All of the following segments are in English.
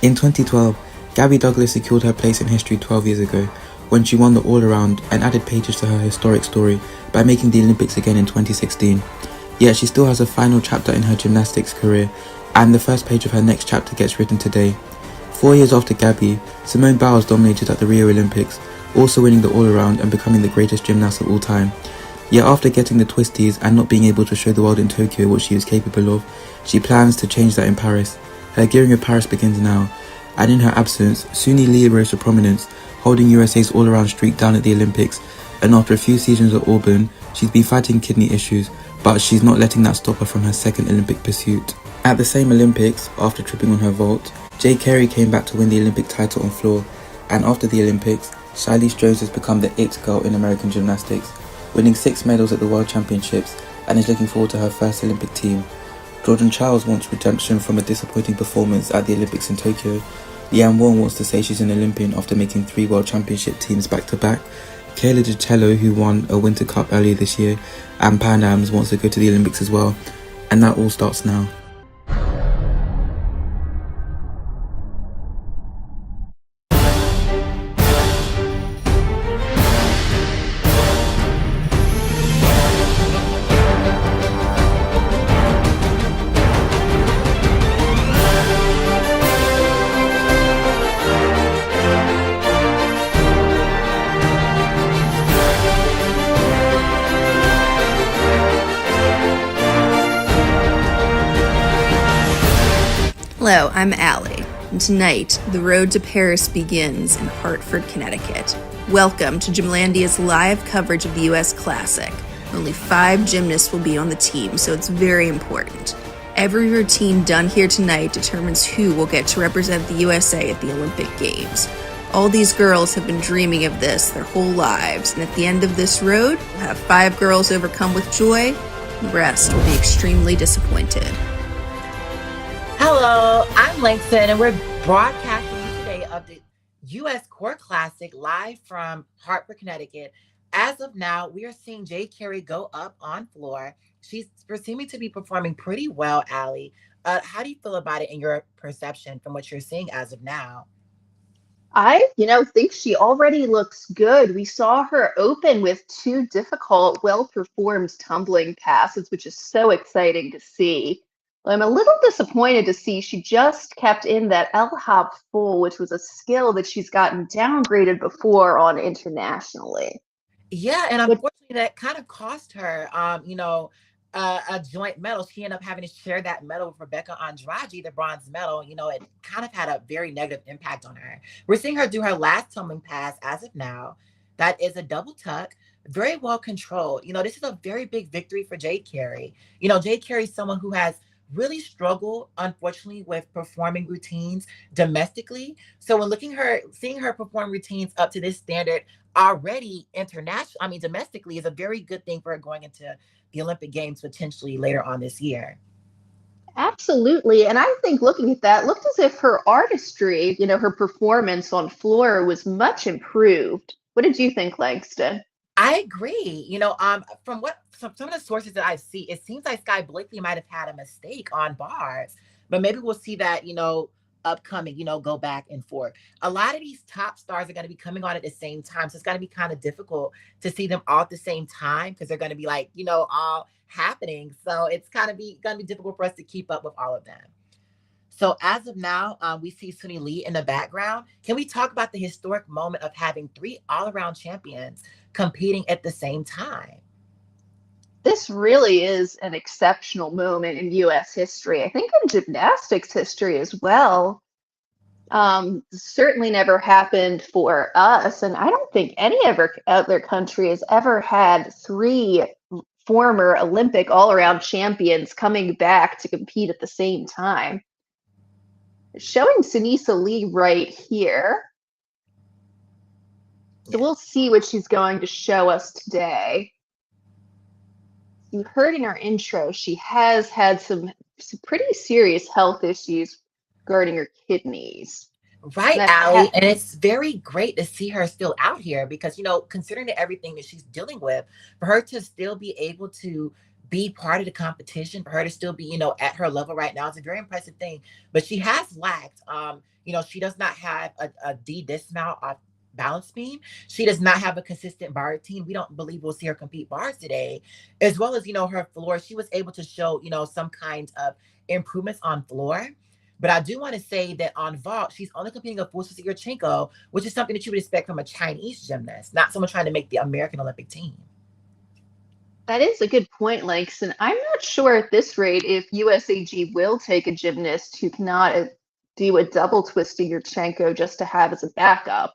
In 2012, Gabby Douglas secured her place in history 12 years ago when she won the all-around and added pages to her historic story by making the Olympics again in 2016. Yet she still has a final chapter in her gymnastics career, and the first page of her next chapter gets written today. 4 years after Gabby, Simone Biles dominated at the Rio Olympics, also winning the all-around and becoming the greatest gymnast of all time. Yet after getting the twisties and not being able to show the world in Tokyo what she was capable of, she plans to change that in Paris. Her gearing of Paris begins now, and in her absence, Sunisa Lee rose to prominence, holding USA's all-around streak down at the Olympics, and after a few seasons at Auburn, she's been fighting kidney issues, but she's not letting that stop her from her second Olympic pursuit. At the same Olympics, after tripping on her vault, Jade came back to win the Olympic title on floor, and after the Olympics, Shilese Jones has become the it girl in American gymnastics, winning 6 medals at the World Championships and is looking forward to her first Olympic team. Jordan Charles wants redemption from a disappointing performance at the Olympics in Tokyo. Leanne Wong wants to say she's an Olympian after making 3 World Championship teams back-to-back. Kayla DiCello, who won a Winter Cup earlier this year, and Pan Ams wants to go to the Olympics as well. And that all starts now. Hello, I'm Allie, and tonight the road to Paris begins in Hartford, Connecticut. Welcome to Gymlandia's live coverage of the US Classic. Only 5 gymnasts will be on the team, so it's very important. Every routine done here tonight determines who will get to represent the USA at the Olympic Games. All these girls have been dreaming of this their whole lives, and at the end of this road, we'll have 5 girls overcome with joy, and the rest will be extremely disappointed. Hello, I'm Langston, and we're broadcasting today of the U.S. Court Classic live from Hartford, Connecticut. As of now, we are seeing Jade go up on floor. She's seeming to be performing pretty well, Allie. How do you feel about it in your perception from what you're seeing as of now? I, think she already looks good. We saw her open with 2 difficult, well-performed tumbling passes, which is so exciting to see. I'm a little disappointed to see she just kept in that L-hop full, which was a skill that she's gotten downgraded before on internationally. Yeah, and But unfortunately, that kind of cost her, a joint medal. She ended up having to share that medal with Rebecca Andrade, the bronze medal. It kind of had a very negative impact on her. We're seeing her do her last tumbling pass as of now. That is a double tuck, very well controlled. This is a very big victory for Jade Carey. Jade Carey is someone who has really struggled, unfortunately, with performing routines domestically. So when seeing her perform routines up to this standard already domestically is a very good thing for her going into the Olympic Games potentially later on this year. absolutely. And I think looking at that, looked as if her artistry, her performance on floor was much improved. What did you think, Langston? I agree. From what some of the sources that I see, it seems like Sky Blakely might have had a mistake on bars, but maybe we'll see that, upcoming, go back and forth. A lot of these top stars are going to be coming on at the same time. So it's going to be kind of difficult to see them all at the same time because they're going to be like, all happening. So it's kind of going to be difficult for us to keep up with all of them. So as of now, we see Sunisa Lee in the background. Can we talk about the historic moment of having 3 all-around champions competing at the same time? This really is an exceptional moment in US history. I think in gymnastics history as well. Certainly never happened for us, and I don't think any other country has ever had 3 former Olympic all-around champions coming back to compete at the same time. Showing Sunisa Lee right here. So we'll see what she's going to show us today. You heard in our intro, she has had some pretty serious health issues regarding her kidneys. Right, Allie. And it's very great to see her still out here because, considering everything that she's dealing with, for her to still be able to be part of the competition, for her to still be, at her level right now, it's a very impressive thing. But she has lacked, she does not have a D dismount off balance beam. She does not have a consistent bar routine. We don't believe we'll see her compete bars today, as well as, her floor. She was able to show, some kind of improvements on floor. But I do want to say that on vault, she's only competing a full Yurchenko, which is something that you would expect from a Chinese gymnast, not someone trying to make the American Olympic team. That is a good point, Langston. I'm not sure at this rate if USAG will take a gymnast who cannot do a double twist to Yurchenko just to have as a backup.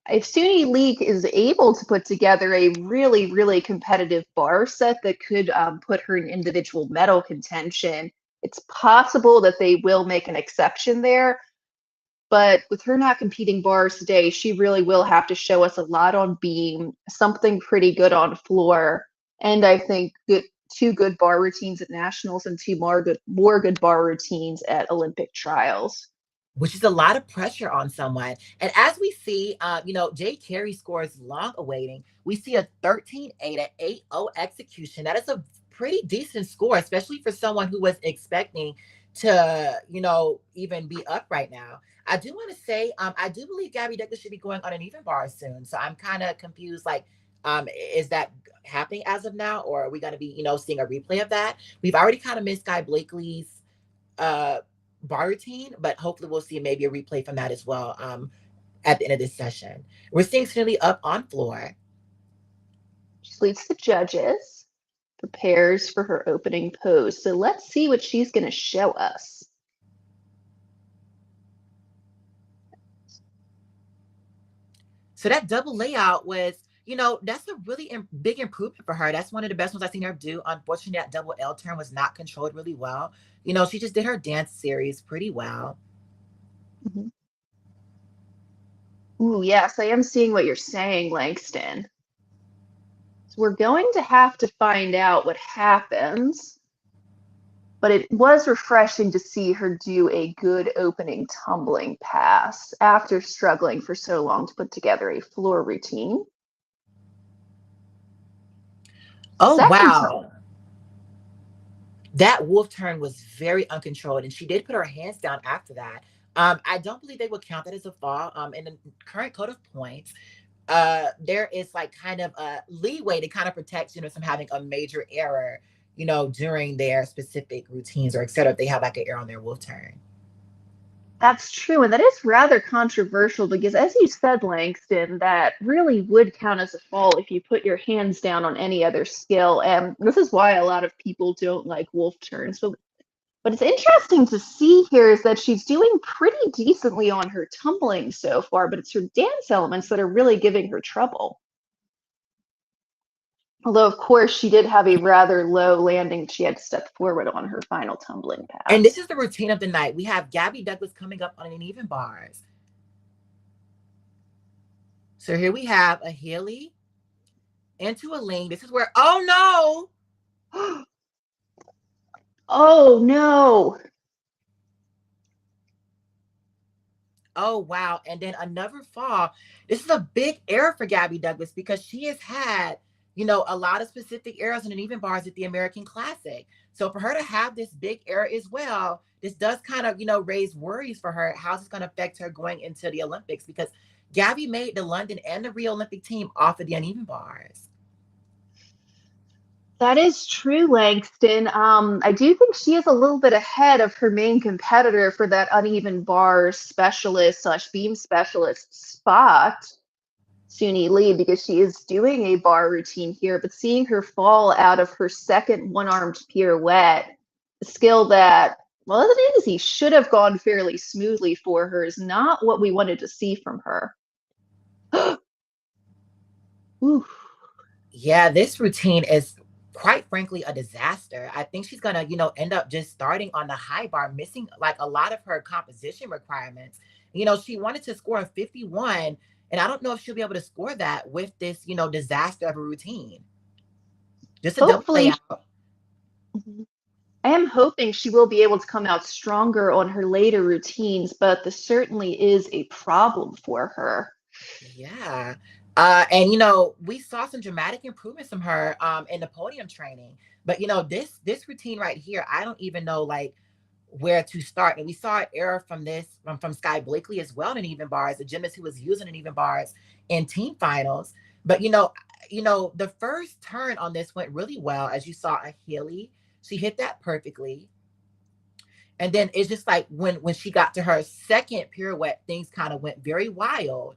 If Suni Lee is able to put together a really, really competitive bar set that could put her in individual medal contention, it's possible that they will make an exception there. But with her not competing bars today, she really will have to show us a lot on beam, something pretty good on floor, and I think two good bar routines at nationals and two more good bar routines at Olympic trials. Which is a lot of pressure on someone. And as we see, Jade Carey scores long awaiting. We see a 13-8 at 8-0 execution. That is a pretty decent score, especially for someone who was expecting to, even be up right now. I do want to say, I do believe Gabby Douglas should be going on an even bar soon. So I'm kind of confused, like, is that happening as of now? Or are we going to be, seeing a replay of that? We've already kind of missed Guy Blakely's bar routine, but hopefully we'll see maybe a replay from that as well at the end of this session. We're seeing Sunny up on floor. She leads the judges, prepares for her opening pose. So let's see what she's going to show us. So that double layout was, that's a really big improvement for her. That's one of the best ones I've seen her do. Unfortunately, that double L turn was not controlled really well. She just did her dance series pretty well. Mm-hmm. Ooh, yes, I am seeing what you're saying, Langston. So we're going to have to find out what happens, but it was refreshing to see her do a good opening tumbling pass after struggling for so long to put together a floor routine. Oh, wow. That wolf turn was very uncontrolled, and she did put her hands down after that. I don't believe they would count that as a fall. In the current code of points, there is like kind of a leeway to kind of protect students from having a major error, during their specific routines, or et cetera, if they have like an error on their wolf turn. That's true, and that is rather controversial because, as you said, Langston, that really would count as a fall if you put your hands down on any other skill, and this is why a lot of people don't like wolf turns. But it's interesting to see here is that she's doing pretty decently on her tumbling so far, but it's her dance elements that are really giving her trouble. Although, of course, she did have a rather low landing. She had to step forward on her final tumbling pass. And this is the routine of the night. We have Gabby Douglas coming up on an even bars. So here we have a Healy into a lean. This is where, oh no! Oh no! Oh, wow. And then another fall. This is a big error for Gabby Douglas because she has had, a lot of specific errors in an even bars at the American Classic. So for her to have this big error as well, this does kind of, raise worries for her. How's this going to affect her going into the Olympics? Because Gabby made the London and the Rio Olympic team off of the uneven bars. That is true, Langston. I do think she is a little bit ahead of her main competitor for that uneven bar specialist / beam specialist spot, Suni Lee, because she is doing a bar routine here, but seeing her fall out of her second one-armed pirouette, a skill that, well, as it is, he should have gone fairly smoothly for her, is not what we wanted to see from her. Ooh. Yeah, this routine is quite frankly a disaster. I think she's gonna, end up just starting on the high bar, missing like a lot of her composition requirements. She wanted to score a 51, and I don't know if she'll be able to score that with this, disaster of a routine. Just a Hopefully, double layout. I am hoping she will be able to come out stronger on her later routines, but this certainly is a problem for her. Yeah. And we saw some dramatic improvements from her in the podium training. But this routine right here, I don't even know like where to start. And we saw an error from this from Sky Blakely as well in even bars, the gymnast who was using an even bars in team finals. But the first turn on this went really well, as you saw a Healy. She hit that perfectly. And then it's just like when she got to her second pirouette, things kind of went very wild.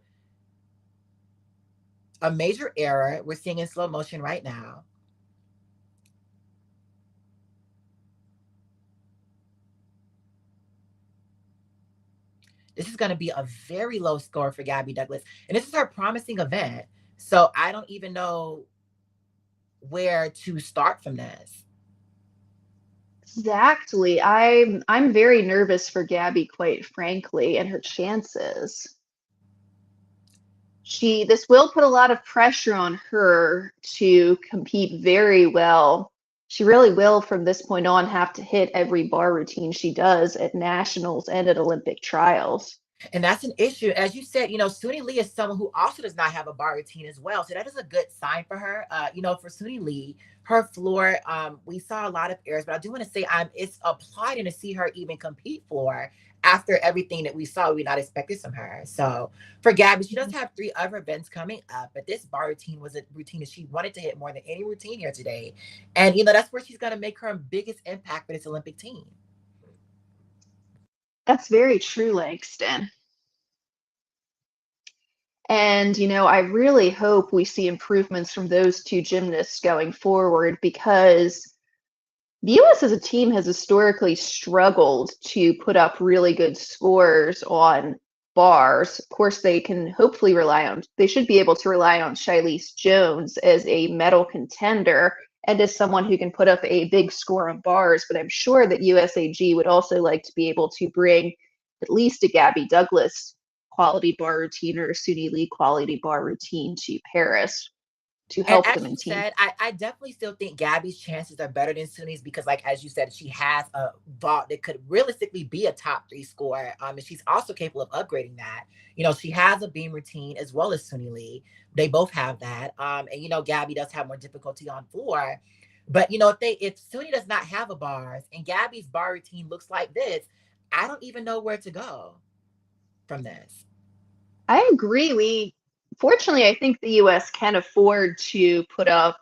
A major error we're seeing in slow motion right now. This is going to be a very low score for Gabby Douglas. And this is her promising event. So I don't even know where to start from this. Exactly. I'm very nervous for Gabby, quite frankly, and her chances. This will put a lot of pressure on her to compete very well. She really will, from this point on, have to hit every bar routine she does at nationals and at Olympic trials. And that's an issue. As you said, Suni Lee is someone who also does not have a bar routine as well. So that is a good sign for her. For Suni Lee, her floor, we saw a lot of errors, but I do want to say it's applauding to see her even compete floor after everything that we saw, we not expected from her. So for Gabby, she does have 3 other events coming up, but this bar routine was a routine that she wanted to hit more than any routine here today. And, that's where she's going to make her biggest impact for this Olympic team. That's very true, Langston. And, I really hope we see improvements from those 2 gymnasts going forward, because the US as a team has historically struggled to put up really good scores on bars. Of course, they should be able to rely on Shilese Jones as a medal contender and as someone who can put up a big score on bars. But I'm sure that USAG would also like to be able to bring at least a Gabby Douglas quality bar routine or a Suni Lee quality bar routine to Paris to And help as them you in team. said, I definitely still think Gabby's chances are better than Suni's because, like as you said, she has a vault that could realistically be a top 3 scorer. And she's also capable of upgrading that. She has a beam routine as well as Suni Lee. They both have that. And Gabby does have more difficulty on floor. But if Suni does not have a bars and Gabby's bar routine looks like this, I don't even know where to go from this. I agree. Fortunately, I think the US can afford to put up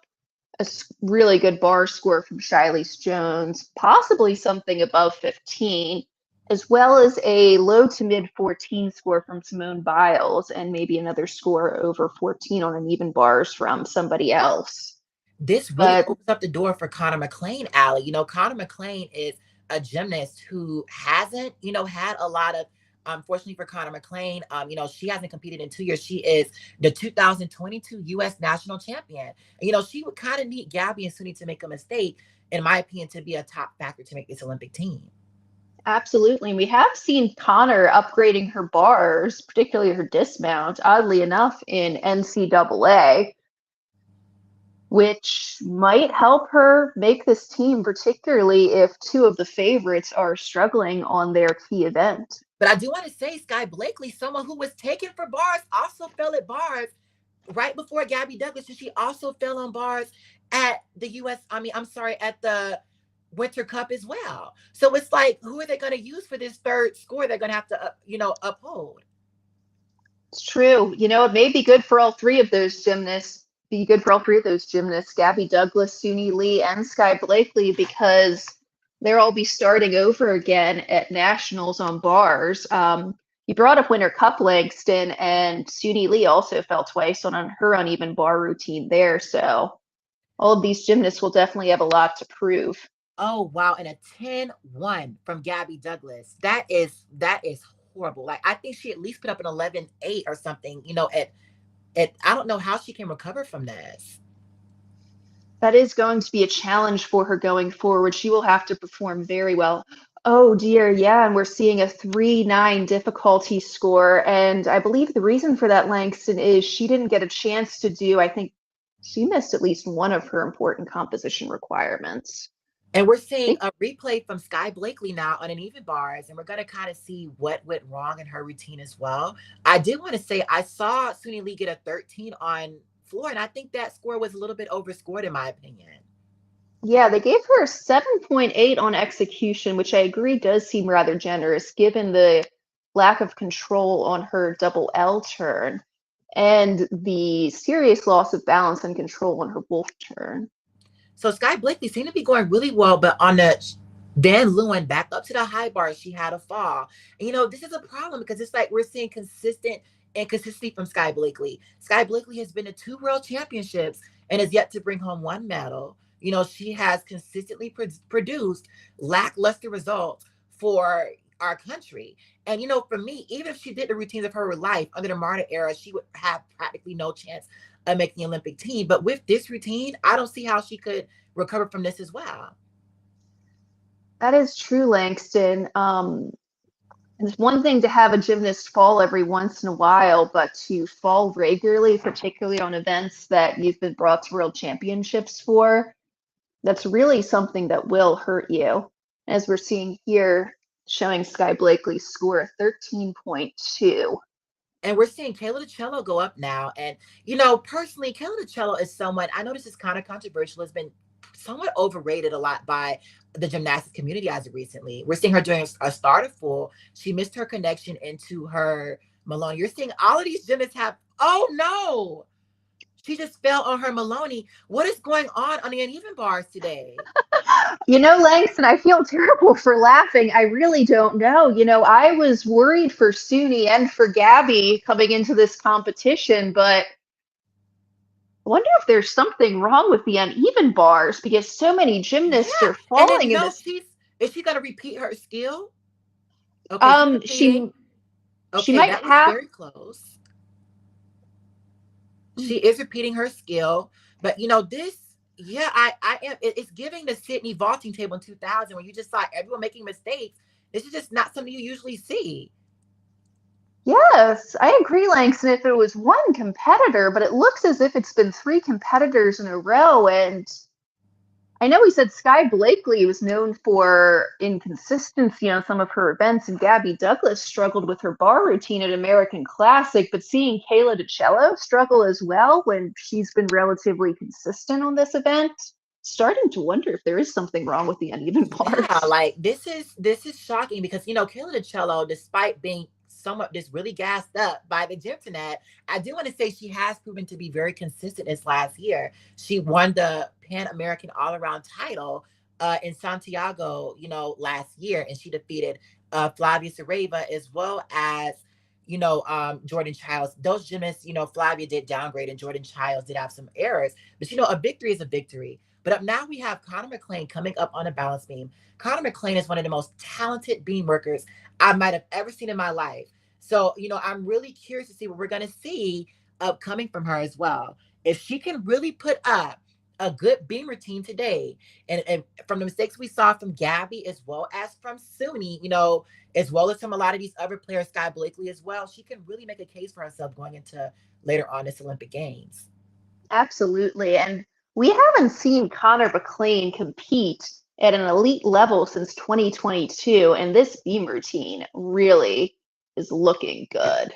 a really good bar score from Shilese Jones, possibly something above 15, as well as a low to mid 14 score from Simone Biles, and maybe another score over 14 on an even bars from somebody else. This really But opens up the door for Connor McLean, Allie. Connor McLean is a gymnast who hasn't, had a lot of, unfortunately for Connor McLean, she hasn't competed in 2 years. She is the 2022 U.S. national champion. She would kind of need Gabby and Suni to make a mistake, in my opinion, to be a top factor to make this Olympic team. absolutely, we have seen Connor upgrading her bars, particularly her dismount, oddly enough, in NCAA, which might help her make this team, particularly if 2 of the favorites are struggling on their key event. But I do want to say Sky Blakely, someone who was taken for bars, also fell at bars right before Gabby Douglas, and she also fell on bars at the at the Winter Cup as well. So it's like, who are they going to use for this third score? They're going to have to, uphold. It's true. It may be good for all 3 of those gymnasts, Gabby Douglas, Suni Lee, and Sky Blakely, because they'll all be starting over again at nationals on bars. You brought up Winter Cup, Langston, and Suni Lee also fell twice on her uneven bar routine there. So all of these gymnasts will definitely have a lot to prove. Oh, wow. And a 10-1 from Gabby Douglas. That is horrible. Like, I think she at least put up an 11-8 or something, I don't know how she can recover from this. That is going to be a challenge for her going forward. She will have to perform very well. Oh dear, yeah, and we're seeing a 3-9 difficulty score. And I believe the reason for that, Langston, is she didn't get a chance to do, I think she missed at least one of her important composition requirements. And we're seeing Think a replay from Sky Blakely now on uneven bars, and we're going to kind of see what went wrong in her routine as well. I did want to say I saw Suni Lee get a 13 on floor, and I think that score was a little bit overscored in my opinion. Yeah, they gave her 7.8 on execution, which I agree does seem rather generous given the lack of control on her double L turn and the serious loss of balance and control on her wolf turn. So Sky Blakely seemed to be going really well, but on the Van Leeuwen back up to the high bar, she had a fall. And this is a problem because it's like we're seeing consistent inconsistency from Sky Blakely. Sky Blakely has been to 2 world championships and has yet to bring home 1 medal. She has consistently produced lackluster results for our country. And for me, even if she did the routines of her life under the Marta era, she would have practically no chance of making the Olympic team. But with this routine, I don't see how she could recover from this as well. That is true, Langston. It's one thing to have a gymnast fall every once in a while, but to fall regularly, particularly on events that you've been brought to world championships for, that's really something that will hurt you. As we're seeing here, showing Sky Blakely's score 13.2. And we're seeing Kayla DiCello go up now. And, personally, Kayla DiCello is someone, I know this is kind of controversial, has been somewhat overrated a lot by the gymnastics community as of recently. We're seeing her doing a starter full. She missed her connection into her Maloney. You're seeing all of these gymnasts have, oh no, she just fell on her Maloney. What is going on the uneven bars today? Langston, I feel terrible for laughing. I really don't know. I was worried for Suni and for Gabby coming into this competition, but I wonder if there's something wrong with the uneven bars because so many gymnasts Yeah. are And then, falling in this. is she going to repeat her skill? Okay, she's repeating. She Okay, might that was have. very close. She is repeating her skill, but this, yeah, I am. It's giving the Sydney vaulting table in 2000 when you just saw everyone making mistakes. This is just not something you usually see. Yes, I agree, Langston, if it was one competitor, but it looks as if it's been three competitors in a row. And I know we said Sky Blakely was known for inconsistency on some of her events, and Gabby Douglas struggled with her bar routine at American Classic, but seeing Kayla DiCello struggle as well when she's been relatively consistent on this event, starting to wonder if there is something wrong with the uneven Yeah, bars. like this is shocking because Kayla DiCello, despite being somewhat just really gassed up by the gym tonight, I do want to say she has proven to be very consistent this last year. She won the Pan American All Around title in Santiago, last year, and she defeated Flavia Sareva as well as Jordan Childs. Those gymnasts, Flavia did downgrade and Jordan Childs did have some errors, but a victory is a victory. But up now we have Connor McLean coming up on a balance beam. Connor McLean is one of the most talented beam workers I might have ever seen in my life. So, I'm really curious to see what we're going to see upcoming from her as well. If she can really put up a good beam routine today, and from the mistakes we saw from Gabby as well as from Suni, as well as from a lot of these other players, Sky Blakely as well, she can really make a case for herself going into later on this Olympic Games. Absolutely. And we haven't seen Connor McLean compete at an elite level since 2022, and this beam routine really is looking good.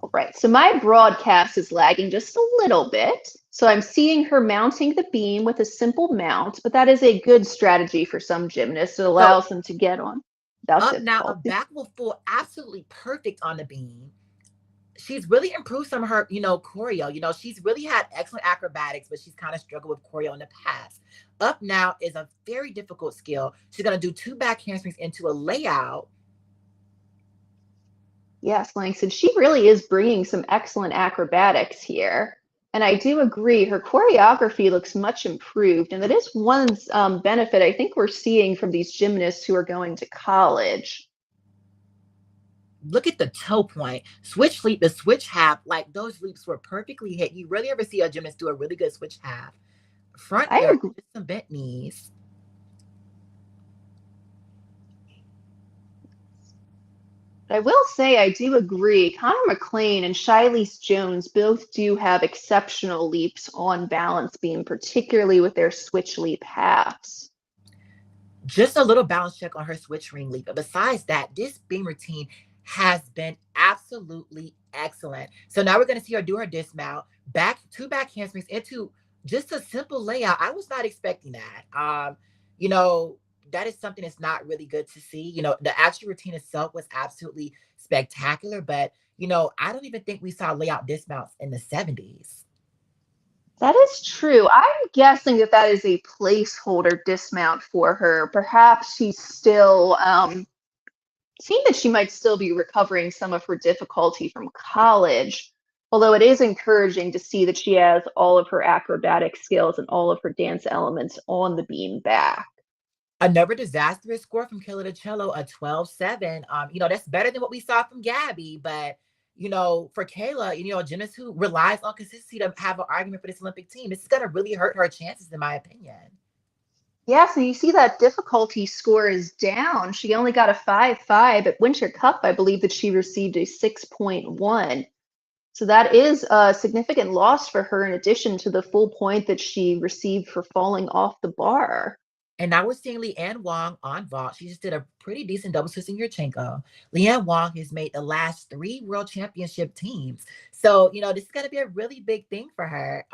All right, so my broadcast is lagging just a little bit. So I'm seeing her mounting the beam with a simple mount, but that is a good strategy for some gymnasts. It So allows them to get on without up now, a difficulty. back will full absolutely perfect on the beam. She's really improved some of her, choreo. She's really had excellent acrobatics, but she's kind of struggled with choreo in the past. Up now is a very difficult skill. She's going to do 2 back handsprings into a layout. Yes, Langston, she really is bringing some excellent acrobatics here. And I do agree, her choreography looks much improved. And that is one benefit I think we're seeing from these gymnasts who are going to college. Look at the toe point. Switch leap, the switch half, like those leaps were perfectly hit. You really ever see a gymnast do a really good switch half. Front I air, agree. just some bent knees. But I will say I do agree. Connor McLean and Shilese Jones both do have exceptional leaps on balance beam, particularly with their switch leap halves. Just a little balance check on her switch ring leap. But besides that, this beam routine has been absolutely excellent. So now we're going to see her do her dismount, back handsprings into just a simple layout. I was not expecting that. You know, that is something that's not really good to see. You know, the actual routine itself was absolutely spectacular, but I don't even think we saw layout dismounts in the 70s. That is true. I'm guessing that that is a placeholder dismount for her. Perhaps she's still seeing that she might still be recovering some of her difficulty from college. Although it is encouraging to see that she has all of her acrobatic skills and all of her dance elements on the beam back. Another disastrous score from Kayla DiCello, a 12-7. That's better than what we saw from Gabby. But, for Kayla, a gymnast who relies on consistency to have an argument for this Olympic team, this is going to really hurt her chances, in my opinion. Yeah, so you see that difficulty score is down. She only got a 5.5 at Winter Cup. I believe that she received a 6.1. So that is a significant loss for her in addition to the full point that she received for falling off the bar. And now we're seeing Leanne Wong on vault. She just did a pretty decent double twist in Yurchenko. Leanne Wong has made the last 3 world championship teams. So, this is going to be a really big thing for her.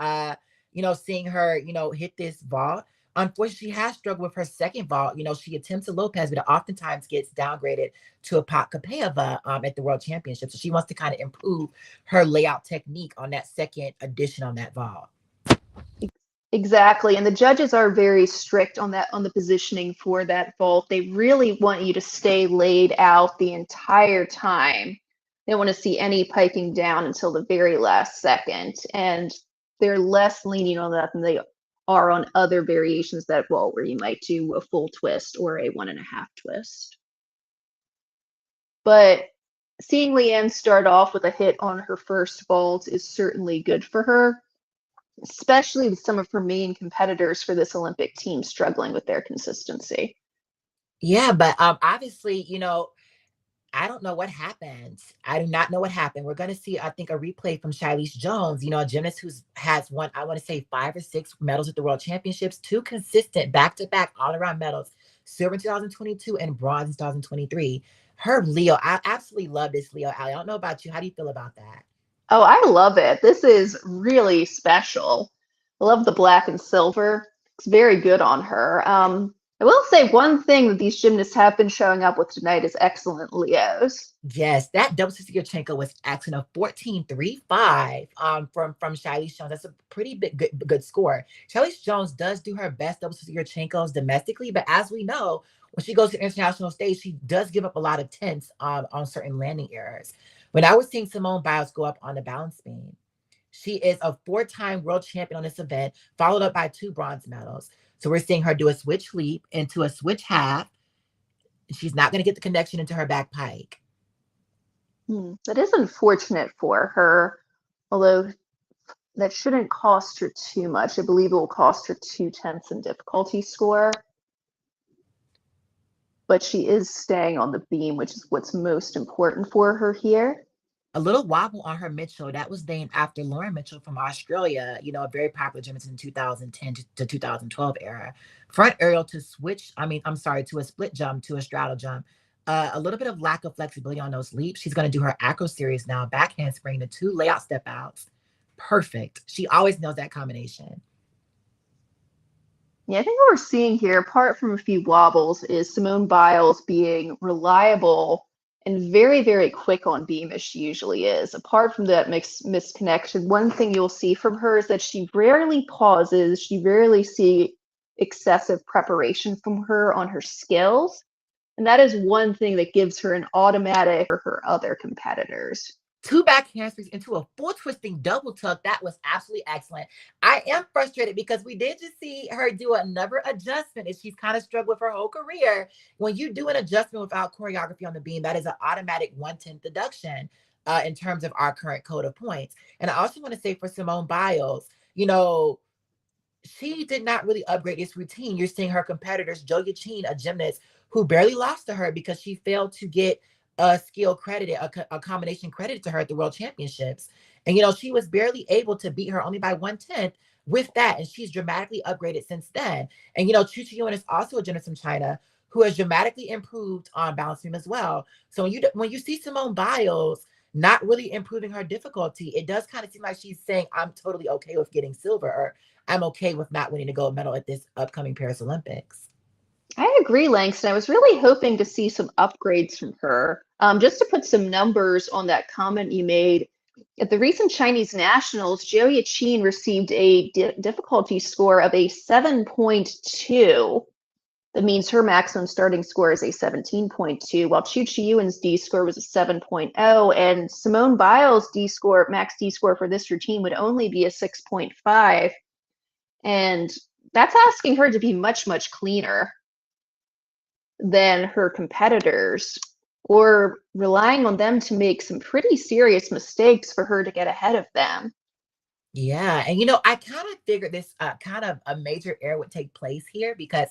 Seeing her, hit this vault. Unfortunately, she has struggled with her second vault. She attempts a Lopez, but it oftentimes gets downgraded to a Pat Kapeva at the World Championship. So she wants to kind of improve her layout technique on that second edition on that vault. Exactly. And the judges are very strict on that, on the positioning for that vault. They really want you to stay laid out the entire time. They don't want to see any piking down until the very last second. And they're less lenient on that than they are on other variations of that vault where you might do a full twist or a 1.5 twist. But seeing Leanne start off with a hit on her first vault is certainly good for her, especially with some of her main competitors for this Olympic team struggling with their consistency. Yeah, but obviously, I don't know what happened. I do not know what happened. We're going to see, I think, a replay from Shilese Jones, a gymnast who has won, I want to say, 5 or 6 medals at the World Championships, 2 consistent back-to-back all-around medals, silver in 2022 and bronze in 2023. Her Leo, I absolutely love this Leo. I don't know about you. How do you feel about that? Oh, I love it. This is really special. I love the black and silver. It's very good on her. I will say one thing that these gymnasts have been showing up with tonight is excellent Leos. Yes, that double Yurchenko was excellent, a 14.35 from Shilese Jones. That's a pretty good score. Shilese Jones does do her best double Yurchenkos domestically, but as we know, when she goes to international stage, she does give up a lot of tenths on certain landing errors. When I was seeing Simone Biles go up on the balance beam, she is a 4-time world champion on this event, followed up by 2 bronze medals. So we're seeing her do a switch leap into a switch half. She's not going to get the connection into her back pike. That is unfortunate for her, although that shouldn't cost her too much. I believe it will cost her 2/10 in difficulty score. But she is staying on the beam, which is what's most important for her here. A little wobble on her Mitchell. That was named after Lauren Mitchell from Australia, a very popular gymnast in the 2010 to 2012 era. Front aerial to to a split jump, to a straddle jump. A little bit of lack of flexibility on those leaps. She's going to do her acro series now, back handspring, the 2 layout step outs. Perfect. She always knows that combination. Yeah, I think what we're seeing here, apart from a few wobbles, is Simone Biles being reliable and very, very quick on beam as she usually is. Apart from that misconnection, one thing you'll see from her is that she rarely pauses. She rarely see excessive preparation from her on her skills. And that is one thing that gives her an automatic for her other competitors. 2 back handsprings into a full twisting double tuck. That was absolutely excellent. I am frustrated because we did just see her do another adjustment, and she's kind of struggled with her whole career. When you do an adjustment without choreography on the beam, that is an automatic 1/10 deduction in terms of our current code of points. And I also want to say for Simone Biles, she did not really upgrade this routine. You're seeing her competitors, Jo Yachin, a gymnast who barely lost to her because she failed to get a skill credited, a combination credited to her at the World Championships. And, she was barely able to beat her only by 1/10 with that. And she's dramatically upgraded since then. And, Chu Chi is also a gymnast from China who has dramatically improved on balance beam as well. So when you see Simone Biles not really improving her difficulty, it does kind of seem like she's saying, I'm totally okay with getting silver, or I'm okay with not winning a gold medal at this upcoming Paris Olympics. I agree, Langston. I was really hoping to see some upgrades from her. Just to put some numbers on that comment you made, at the recent Chinese Nationals, Zhou Yaqin received a difficulty score of a 7.2. That means her maximum starting score is a 17.2, while Chu Chi-Yuan's D score was a 7.0, and Simone Biles' max D score for this routine would only be a 6.5. And that's asking her to be much, much cleaner than her competitors, or relying on them to make some pretty serious mistakes for her to get ahead of them. Yeah. And, I kind of figured this kind of a major error would take place here because,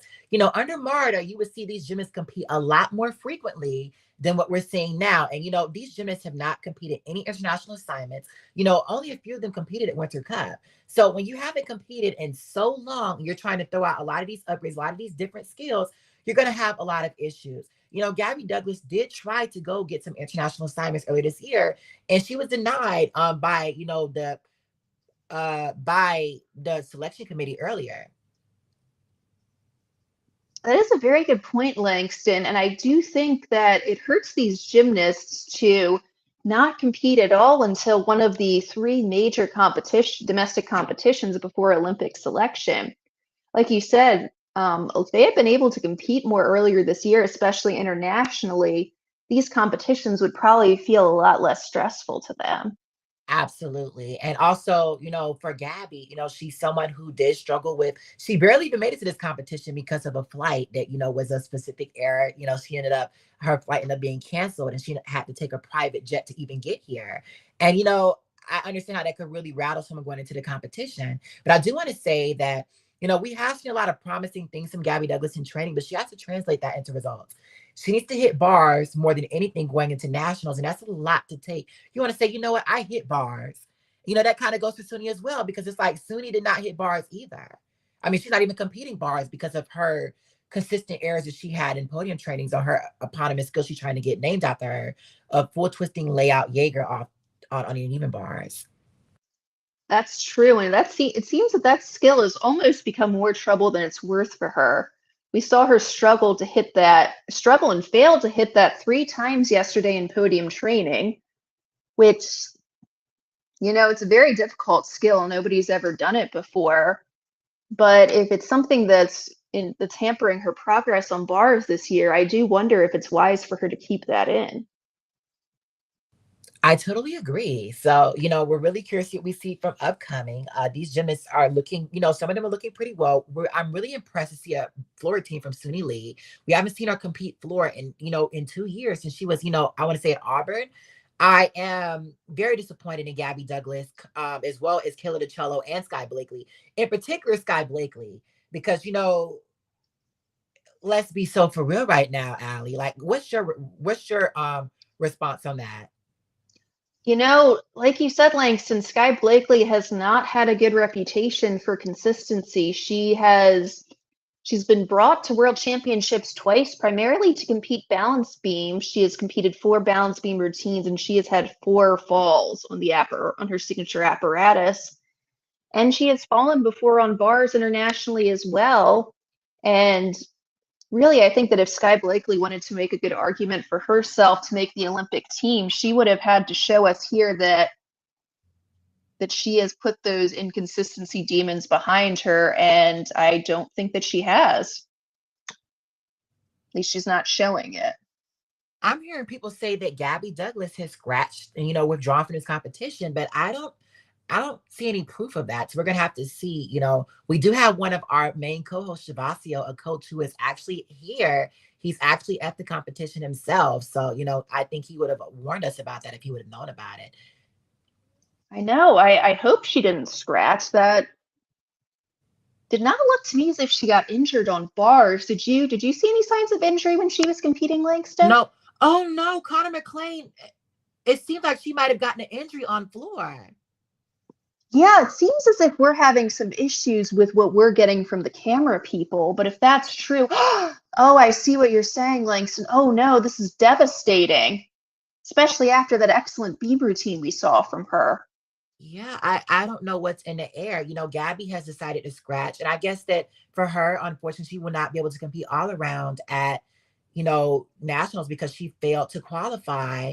under Marta, you would see these gymnasts compete a lot more frequently than what we're seeing now. And, these gymnasts have not competed any international assignments. Only a few of them competed at Winter Cup. So when you haven't competed in so long, you're trying to throw out a lot of these upgrades, a lot of these different skills, you're going to have a lot of issues. Gabby Douglas did try to go get some international assignments earlier this year, and she was denied by the selection committee earlier. That is a very good point, Langston. And I do think that it hurts these gymnasts to not compete at all until one of the three major domestic competitions before Olympic selection. Like you said, if they had been able to compete more earlier this year, especially internationally, these competitions would probably feel a lot less stressful to them. Absolutely. And also, for Gabby, she's someone who did struggle with, she barely even made it to this competition because of a flight that, was a specific error. Her flight ended up being canceled and she had to take a private jet to even get here. And, I understand how that could really rattle someone going into the competition. But I do want to say that, we have seen a lot of promising things from Gabby Douglas in training, but she has to translate that into results. She needs to hit bars more than anything going into nationals, and that's a lot to take. You want to say, you know what, I hit bars. That kind of goes for Suni as well, because it's like Suni did not hit bars either. I mean, she's not even competing bars because of her consistent errors that she had in podium trainings on her eponymous skill she's trying to get named after her, of full twisting layout Jaeger off on uneven bars. That's true, and it seems that skill has almost become more trouble than it's worth for her. We saw her struggle and fail to hit that 3 times yesterday in podium training, which, it's a very difficult skill. Nobody's ever done it before. But if it's something that's hampering her progress on bars this year, I do wonder if it's wise for her to keep that in. I totally agree. So, we're really curious what we see from upcoming. These gymnasts are looking, some of them are looking pretty well. I'm really impressed to see a floor team from Sunisa Lee. We haven't seen her compete floor in 2 years since she was, I want to say at Auburn. I am very disappointed in Gabby Douglas, as well as Kayla DiCello and Sky Blakely. In particular, Sky Blakely, because, let's be so for real right now, Allie. Like, what's your response on that? Like you said, Langston, Sky Blakely has not had a good reputation for consistency. She's been brought to world championships twice, primarily to compete balance beam. She has competed 4 balance beam routines, and she has had 4 falls on her signature apparatus. And she has fallen before on bars internationally as well. And really, I think that if Sky Blakely wanted to make a good argument for herself to make the Olympic team, she would have had to show us here that she has put those inconsistency demons behind her, and I don't think that she has. At least she's not showing it. I'm hearing people say that Gabby Douglas has scratched and, withdrawn from this competition, but I don't see any proof of that. So we're gonna have to see. We do have one of our main co-hosts, Shavasio, a coach who is actually here. He's actually at the competition himself. So, I think he would have warned us about that if he would have known about it. I know. I hope she didn't scratch. That did not look to me as if she got injured on bars. Did you see any signs of injury when she was competing, Langston? No, Oh no, Connor McClain. It seems like she might have gotten an injury on floor. Yeah, it seems as if we're having some issues with what we're getting from the camera people, but if that's true, oh, I see what you're saying, Langston. Oh no, this is devastating, especially after that excellent beam routine we saw from her. Yeah, I don't know what's in the air. Gabby has decided to scratch, and I guess that for her, unfortunately, she will not be able to compete all around at nationals because she failed to qualify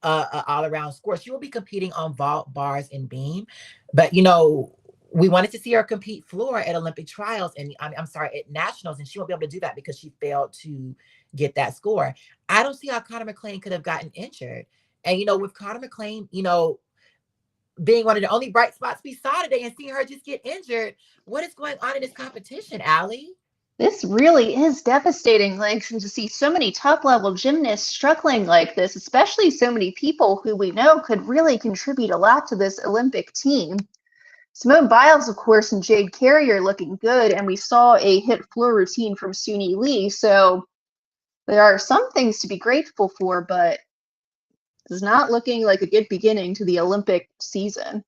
a all around score. She will be competing on vault, bars, and beam, but we wanted to see her compete floor at Olympic trials and I'm sorry, at nationals, and she won't be able to do that because she failed to get that score. I don't see how Connor McClain could have gotten injured. And with Connor McClain, being one of the only bright spots we saw today and seeing her just get injured, what is going on in this competition, Allie? This really is devastating, Langston, to see so many top level gymnasts struggling like this, especially so many people who we know could really contribute a lot to this Olympic team. Simone Biles, of course, and Jade Carrier looking good, and we saw a hit floor routine from Sunisa Lee, so there are some things to be grateful for, but it's not looking like a good beginning to the Olympic season.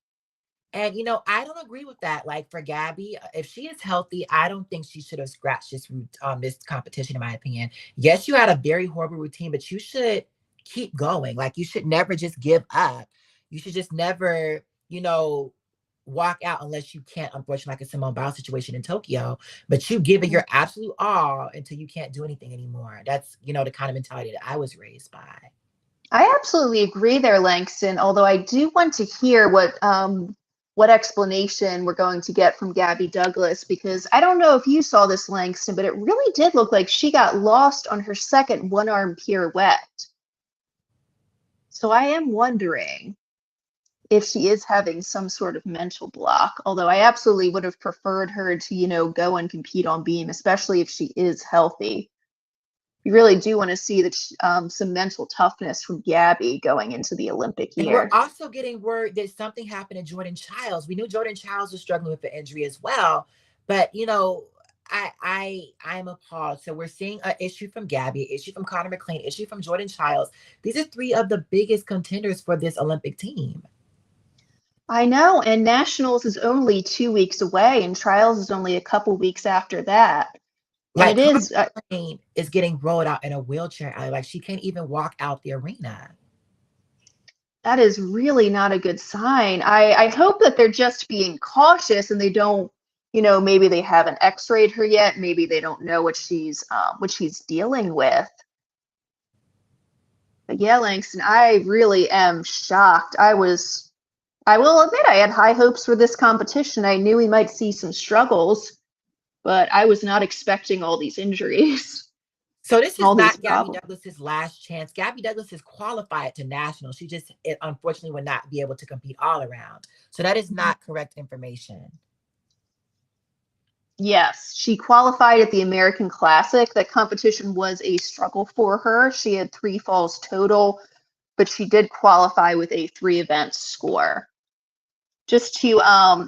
And I don't agree with that. Like for Gabby, if she is healthy, I don't think she should have scratched this competition, in my opinion. Yes, you had a very horrible routine, but you should keep going. Like you should never just give up. You should just never, walk out unless you can't, unfortunately, like a Simone Biles situation in Tokyo. But you give it your absolute all until you can't do anything anymore. That's the kind of mentality that I was raised by. I absolutely agree there, Langston, although I do want to hear what explanation we're going to get from Gabby Douglas, because I don't know if you saw this, Langston, but it really did look like she got lost on her second one-arm pirouette. So I am wondering if she is having some sort of mental block, although I absolutely would have preferred her to, go and compete on beam, especially if she is healthy. You really do want to see that some mental toughness from Gabby going into the Olympic And we're year. also getting word that something happened to Jordan Childs. We knew Jordan Childs was struggling with the injury as well, but I'm appalled. So we're seeing an issue from Gabby, an issue from Connor McClain, an issue from Jordan Childs. These are three of the biggest contenders for this Olympic team. I know, and nationals is only 2 weeks away, and trials is only a couple weeks after that. And Like it Connor is, McClain is getting rolled out in a wheelchair. Like she can't even walk out the arena. that is really not a good sign. I hope that they're just being cautious and they don't, maybe they haven't x-rayed her yet. Maybe they don't know what she's dealing with. But yeah, Langston, I really am shocked. I will admit I had high hopes for this competition. I knew we might see some struggles, but I was not expecting all these injuries, So this is all these not Gabby problems. Douglas's last chance. Gabby Douglas is qualified to national. She just unfortunately would not be able to compete all around. So that is not correct information. Yes, she qualified at the American Classic. That competition was a struggle for her. She had 3 falls total, but she did qualify with a 3 event score. Just to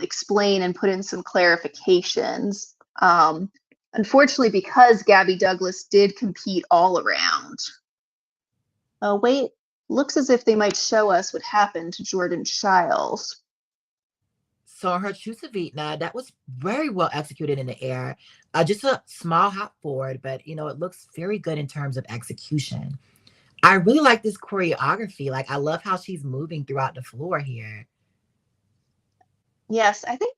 explain and put in some clarifications, unfortunately, because Gabby Douglas did compete all around. Oh, wait, looks as if they might show us what happened to Jordan Childs. So her Chusavitna, that was very well executed in the air. Just a small hop forward, but it looks very good in terms of execution. I really like this choreography. Like I love how she's moving throughout the floor here. Yes, I think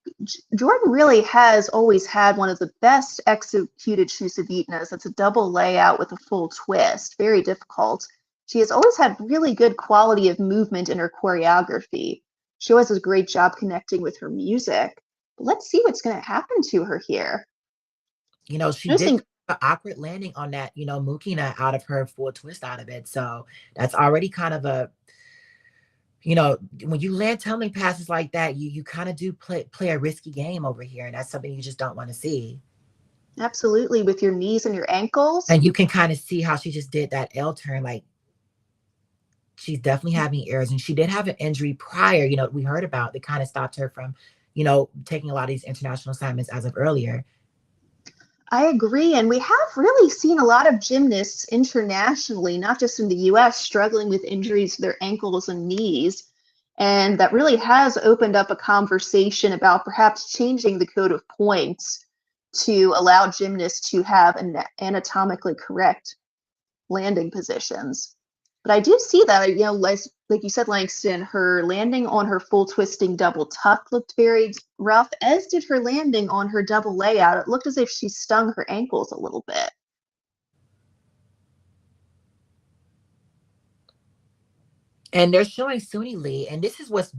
Jordan really has always had one of the best executed Chusavitnas. It's a double layout with a full twist, very difficult. She has always had really good quality of movement in her choreography. She always does a great job connecting with her music. But let's see what's going to happen to her here. She did Interesting. an awkward landing on that, Mukina out of her full twist out of it. So that's already kind of when you land tumbling passes like that, you kind of do play a risky game over here. And that's something you just don't want to see. Absolutely, with your knees and your ankles. And you can kind of see how she just did that L turn. Like she's definitely having errors. And she did have an injury prior, we heard about that kind of stopped her from, taking a lot of these international assignments as of earlier. I agree. And we have really seen a lot of gymnasts internationally, not just in the US, struggling with injuries to their ankles and knees. And that really has opened up a conversation about perhaps changing the code of points to allow gymnasts to have anatomically correct landing positions. But I do see that, like you said, Langston, her landing on her full twisting double tuck looked very rough, as did her landing on her double layout. It looked as if she stung her ankles a little bit. And they're showing Suni Lee, and this is what's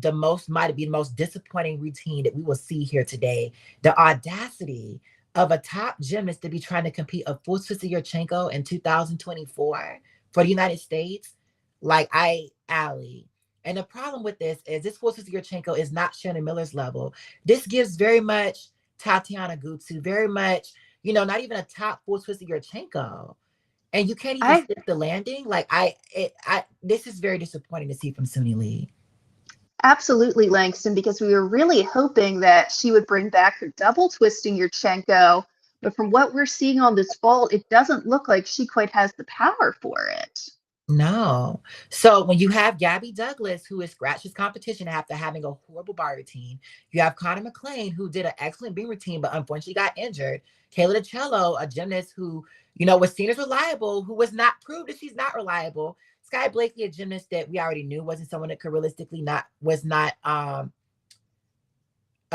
might be the most disappointing routine that we will see here today. The audacity of a top gymnast to be trying to compete a full twist of Yurchenko in 2024 for the United States. Like, Allie. And the problem with this full twist of Yurchenko is not Shannon Miller's level. This gives very much Tatiana Gutsu, very much, not even a top full twist of Yurchenko. And you can't even I stick the landing. Like, this is very disappointing to see from Suni Lee. Absolutely, Langston, because we were really hoping that she would bring back her double twisting Yurchenko. But from what we're seeing on this vault, it doesn't look like she quite has the power for it. No. So when you have Gabby Douglas, who is scratched his competition after having a horrible bar routine, you have Connor McLean, who did an excellent beam routine, but unfortunately got injured. Kayla DiCello, a gymnast who, was seen as reliable, who was not proved that she's not reliable. Sky Blakely, a gymnast that we already knew wasn't someone that could realistically was not a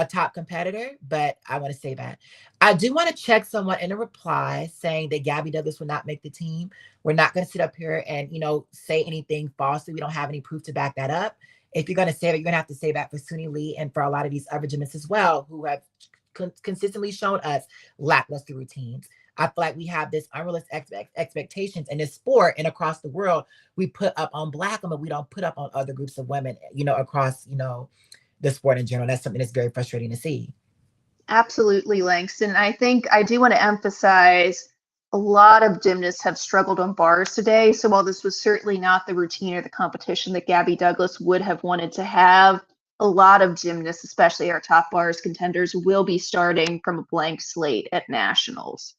top competitor, but I want to say that. I do want to check someone in a reply saying that Gabby Douglas will not make the team. We're not going to sit up here and, say anything falsely. We don't have any proof to back that up. If you're going to say that, you're going to have to say that for Suni Lee and for a lot of these other gymnasts as well, who have consistently shown us lackluster routines. I feel like we have this unrealistic expectations in this sport and across the world. We put up on Black women, we don't put up on other groups of women, across, the sport in general. That's something that's very frustrating to see. Absolutely, Langston. I think I do want to emphasize a lot of gymnasts have struggled on bars today. So while this was certainly not the routine or the competition that Gabby Douglas would have wanted to have, a lot of gymnasts, especially our top bars contenders, will be starting from a blank slate at nationals.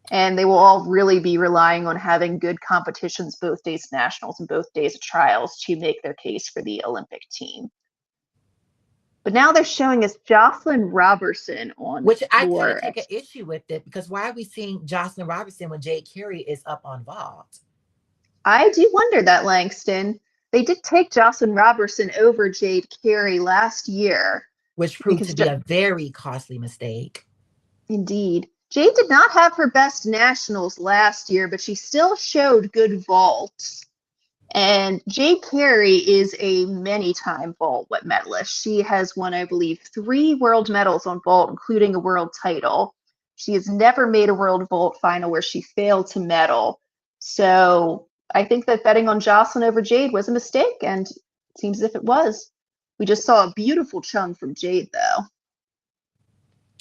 And they will all really be relying on having good competitions both days of nationals and both days of trials to make their case for the Olympic team. But now they're showing us Jocelyn Robertson on Which I kind floor. of take an issue with it, because why are we seeing Jocelyn Robertson when Jade Carey is up on vault? I do wonder that, Langston. They did take Jocelyn Robertson over Jade Carey last year. Which proved to be a very costly mistake. Indeed. Jade did not have her best nationals last year, but she still showed good vaults. And Jade Carey is a many-time vault medalist. She has won, I believe, 3 world medals on vault, including a world title. She has never made a world vault final where she failed to medal. So I think that betting on Jocelyn over Jade was a mistake, and it seems as if it was. We just saw a beautiful chung from Jade, though.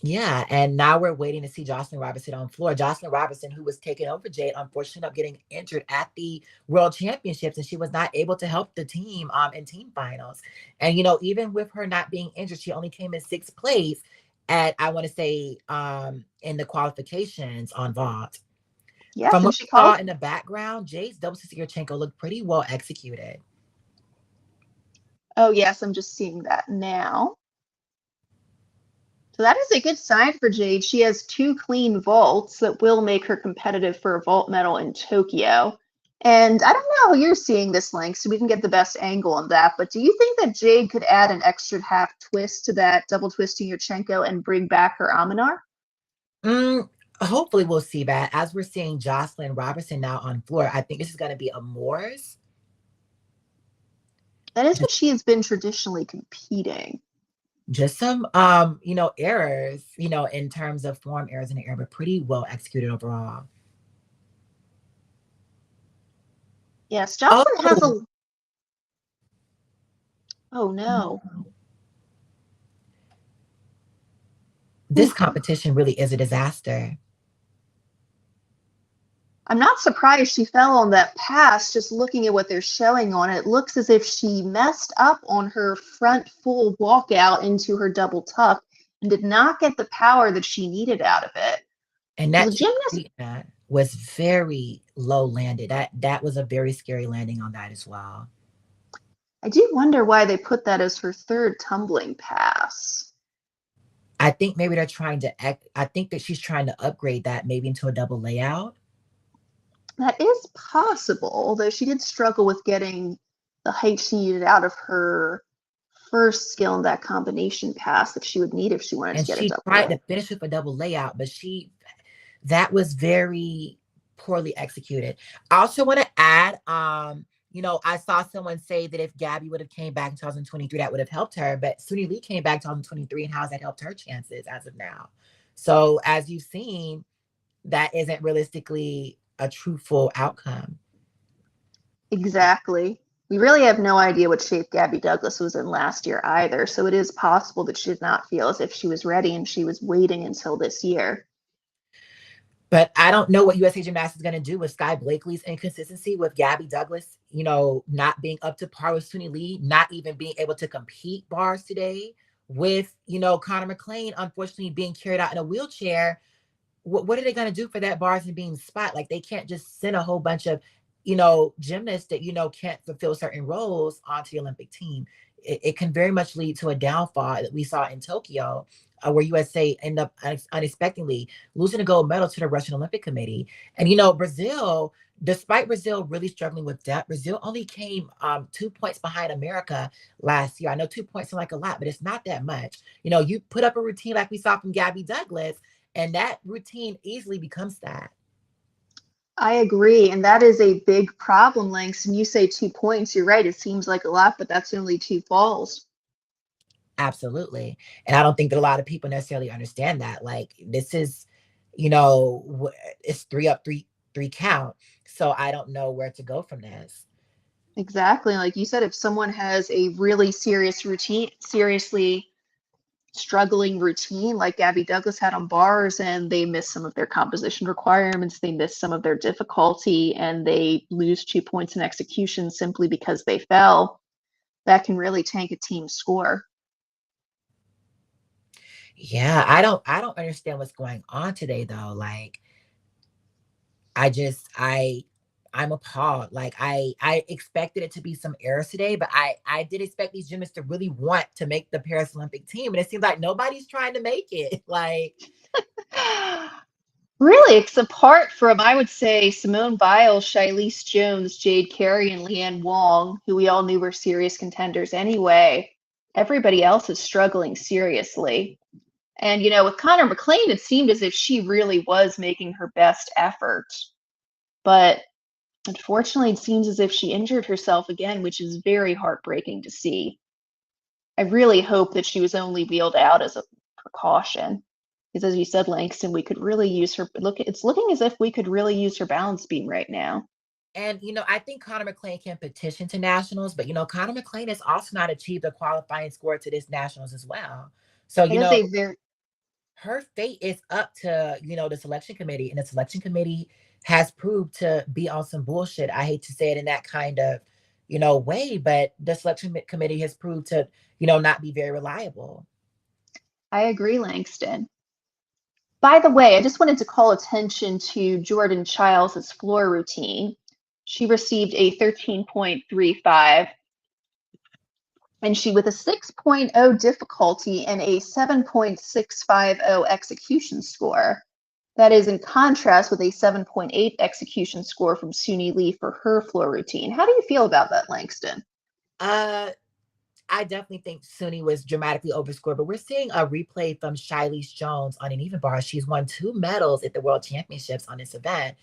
Yeah, and now we're waiting to see Jocelyn Robertson on floor. Jocelyn Robertson, who was taking over Jade, unfortunately ended up getting injured at the World Championships, and she was not able to help the team in team finals. And, even with her not being injured, she only came in 6th place at, I want to say, in the qualifications on vault. Yes, From what she we saw called in the background, Jade's double Yurchenko looked pretty well executed. Oh, yes, I'm just seeing that now. So that is a good sign for Jade. She has 2 clean vaults that will make her competitive for a vault medal in Tokyo. And I don't know how you're seeing this, Link, so we can get the best angle on that. But do you think that Jade could add an extra half twist to that double twisting Yurchenko and bring back her Aminar? Hopefully we'll see that. As we're seeing Jocelyn Robertson now on floor, I think this is going to be a Moores. That is what she has been traditionally competing. Just some, errors, in terms of form errors in the air, but pretty well executed overall. Yes, Jocelyn has a... Oh, no. This competition really is a disaster. I'm not surprised she fell on that pass. Just looking at what they're showing on it, it looks as if she messed up on her front full walkout into her double tuck and did not get the power that she needed out of it. And Well, that the gymnast, was very low landed. That was a very scary landing on that as well. I do wonder why they put that as her third tumbling pass. I think maybe they're trying to I think that she's trying to upgrade that maybe into a double layout. That is possible, although she did struggle with getting the height she needed out of her first skill in that combination pass that she would need if she wanted to And get a she double tried to lay. finish with a double layout, but that was very poorly executed. I also want to add, I saw someone say that if Gabby would have came back in 2023, that would have helped her. But Suni Lee came back in 2023, and how has that helped her chances as of now? So as you've seen, that isn't realistically a truthful outcome. Exactly. We really have no idea what shape Gabby Douglas was in last year either, so it is possible that she did not feel as if she was ready and she was waiting until this year. But I don't know what USA Gymnastics is going to do with Sky Blakely's inconsistency, with Gabby Douglas, not being up to par with Suni Lee, not even being able to compete bars today, with, Connor McClain, unfortunately, being carried out in a wheelchair. What are they going to do for that bars and beam spot? Like, they can't just send a whole bunch of, gymnasts that, can't fulfill certain roles onto the Olympic team. It can very much lead to a downfall that we saw in Tokyo, where USA end up unexpectedly losing a gold medal to the Russian Olympic Committee. And, Brazil, despite Brazil really struggling with depth, Brazil only came 2 points behind America last year. I know 2 points seem like a lot, but it's not that much. You put up a routine like we saw from Gabby Douglas, and that routine easily becomes that. I agree, and that is a big problem, Langston. You say 2 points, you're right. It seems like a lot, but that's only two falls. Absolutely. And I don't think that a lot of people necessarily understand that. Like, this is, it's three up, three count. So I don't know where to go from this. Exactly. Like you said, if someone has a really seriously struggling routine like Gabby Douglas had on bars, and they miss some of their composition requirements, they miss some of their difficulty, and they lose 2 points in execution simply because they fell, that can really tank a team's score. Yeah, I don't understand what's going on today though. Like, I'm appalled. Like, I expected it to be some errors today, but I did expect these gymnasts to really want to make the Paris Olympic team, and it seems like nobody's trying to make it. Like, Really, it's apart from, I would say, Simone Biles, Shilese Jones, Jade Carey, and Leanne Wong, who we all knew were serious contenders anyway. Everybody else is struggling seriously. And, with Connor McClain, it seemed as if she really was making her best effort. But unfortunately, it seems as if she injured herself again, which is very heartbreaking to see. I really hope that she was only wheeled out as a precaution. Because as you said, Langston, we could really use her. It's looking as if we could really use her balance beam right now. and I think Connor McClain can petition to nationals, but Connor McClain has also not achieved a qualifying score to this nationals as well. So, It is a very her fate is up to, the selection committee, and the selection committee has proved to be on some bullshit. I hate to say it in that kind of, way, but the selection committee has proved to, not be very reliable. I agree, Langston. By the way, I just wanted to call attention to Jordan Childs' floor routine. She received a 13.35, and she with a 6.0 difficulty and a 7.650 execution score. That is in contrast with a 7.8 execution score from Suni Lee for her floor routine. How do you feel about that, Langston? Uh, I definitely think Suni was dramatically overscored, but we're seeing a replay from Shilese Jones on an even bar. She's won 2 medals at the World Championships on this event.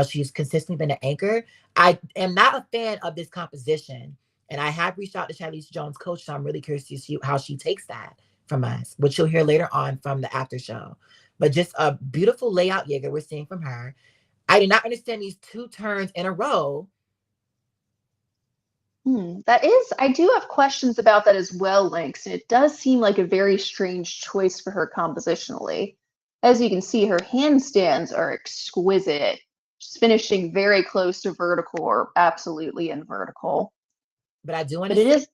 She's consistently been an anchor. I am not a fan of this composition, and I have reached out to Shilese Jones' coach, so I'm really curious to see how she takes that from us, which you'll hear later on from the after show. But just a beautiful layout Jaeger we're seeing from her. I did not understand these 2 turns in a row. I do have questions about that as well, Lynx, and it does seem like a very strange choice for her compositionally. As you can see, her handstands are exquisite. She's finishing very close to vertical or absolutely in vertical. But I do want But to it say, is,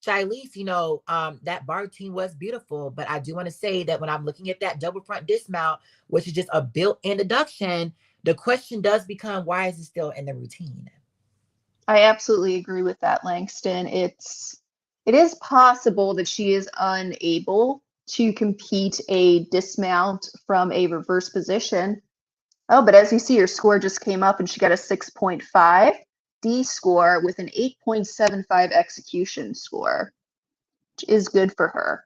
Shilese, that bar routine was beautiful, but I do want to say that when I'm looking at that double front dismount, which is just a built-in deduction, the question does become, why is it still in the routine? I absolutely agree with that, Langston. It is possible that she is unable to compete a dismount from a reverse position. Oh, but as you see, her score just came up and she got a 6.5 D score with an 8.75 execution score, which is good for her.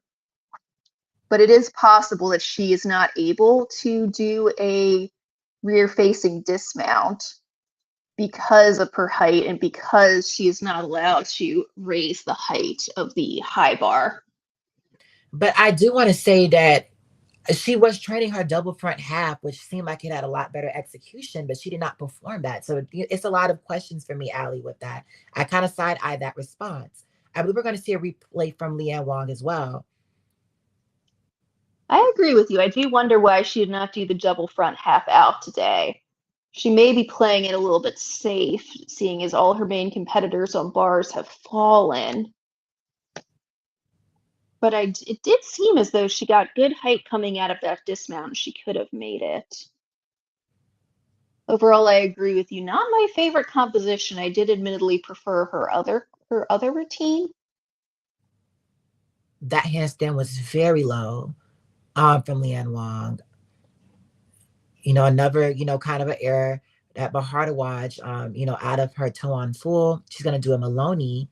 But it is possible that she is not able to do a rear-facing dismount because of her height and because she is not allowed to raise the height of the high bar. But I do want to say that she was training her double front half, which seemed like it had a lot better execution, but she did not perform that. So it's a lot of questions for me, Allie, with that. I kind of side-eye that response. I believe we're going to see a replay from Leanne Wong as well. I agree with you. I do wonder why she did not do the double front half out today. She may be playing it a little bit safe, seeing as all her main competitors on bars have fallen. But it did seem as though she got good height coming out of that dismount. She could have made it. Overall, I agree with you. Not my favorite composition. I did admittedly prefer her other routine. That handstand was very low from Leanne Wong. Another, kind of an error that but hard to watch, out of her toe on full. She's going to do a Maloney.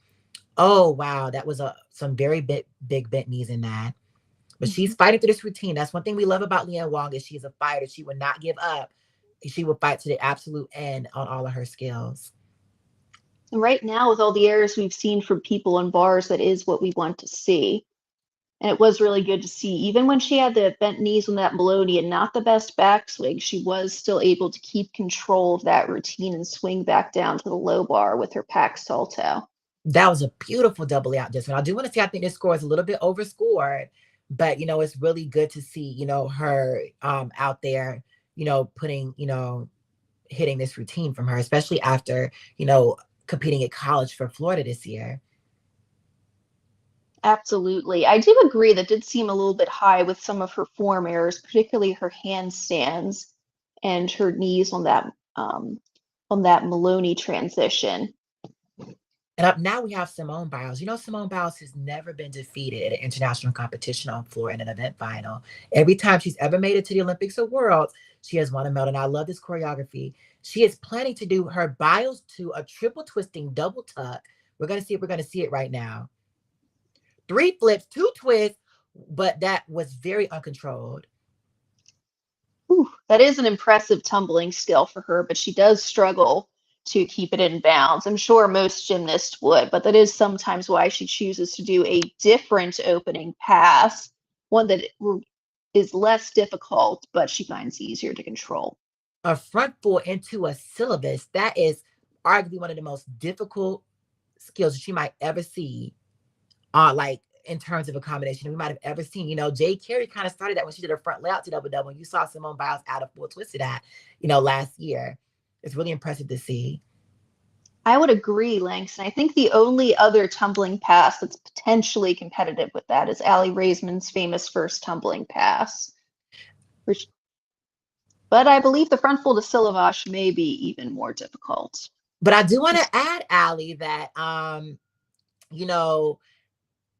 Oh, wow. That was some very big bent knees in that. But she's fighting through this routine. That's one thing we love about Leanne Wong is she's a fighter. She would not give up. She would fight to the absolute end on all of her skills. And right now, with all the errors we've seen from people on bars, that is what we want to see. And it was really good to see. Even when she had the bent knees on that Maloney and not the best backswing, she was still able to keep control of that routine and swing back down to the low bar with her pack salto. That was a beautiful double out dismount. I do want to say I think this score is a little bit overscored, but it's really good to see, her out there, putting, hitting this routine from her, especially after, competing at college for Florida this year. Absolutely. I do agree that did seem a little bit high with some of her form errors, particularly her handstands and her knees on that Maloney transition. And up now we have Simone Biles. Simone Biles has never been defeated at an international competition on floor in an event final. Every time she's ever made it to the Olympics or Worlds, she has won a medal. And I love this choreography. She is planning to do her Biles to a triple twisting double tuck. We're going to see it right now. 3 flips, 2 twists, but that was very uncontrolled. Ooh, that is an impressive tumbling skill for her, but she does struggle to keep it in bounds. I'm sure most gymnasts would, but that is sometimes why she chooses to do a different opening pass, one that is less difficult, but she finds easier to control. A front full into a syllabus, that is arguably one of the most difficult skills that you might ever see, like in terms of a combination we might have ever seen. Jade Carey kind of started that when she did her front layout to double-double, and you saw Simone Biles out of full twist of that, last year. It's really impressive to see. I would agree, Langston. I think the only other tumbling pass that's potentially competitive with that is Aly Raisman's famous first tumbling pass. But I believe the front full to Syllabus may be even more difficult. But I do want to add, Allie, that,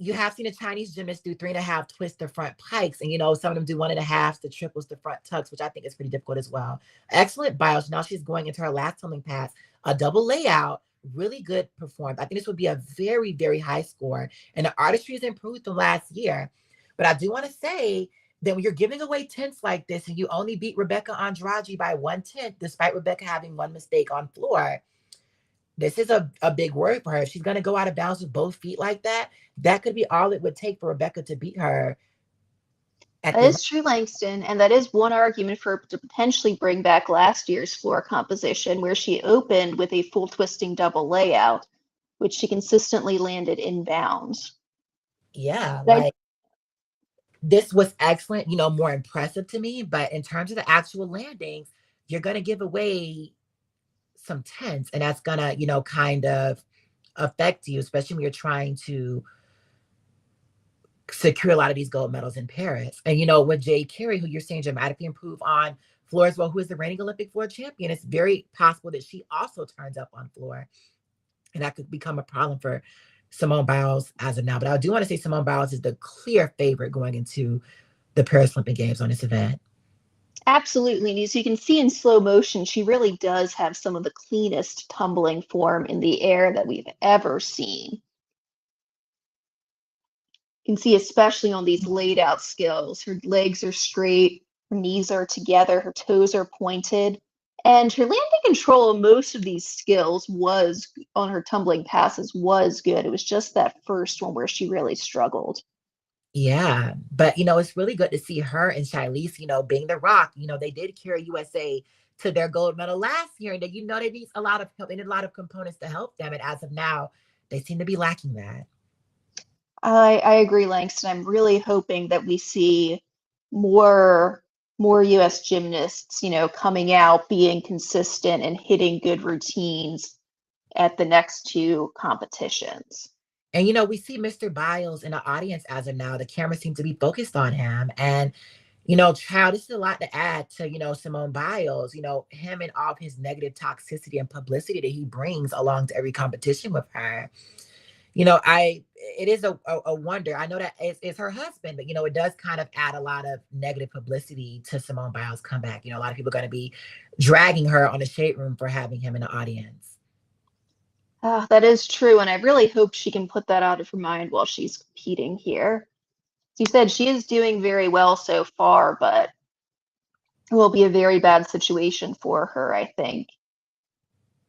you have seen a Chinese gymnast do 3.5 twist the front pikes, and some of them do 1.5 the triples the front tucks, which I think is pretty difficult as well. Excellent Biles. Now she's going into her last tumbling pass, a double layout, really good performance. I think this would be a very, very high score, and the artistry has improved from last year. But I do want to say that when you're giving away tenths like this, and you only beat Rebecca Andrade by 1/10, despite Rebecca having one mistake on floor, this is a big word for her. If she's going to go out of bounds with both feet like that, that could be all it would take for Rebecca to beat her. That is true, Langston, and that is one argument for her to potentially bring back last year's floor composition, where she opened with a full twisting double layout, which she consistently landed in bounds. Yeah, like this was excellent, more impressive to me, but in terms of the actual landings, you're going to give away some tenths, and that's gonna, kind of affect you, especially when you're trying to secure a lot of these gold medals in Paris. And, with Jade Carey, who you're seeing dramatically improve on floor as well, who is the reigning Olympic floor champion, it's very possible that she also turns up on floor. And that could become a problem for Simone Biles as of now. But I do want to say Simone Biles is the clear favorite going into the Paris Olympic Games on this event. Absolutely. And as you can see in slow motion, she really does have some of the cleanest tumbling form in the air that we've ever seen. You can see especially on these laid out skills, her legs are straight, her knees are together, her toes are pointed, and her landing control on most of these skills was on her tumbling passes was good. It was just that first one where she really struggled. Yeah, but it's really good to see her and Shilese, being the rock. They did carry USA to their gold medal last year, and they need a lot of help. They need a lot of components to help them, and as of now, they seem to be lacking that. I agree, Langston. I'm really hoping that we see more US gymnasts, coming out, being consistent and hitting good routines at the next two competitions. And we see Mr. Biles in the audience as of now. The camera seems to be focused on him. And, child, this is a lot to add to, Simone Biles, him and all of his negative toxicity and publicity that he brings along to every competition with her. It is a wonder. I know that it's her husband, but it does kind of add a lot of negative publicity to Simone Biles' comeback. A lot of people are going to be dragging her on the shade room for having him in the audience. That is true, and I really hope she can put that out of her mind while she's competing here. As you said, she is doing very well so far, but it will be a very bad situation for her, I think.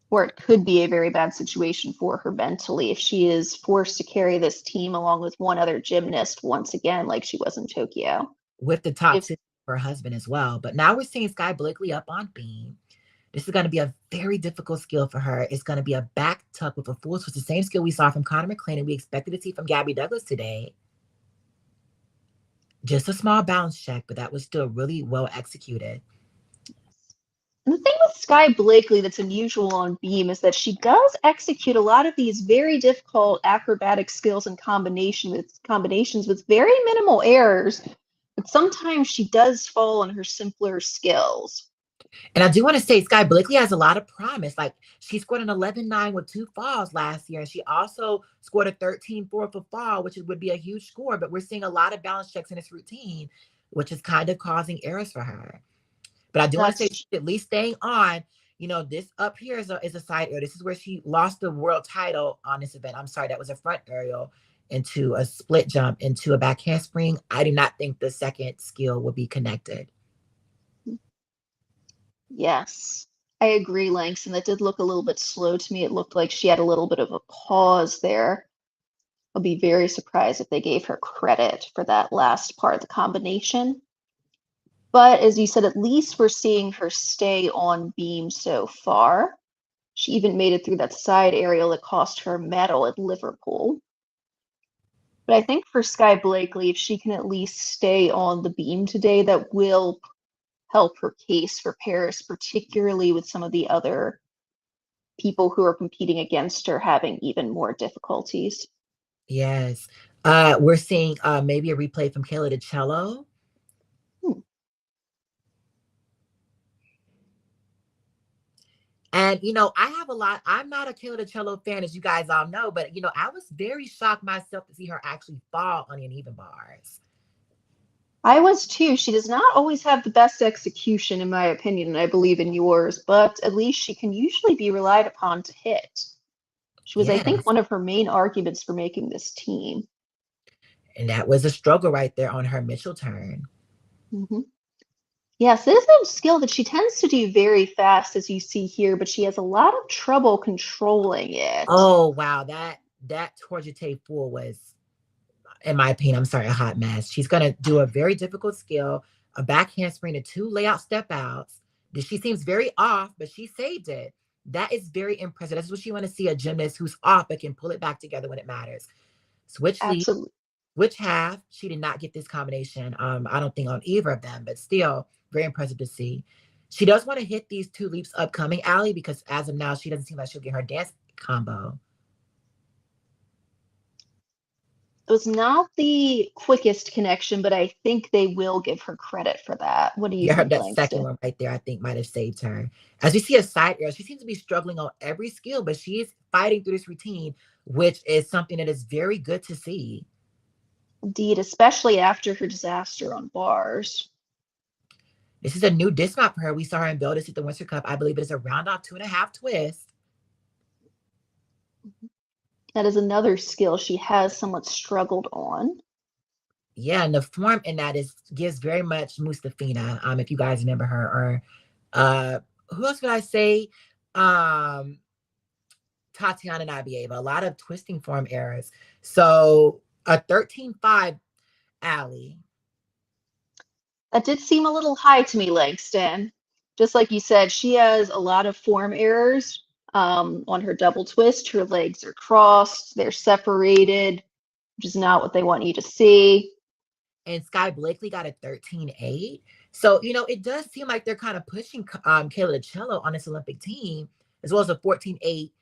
Or it could be a very bad situation for her mentally if she is forced to carry this team along with one other gymnast once again, like she was in Tokyo. With the toxicity of her husband as well. But now we're seeing Sky Blakely up on beam. This is going to be a very difficult skill for her. It's going to be a back tuck with a full switch, the same skill we saw from Connor McClain and we expected to see from Gabby Douglas today. Just a small bounce check, but that was still really well executed. And the thing with Sky Blakely that's unusual on beam is that she does execute a lot of these very difficult acrobatic skills in combinations with very minimal errors, but sometimes she does fall on her simpler skills. And I do want to say Sky Blakely has a lot of promise. Like, she scored an 11.9 with 2 falls last year, and she also scored a 13.4 for fall, which would be a huge score. But we're seeing a lot of balance checks in this routine, which is kind of causing errors for her. But I do want to say she's at least staying on. This up here is a side aerial. This is where she lost the world title on this event. I'm sorry, that was a front aerial into a split jump into a back handspring. I do not think the second skill will be connected. Yes, I agree, Langston. That did look a little bit slow to me. It looked like she had a little bit of a pause there. I'll be very surprised if they gave her credit for that last part of the combination. But as you said, at least we're seeing her stay on beam so far. She even made it through that side aerial that cost her a medal at Liverpool. But I think for Sky Blakely, if she can at least stay on the beam today, that will help her case for Paris, particularly with some of the other people who are competing against her having even more difficulties. Yes. We're seeing maybe a replay from Kayla DiCello. And, I'm not a Kayla DiCello fan, as you guys all know, but, I was very shocked myself to see her actually fall on the uneven bars. I was too. She does not always have the best execution, in my opinion, and I believe in yours, but at least she can usually be relied upon to hit. She was, I think, one of her main arguments for making this team. And that was a struggle right there on her Mitchell turn. Mm-hmm. Yes, this is a skill that she tends to do very fast, as you see here, but she has a lot of trouble controlling it. Oh, wow. That Torjite full was, in my opinion, I'm sorry, a hot mess. She's going to do a very difficult skill, a back handspring to 2 layout step outs. She seems very off, but she saved it. That is very impressive. That's what you want to see, a gymnast who's off but can pull it back together when it matters. Switch lead, switch half. She did not get this combination. I don't think on either of them, but still very impressive to see. She does want to hit these 2 leaps upcoming, Allie, because as of now, she doesn't seem like she'll get her dance combo. It was not the quickest connection, but I think they will give her credit for that. What do you Yeah, think, that second Langston? one right there, I think might have saved her. As we see a side arrow, she seems to be struggling on every skill, but she is fighting through this routine, which is something that is very good to see. Indeed, especially after her disaster on bars. This is a new dismount for her. We saw her in Beltis at the Winter Cup. I believe it is a round off 2.5 twist. That is another skill she has somewhat struggled on. Yeah, and the form in that is gives very much Mustafina, if you guys remember her, or uh who else would I say? Um Tatiana Nabieva, a lot of twisting form errors. So a 13.5 alley. That did seem a little high to me, Langston. Just like you said, she has a lot of form errors on her double twist. Her legs are crossed, they're separated, which is not what they want you to see. And Sky Blakely got a 13.8. So, it does seem like they're kind of pushing Kayla Cello on this Olympic team, as well as a 14.8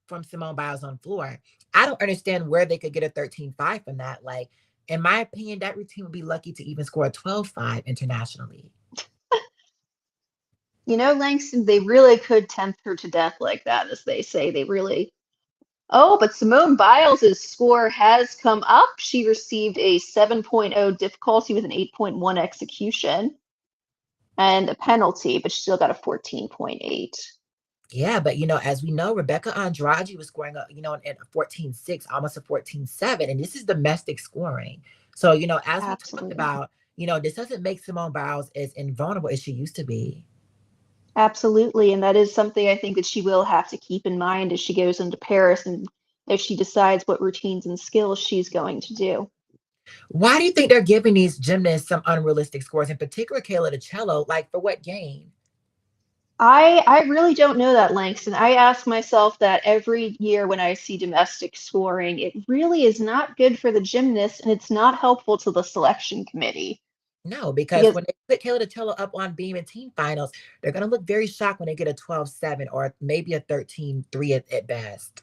from Simone Biles on floor. I don't understand where they could get a 13.5 from that. Like, in my opinion, that routine would be lucky to even score a 12.5 internationally. Langston, they really could tempt her to death like that, as they say. They really. Oh, but Simone Biles' score has come up. She received a 7.0 difficulty with an 8.1 execution and a penalty, but she still got a 14.8. Yeah, but as we know, Rebecca Andrade was scoring at a 14.6, almost a 14.7, and this is domestic scoring. So, as we talked Absolutely. about, this doesn't make Simone Biles as invulnerable as she used to be. Absolutely. And that is something I think that she will have to keep in mind as she goes into Paris and if she decides what routines and skills she's going to do. Why do you think they're giving these gymnasts some unrealistic scores, in particular Kayla DiCello? Like, for what gain? I really don't know that, Langston. I ask myself that every year when I see domestic scoring. It really is not good for the gymnasts and it's not helpful to the selection committee. No, because Because when they put Kayla DiCello up on beam in team finals, they're going to look very shocked when they get a 12.7 or maybe a 13.3 at best.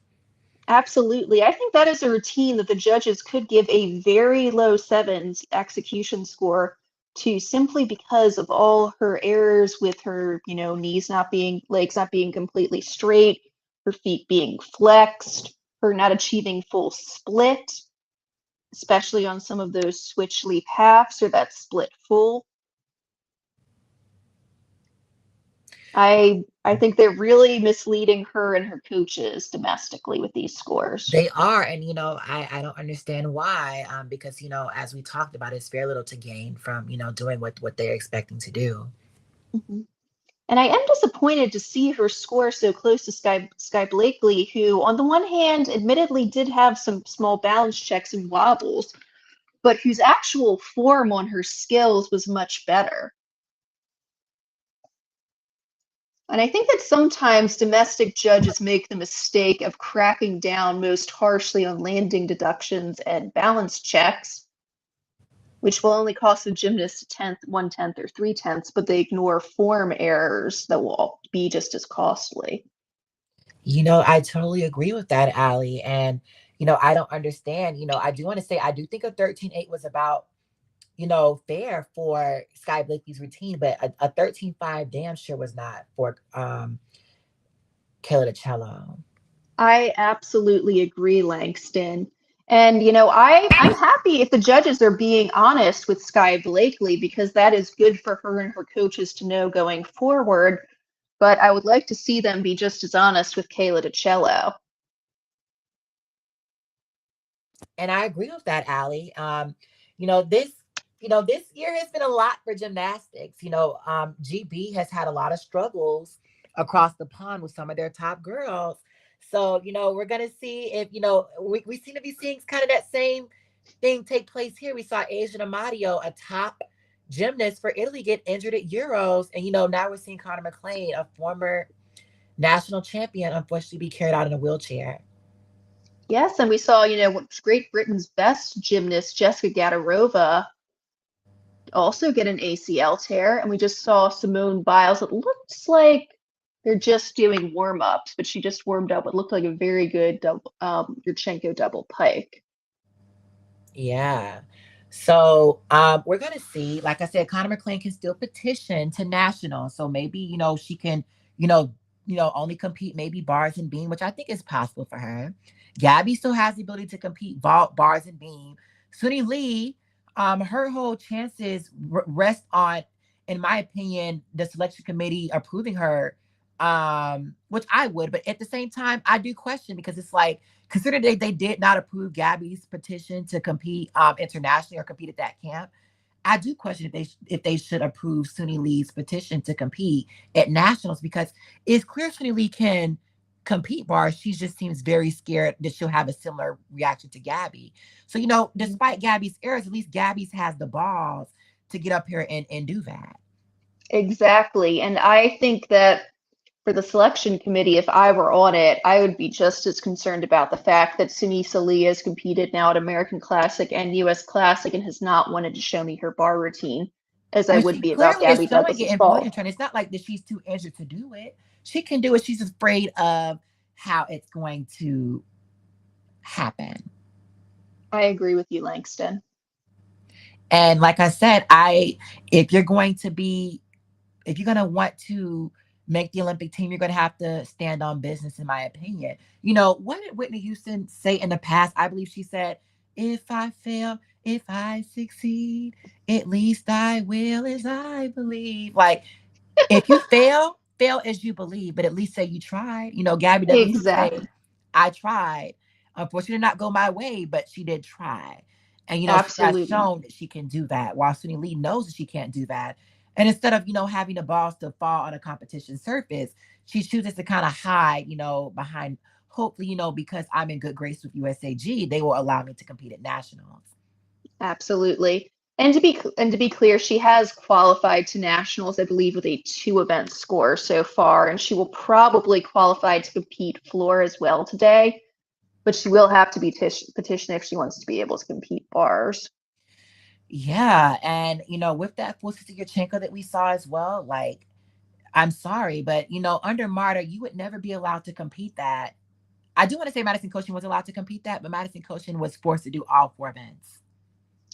absolutely, I think that is a routine that the judges could give a very low sevens execution score to simply because of all her errors with her, legs not being completely straight, her feet being flexed, her not achieving full split, especially on some of those switch leap halves or that split full. I think they're really misleading her and her coaches domestically with these scores. They are, and I don't understand why. Because as we talked about, it's very little to gain from doing what they're expecting to do. Mhm. And I am disappointed to see her score so close to Sky Blakely, who, on the one hand, admittedly did have some small balance checks and wobbles, but whose actual form on her skills was much better. And I think that sometimes domestic judges make the mistake of cracking down most harshly on landing deductions and balance checks, which will only cost the gymnast a tenth, 1/10, or 3/10, but they ignore form errors that will be just as costly. I totally agree with that, Allie. And I don't understand. I do want to say I do think a 13.8 was about fair for Sky Blakely's routine, but a 13.5 damn sure was not for Kayla DiCello. I absolutely agree, Langston. And I'm happy if the judges are being honest with Sky Blakely because that is good for her and her coaches to know going forward. But I would like to see them be just as honest with Kayla DiCello. And I agree with that, Allie. You know, this, this year has been a lot for gymnastics. GB has had a lot of struggles across the pond with some of their top girls. So, we're gonna see if, we seem to be seeing kind of that same thing take place here. We saw Asian Amadio, a top gymnast for Italy, get injured at Euros. And, now we're seeing Connor McLean, a former national champion, unfortunately be carried out in a wheelchair. Yes, and we saw, Great Britain's best gymnast, Jessica Gadarova, also get an ACL tear. And we just saw Simone Biles. It looks like they're just doing warm-ups, but she just warmed up what looked like a very good double, Yurchenko double pike. Yeah. So we're gonna see. Like I said, Conor McClain can still petition to national. So maybe, she can, you know, only compete maybe bars and beam, which I think is possible for her. Gabby still has the ability to compete vault, bars, and beam. Suni Lee, her whole chances rest on, in my opinion, the selection committee approving her. Which I would, but at the same time, I do question, because it's like, consider they did not approve Gabby's petition to compete internationally or compete at that camp. I do question if they should approve Suni Lee's petition to compete at nationals, because it's clear Suni Lee can compete bars. She just seems very scared that she'll have a similar reaction to Gabby. So, despite Gabby's errors, at least Gabby's has the balls to get up here and do that. Exactly. And I think that for the selection committee, if I were on it, I would be just as concerned about the fact that Sunisa Lee has competed now at American Classic and US Classic and has not wanted to show me her bar routine as I Well, would she be about clearly is Gabby showing it Douglas's in podium ball. training. It's not like that she's too injured to do it. She can do it. She's afraid of how it's going to happen. I agree with you, Langston. And like I said, if you're going to want to make the Olympic team, you're going to have to stand on business, in my opinion. What did Whitney Houston say in the past? I believe she said, if I fail, if I succeed, at least I will as I believe. Like, if you fail as you believe, but at least say you tried. Gabby Douglas would say, Exactly. I tried. Unfortunately, did not go my way, but she did try. And, she has Absolutely. shown that she can do that, while Suni Lee knows that she can't do that. And instead of, having the balls to fall on a competition surface, she chooses to kind of hide, behind, hopefully, because I'm in good grace with USAG, they will allow me to compete at nationals. Absolutely. And to be clear, she has qualified to nationals, I believe, with a 2 event score so far, and she will probably qualify to compete floor as well today, but she will have to be petition if she wants to be able to compete bars. Yeah. And, with that full sister Yurchenko that we saw as well, like, I'm sorry, but, under Marta, you would never be allowed to compete that. I do want to say Madison Koshin was allowed to compete that, but Madison Koshin was forced to do all 4 events.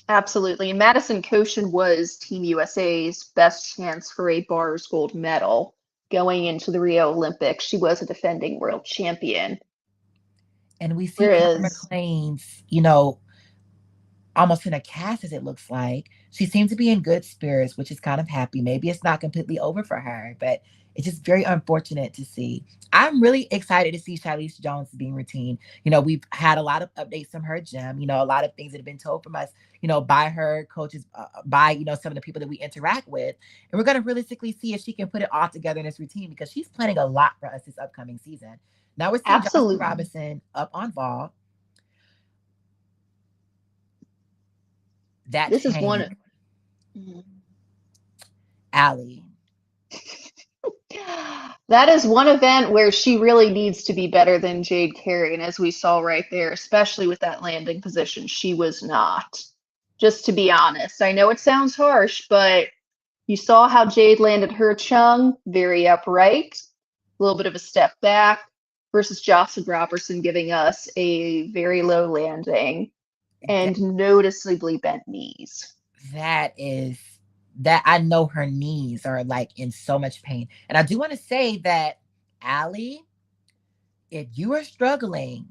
Absolutely. And Madison Koshin was Team USA's best chance for a bars gold medal going into the Rio Olympics. She was a defending world champion. And we see Conor Whereas, McClain's, almost in a cast, as it looks like. She seems to be in good spirits, which is kind of happy. Maybe it's not completely over for her, but it's just very unfortunate to see. I'm really excited to see Shilese Jones being routine. We've had a lot of updates from her gym, a lot of things that have been told from us, by her coaches, by, some of the people that we interact with. And we're going to realistically see if she can put it all together in this routine, because she's planning a lot for us this upcoming season. Now we're seeing Jocelyn absolutely. Robinson up on vault. That This is one. tank, Allie. That is one event where she really needs to be better than Jade Carey. And as we saw right there, especially with that landing position, she was not. Just to be honest, I know it sounds harsh, but you saw how Jade landed her chung, very upright, a little bit of a step back, versus Jocelyn Robertson giving us a very low landing That, and noticeably bent knees. that is that I know her knees are like in so much pain. And I do want to say that, Allie, if you are struggling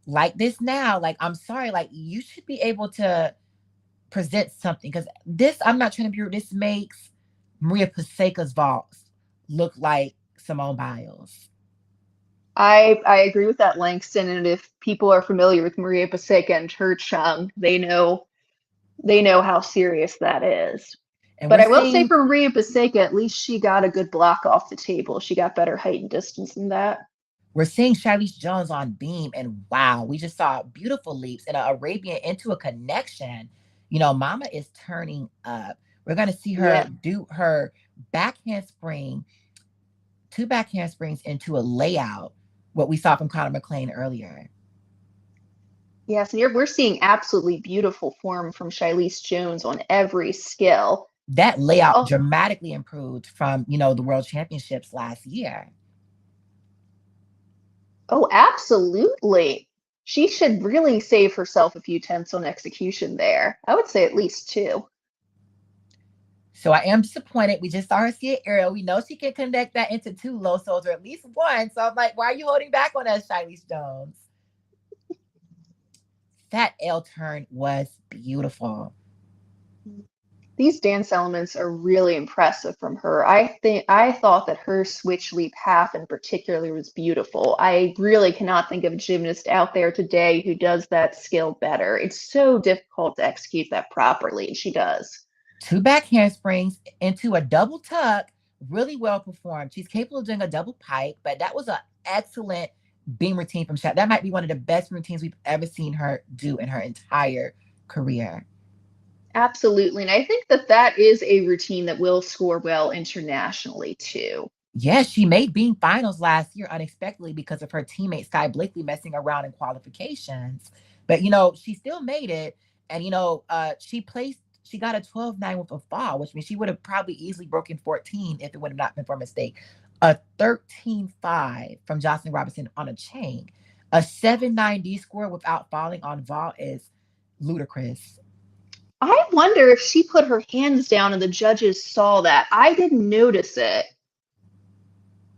like this now, like, I'm sorry, like, you should be able to present something, because this, I'm not trying to be rude, this makes Maria Paseca's vaults look like Simone Biles. I agree with that, Langston. And if people are familiar with Maria Paseka and her chung, they know how serious that is. And But we're I will say seeing for Maria Paseka, at least she got a good block off the table. She got better height and distance than that. we're seeing Shilese Jones on beam, and wow, we just saw beautiful leaps and an Arabian into a connection. Mama is turning up. We're going to see her Yeah. do her back handspring, 2 back handsprings into a layout, what we saw from Conor McClain earlier. Yes, and we're seeing absolutely beautiful form from Shilese Jones on every skill. That layout Oh, dramatically improved from, the World Championships last year. oh, absolutely. She should really save herself a few tenths on execution there. I would say at least 2. So I am disappointed. We just saw her see an aerial. We know she can connect that into 2 low souls or at least 1. So I'm like, why are you holding back on us, Shilese Jones? That L turn was beautiful. These dance elements are really impressive from her. I thought that her switch leap half in particular was beautiful. I really cannot think of a gymnast out there today who does that skill better. It's so difficult to execute that properly, and she does. 2 back handsprings into a double tuck, really well performed. She's capable of doing a double pike, but that was an excellent beam routine from Shaq. That might be one of the best routines we've ever seen her do in her entire career. Absolutely. And I think that that is a routine that will score well internationally too. Yes, she made beam finals last year unexpectedly because of her teammate Sky Blakely messing around in qualifications. But she still made it. And she got a 12-9 with a fall, which means she would have probably easily broken 14 if it would have not been for a mistake. A 13-5 from Jocelyn Robinson on a chain. A 7-9 D score without falling on vault is ludicrous. I wonder if she put her hands down and the judges saw that. I didn't notice it.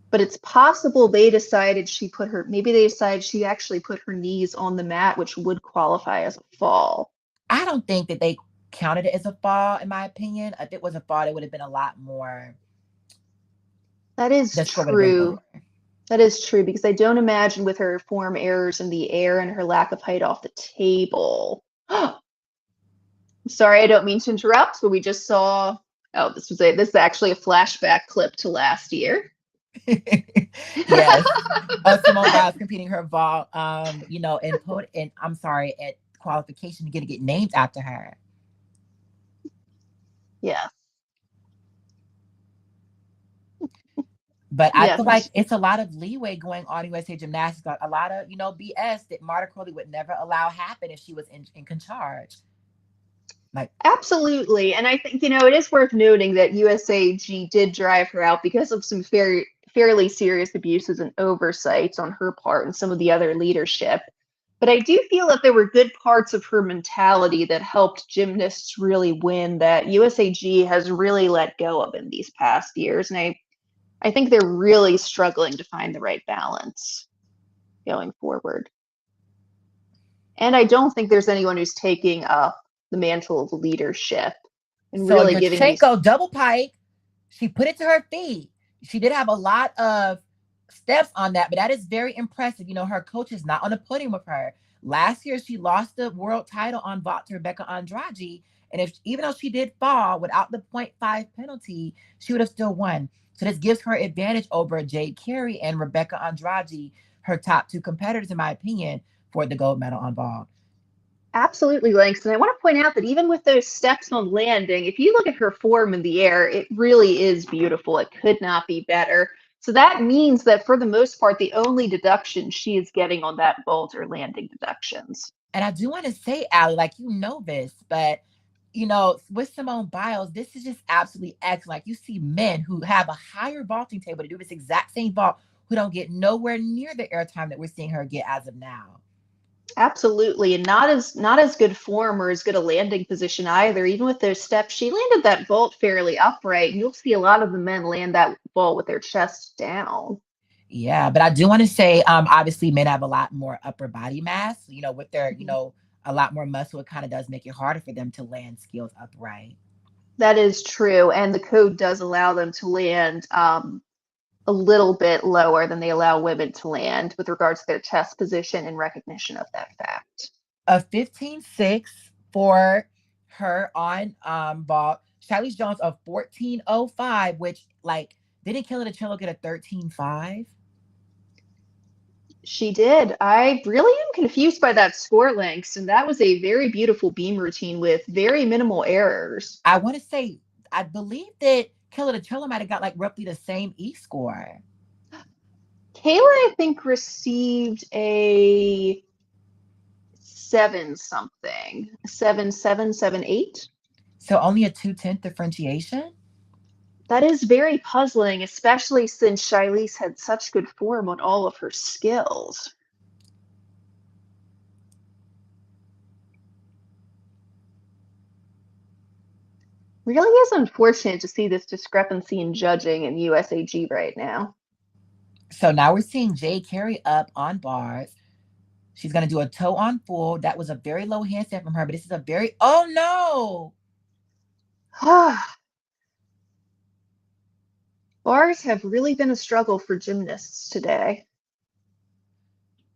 But it's possible maybe they decided she actually put her knees on the mat, which would qualify as a fall. I don't think that they counted it as a fall, in my opinion. If it was a fall, it would have been a lot more. That is true. That is true because I don't imagine with her form errors in the air and her lack of height off the table. Sorry, I don't mean to interrupt, but we just saw. Oh, this is actually a flashback clip to last year. Yes. Simone Biles competing her vault, at qualification to get named after her. Yeah. But I feel like it's a lot of leeway going on in USA Gymnastics. A lot of, BS that Marta Crowley would never allow happen if she was in charge. Absolutely. And I think, it is worth noting that USAG did drive her out because of some fairly serious abuses and oversights on her part and some of the other leadership. But I do feel that there were good parts of her mentality that helped gymnasts really win that USAG has really let go of in these past years. And I think they're really struggling to find the right balance going forward. And I don't think there's anyone who's taking up the mantle of leadership and so really giving these... double pike. She put it to her feet. She did have a lot of steps on that, but that is very impressive. Her coach is not on the podium with her. Last year, she lost the world title on vault to Rebecca Andrade. And even though she did fall without the 0.5 penalty, she would have still won. So this gives her advantage over Jade Carey and Rebecca Andrade, her top 2 competitors, in my opinion, for the gold medal on vault. Absolutely, Langston. I want to point out that even with those steps on landing, if you look at her form in the air, it really is beautiful. It could not be better. So that means that for the most part, the only deductions she is getting on that vault are landing deductions. And I do want to say, Allie, this, but with Simone Biles, this is just absolutely excellent. You see men who have a higher vaulting table to do this exact same vault who don't get nowhere near the airtime that we're seeing her get as of now. Absolutely, and not as good form or as good a landing position either. Even with those steps, she landed that vault fairly upright. You'll see a lot of the men land that vault with their chest down. Yeah, but I do want to say, obviously, men have a lot more upper body mass. With their, a lot more muscle, it kind of does make it harder for them to land skills upright. That is true, and the code does allow them to land a little bit lower than they allow women to land with regards to their chest position in recognition of that fact. A 15.6 for her on vault. Shilese Jones of 14.05, which didn't Killer the Cello get a 13.5? She did. I really am confused by that score length, and that was a very beautiful beam routine with very minimal errors. I want to say, I believe that Kayla DiCello might have got roughly the same E score. Kayla, I think, received a 7-something. 7.7, 7.8. So only a 2/10 differentiation? That is very puzzling, especially since Shilese had such good form on all of her skills. Really is unfortunate to see this discrepancy in judging in USAG right now. So now we're seeing Jade carry up on bars. She's going to do a toe on full. That was a very low handstand from her, but this is a very, oh no. Bars have really been a struggle for gymnasts today.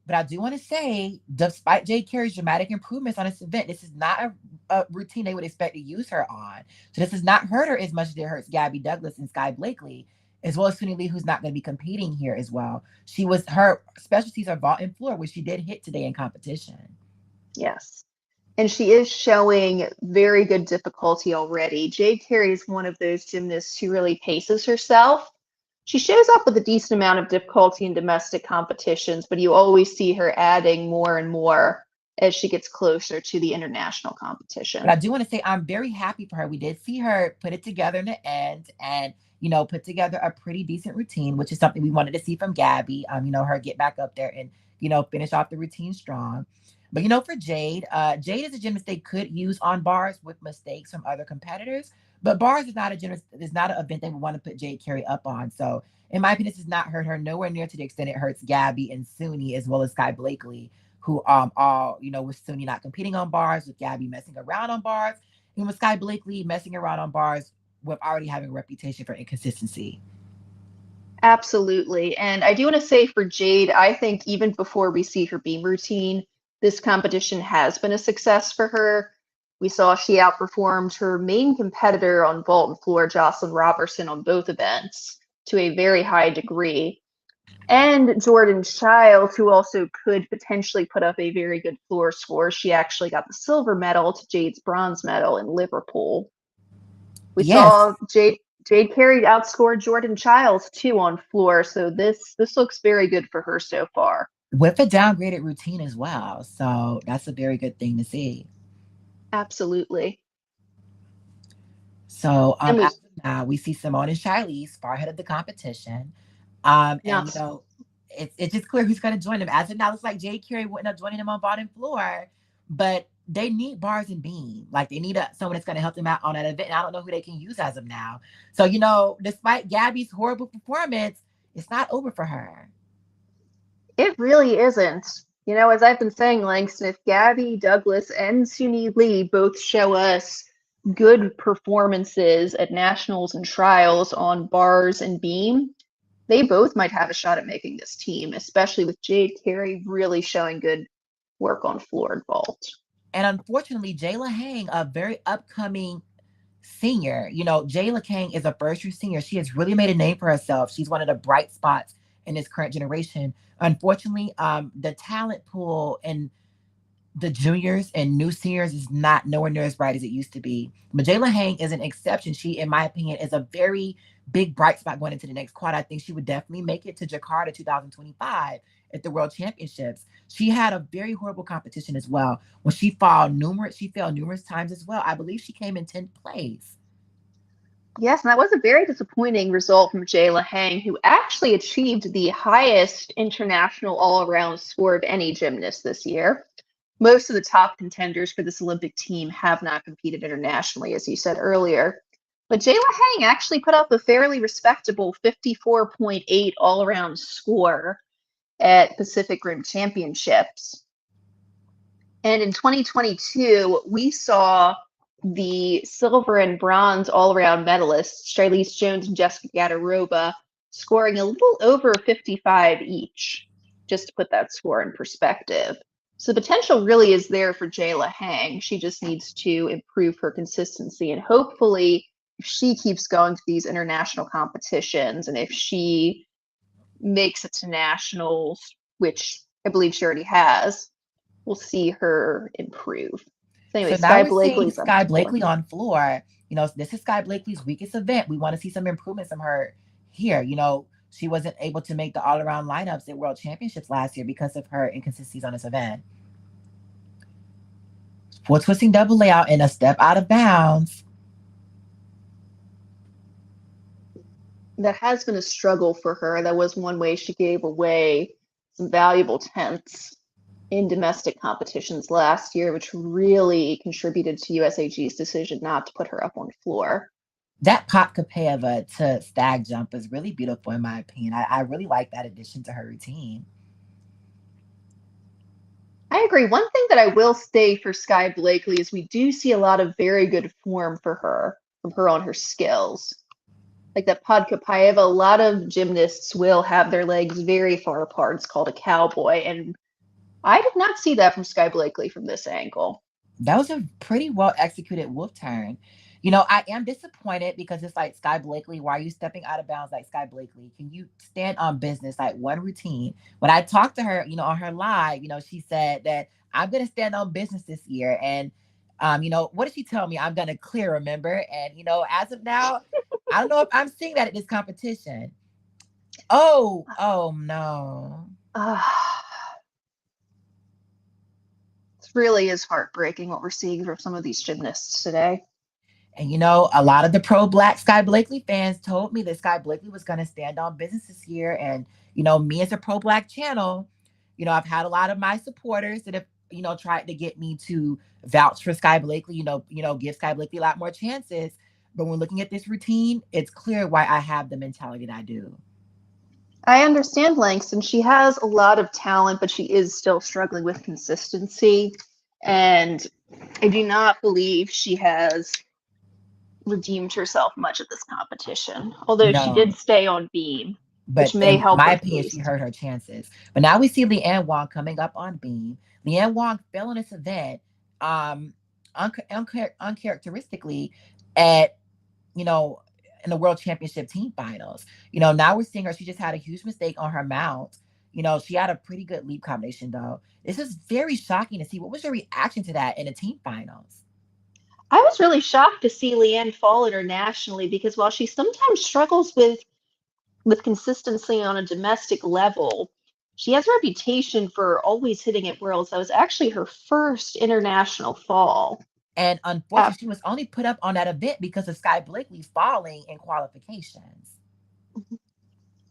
But I do want to say, despite Jade Carey's dramatic improvements on this event, this is not a routine they would expect to use her on. So this has not hurt her as much as it hurts Gabby Douglas and Sky Blakely, as well as Suni Lee, who's not going to be competing here as well. Her specialties are vault and floor, which she did hit today in competition. Yes. And she is showing very good difficulty already. Jade Carey is one of those gymnasts who really paces herself. She shows up with a decent amount of difficulty in domestic competitions, but you always see her adding more and more as she gets closer to the international competition. But I do want to say I'm very happy for her. We did see her put it together in the end and, put together a pretty decent routine, which is something we wanted to see from Gabby. Her get back up there and, finish off the routine strong. But, for Jade, Jade is a gymnast they could use on bars with mistakes from other competitors. But bars is not an event they would want to put Jade Carey up on. So, in my opinion, this has not hurt her nowhere near to the extent it hurts Gabby and Suni as well as Sky Blakely, who all, with Suni not competing on bars, with Gabby messing around on bars, and with Sky Blakely messing around on bars with already having a reputation for inconsistency. Absolutely. And I do want to say for Jade, I think even before we see her beam routine, this competition has been a success for her. We saw she outperformed her main competitor on vault and floor, Jocelyn Robertson, on both events to a very high degree. And Jordan Childs, who also could potentially put up a very good floor score. She actually got the silver medal to Jade's bronze medal in Liverpool. We saw Jade Carey outscored Jordan Childs too on floor, so this looks very good for her so far. With a downgraded routine as well, so that's a very good thing to see. Absolutely. So now we see Simone and Shilese far ahead of the competition. Yes. It's just clear who's going to join them. As of now, it looks like Jade Carey wouldn't have joining them on bottom floor, but they need bars and beam. Like they need someone that's going to help them out on that event. And I don't know who they can use as of now. So, despite Gabby's horrible performance, it's not over for her. It really isn't. As I've been saying, Langston, if Gabby Douglas and Suni Lee both show us good performances at nationals and trials on bars and beam, they both might have a shot at making this team, especially with Jade Carey really showing good work on floor and vault. And unfortunately, Jayla Hang, a very upcoming senior, Jayla Kang is a first-year senior. She has really made a name for herself. She's one of the bright spots in this current generation. Unfortunately, the talent pool and the juniors and new seniors is not nowhere near as bright as it used to be. But Jayla Hang is an exception. She, in my opinion, is a very big bright spot going into the next quad. I think she would definitely make it to Jakarta 2025 at the World Championships. She had a very horrible competition as well. When she fell numerous times as well. I believe she came in 10th place. Yes, and that was a very disappointing result from Jayla Hang, who actually achieved the highest international all-around score of any gymnast this year. Most of the top contenders for this Olympic team have not competed internationally, as you said earlier. But Jayla Hang actually put up a fairly respectable 54.8 all-around score at Pacific Rim Championships. And in 2022, we saw the silver and bronze all-around medalists, Shilese Jones and Jessica Gadarova, scoring a little over 55 each, just to put that score in perspective. So the potential really is there for Jayla Hang. She just needs to improve her consistency. And hopefully, if she keeps going to these international competitions and if she makes it to nationals, which I believe she already has, we'll see her improve. So anyway, Sky Blakely on floor. This is Sky Blakely's weakest event. We want to see some improvements from her here. She wasn't able to make the all-around lineups at World Championships last year because of her inconsistencies on this event. Full twisting double layout and a step out of bounds. That has been a struggle for her. That was one way she gave away some valuable tenths. in domestic competitions last year, which really contributed to USAG's decision not to put her up on floor. That Podkapeva to stag jump is really beautiful in my opinion. I really like that addition to her routine. I agree. One thing that I will say for Sky Blakely is we do see a lot of very good form from her on her skills. Like that Podkapeva, a lot of gymnasts will have their legs very far apart. It's called a cowboy, and I did not see that from Sky Blakely from this angle. That was a pretty well executed wolf turn. I am disappointed because it's like Sky Blakely, why are you stepping out of bounds like Sky Blakely? Can you stand on business like one routine? When I talked to her, on her live, she said that I'm gonna stand on business this year. And what did she tell me? I'm gonna clear, remember? And as of now, I don't know if I'm seeing that at this competition. Oh no. It really is heartbreaking what we're seeing from some of these gymnasts today. And a lot of the pro Black Sky Blakely fans told me that Sky Blakely was going to stand on business this year. And, me as a pro Black channel, I've had a lot of my supporters that have, tried to get me to vouch for Sky Blakely, give Sky Blakely a lot more chances. But when looking at this routine, it's clear why I have the mentality that I do. I understand Langston. She has a lot of talent, but she is still struggling with consistency. And I do not believe she has redeemed herself much at this competition, although she did No. stay on beam, which But may in help my her opinion, she boost. hurt her chances. But now we see Leanne Wong coming up on beam. Leanne Wong fell in this event uncharacteristically at, in the World Championship team finals. Now we're seeing her. She just had a huge mistake on her mount. She had a pretty good leap combination, though. This is very shocking to see. What was your reaction to that in the team finals? I was really shocked to see Leanne fall internationally because while she sometimes struggles with consistency on a domestic level, she has a reputation for always hitting at Worlds. That was actually her first international fall. And unfortunately, she was only put up on that event because of Sky Blakely falling in qualifications.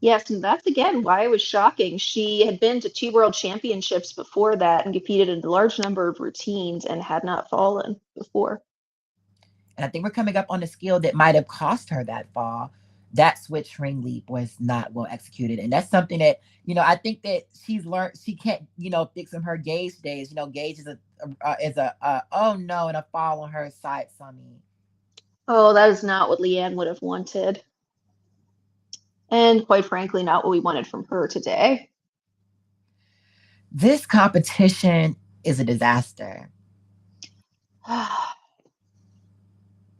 Yes, and that's again why it was shocking. She had been to two world championships before that and competed in a large number of routines and had not fallen before. And I think we're coming up on a skill that might have cost her that fall. That switch ring leap was not well executed. And that's something that, I think that she's learned. She can't, fix from her Gage days. Gage is a oh no, and a fall on her side, Sunny. Oh, that is not what Leanne would have wanted. And quite frankly, not what we wanted from her today. This competition is a disaster.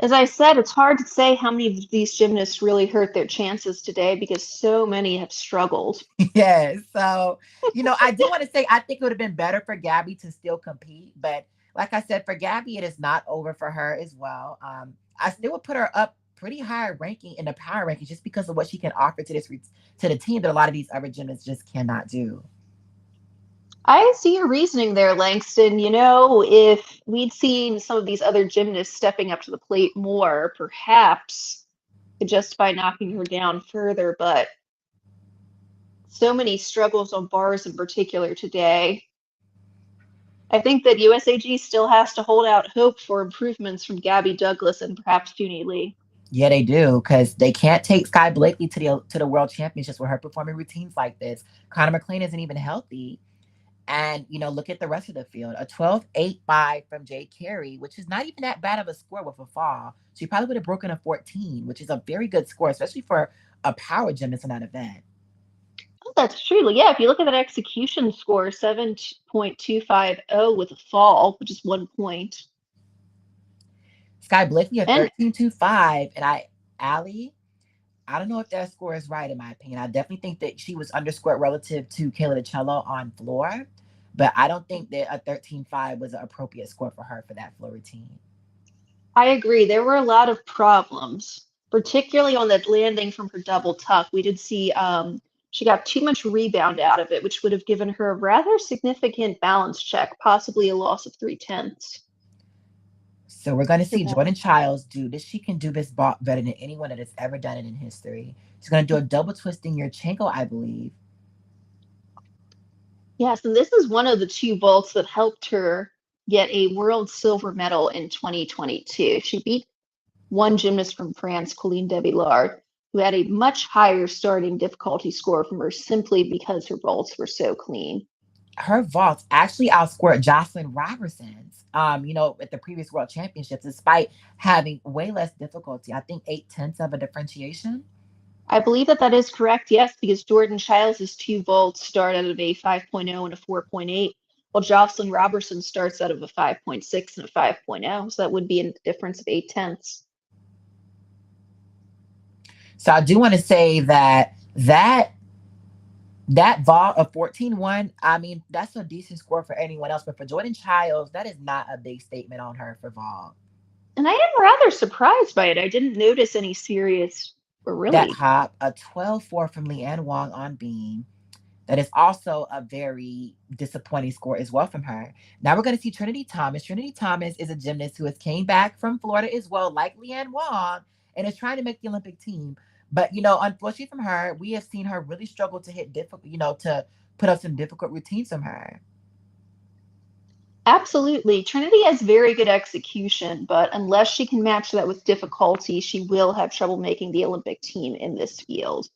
As I said, it's hard to say how many of these gymnasts really hurt their chances today because so many have struggled. Yes. So, I do want to say I think it would have been better for Gabby to still compete. But like I said, for Gabby, it is not over for her as well. I still would put her up pretty high ranking in the power ranking just because of what she can offer to to the team that a lot of these other gymnasts just cannot do. I see your reasoning there, Langston. If we'd seen some of these other gymnasts stepping up to the plate more, perhaps could justify knocking her down further, but so many struggles on bars in particular today. I think that USAG still has to hold out hope for improvements from Gabby Douglas and perhaps Junie Lee. Yeah, they do because they can't take Sky Blakely to the World Championships with her performing routines like this. Connor McLean isn't even healthy. And, look at the rest of the field. A 12.85 from Jade Carey, which is not even that bad of a score with a fall. She probably would have broken a 14, which is a very good score, especially for a power gymnast in that event. Oh, that's true. Yeah, if you look at that execution score, 7.250 with a fall, which is 1 point. Sky Blakely at And 13.25. And Allie, I don't know if that score is right, in my opinion. I definitely think that she was underscored relative to Kayla DiCello on floor, but I don't think that a 13.5 was an appropriate score for her for that floor routine. I agree. There were a lot of problems, particularly on that landing from her double tuck. We did see she got too much rebound out of it, which would have given her a rather significant balance check, possibly a loss of 3/10. So we're going to see Jordan Childs do this. She can do this better than anyone that has ever done it in history. She's going to do a double twisting Yurchenko, I believe. Yes, and this is one of the two vaults that helped her get a world silver medal in 2022. She beat one gymnast from France, Colleen Debillard, who had a much higher starting difficulty score from her simply because her vaults were so clean. Her vaults actually outscored Jocelyn Robertson's, at the previous world championships, despite having way less difficulty. I think 8/10 of a differentiation. I believe that that is correct, yes, because Jordan Childs' two vaults start out of a 5.0 and a 4.8, while Jocelyn Robertson starts out of a 5.6 and a 5.0. So that would be a difference of 8/10. So I do want to say that vault of 14-1, I mean, that's a decent score for anyone else. But for Jordan Childs, that is not a big statement on her for vault. And I am rather surprised by it. I didn't notice any serious, or That really. hop, a 12-4 from Leanne Wong on beam. That is also a very disappointing score as well from her. Now we're going to see Trinity Thomas. Trinity Thomas is a gymnast who has came back from Florida as well, like Leanne Wong, and is trying to make the Olympic team. But unfortunately from her, we have seen her really struggle to hit difficult, to put up some difficult routines from her. Absolutely. Trinity has very good execution, but unless she can match that with difficulty, she will have trouble making the Olympic team in this field.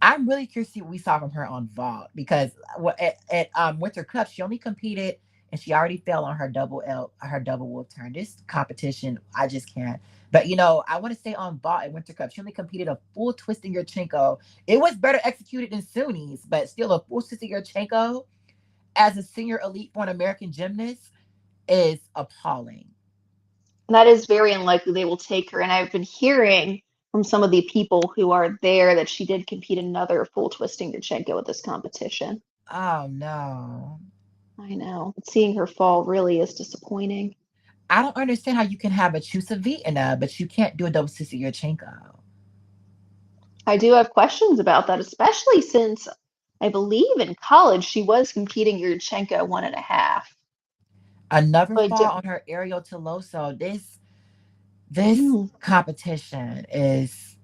I'm really curious to see what we saw from her on vault because at Winter Cup she only competed and she already fell on her double wolf turn. This competition I just can't. But I want to stay on vault at Winter Cup. She only competed a full twisting Yurchenko. It was better executed than Suni's, but still a full twisting Yurchenko as a senior elite for an American gymnast is appalling. And that is very unlikely they will take her. And I've been hearing from some of the people who are there that she did compete another full twisting Yurchenko at this competition. Oh no. I know. But seeing her fall really is disappointing. I don't understand how you can have a Chusavitina, but you can't do a double twisting Yurchenko. I do have questions about that, especially since I believe in college she was competing Yurchenko 1.5. Another So I fall don't. on her aerial Toloso. This Hmm. competition is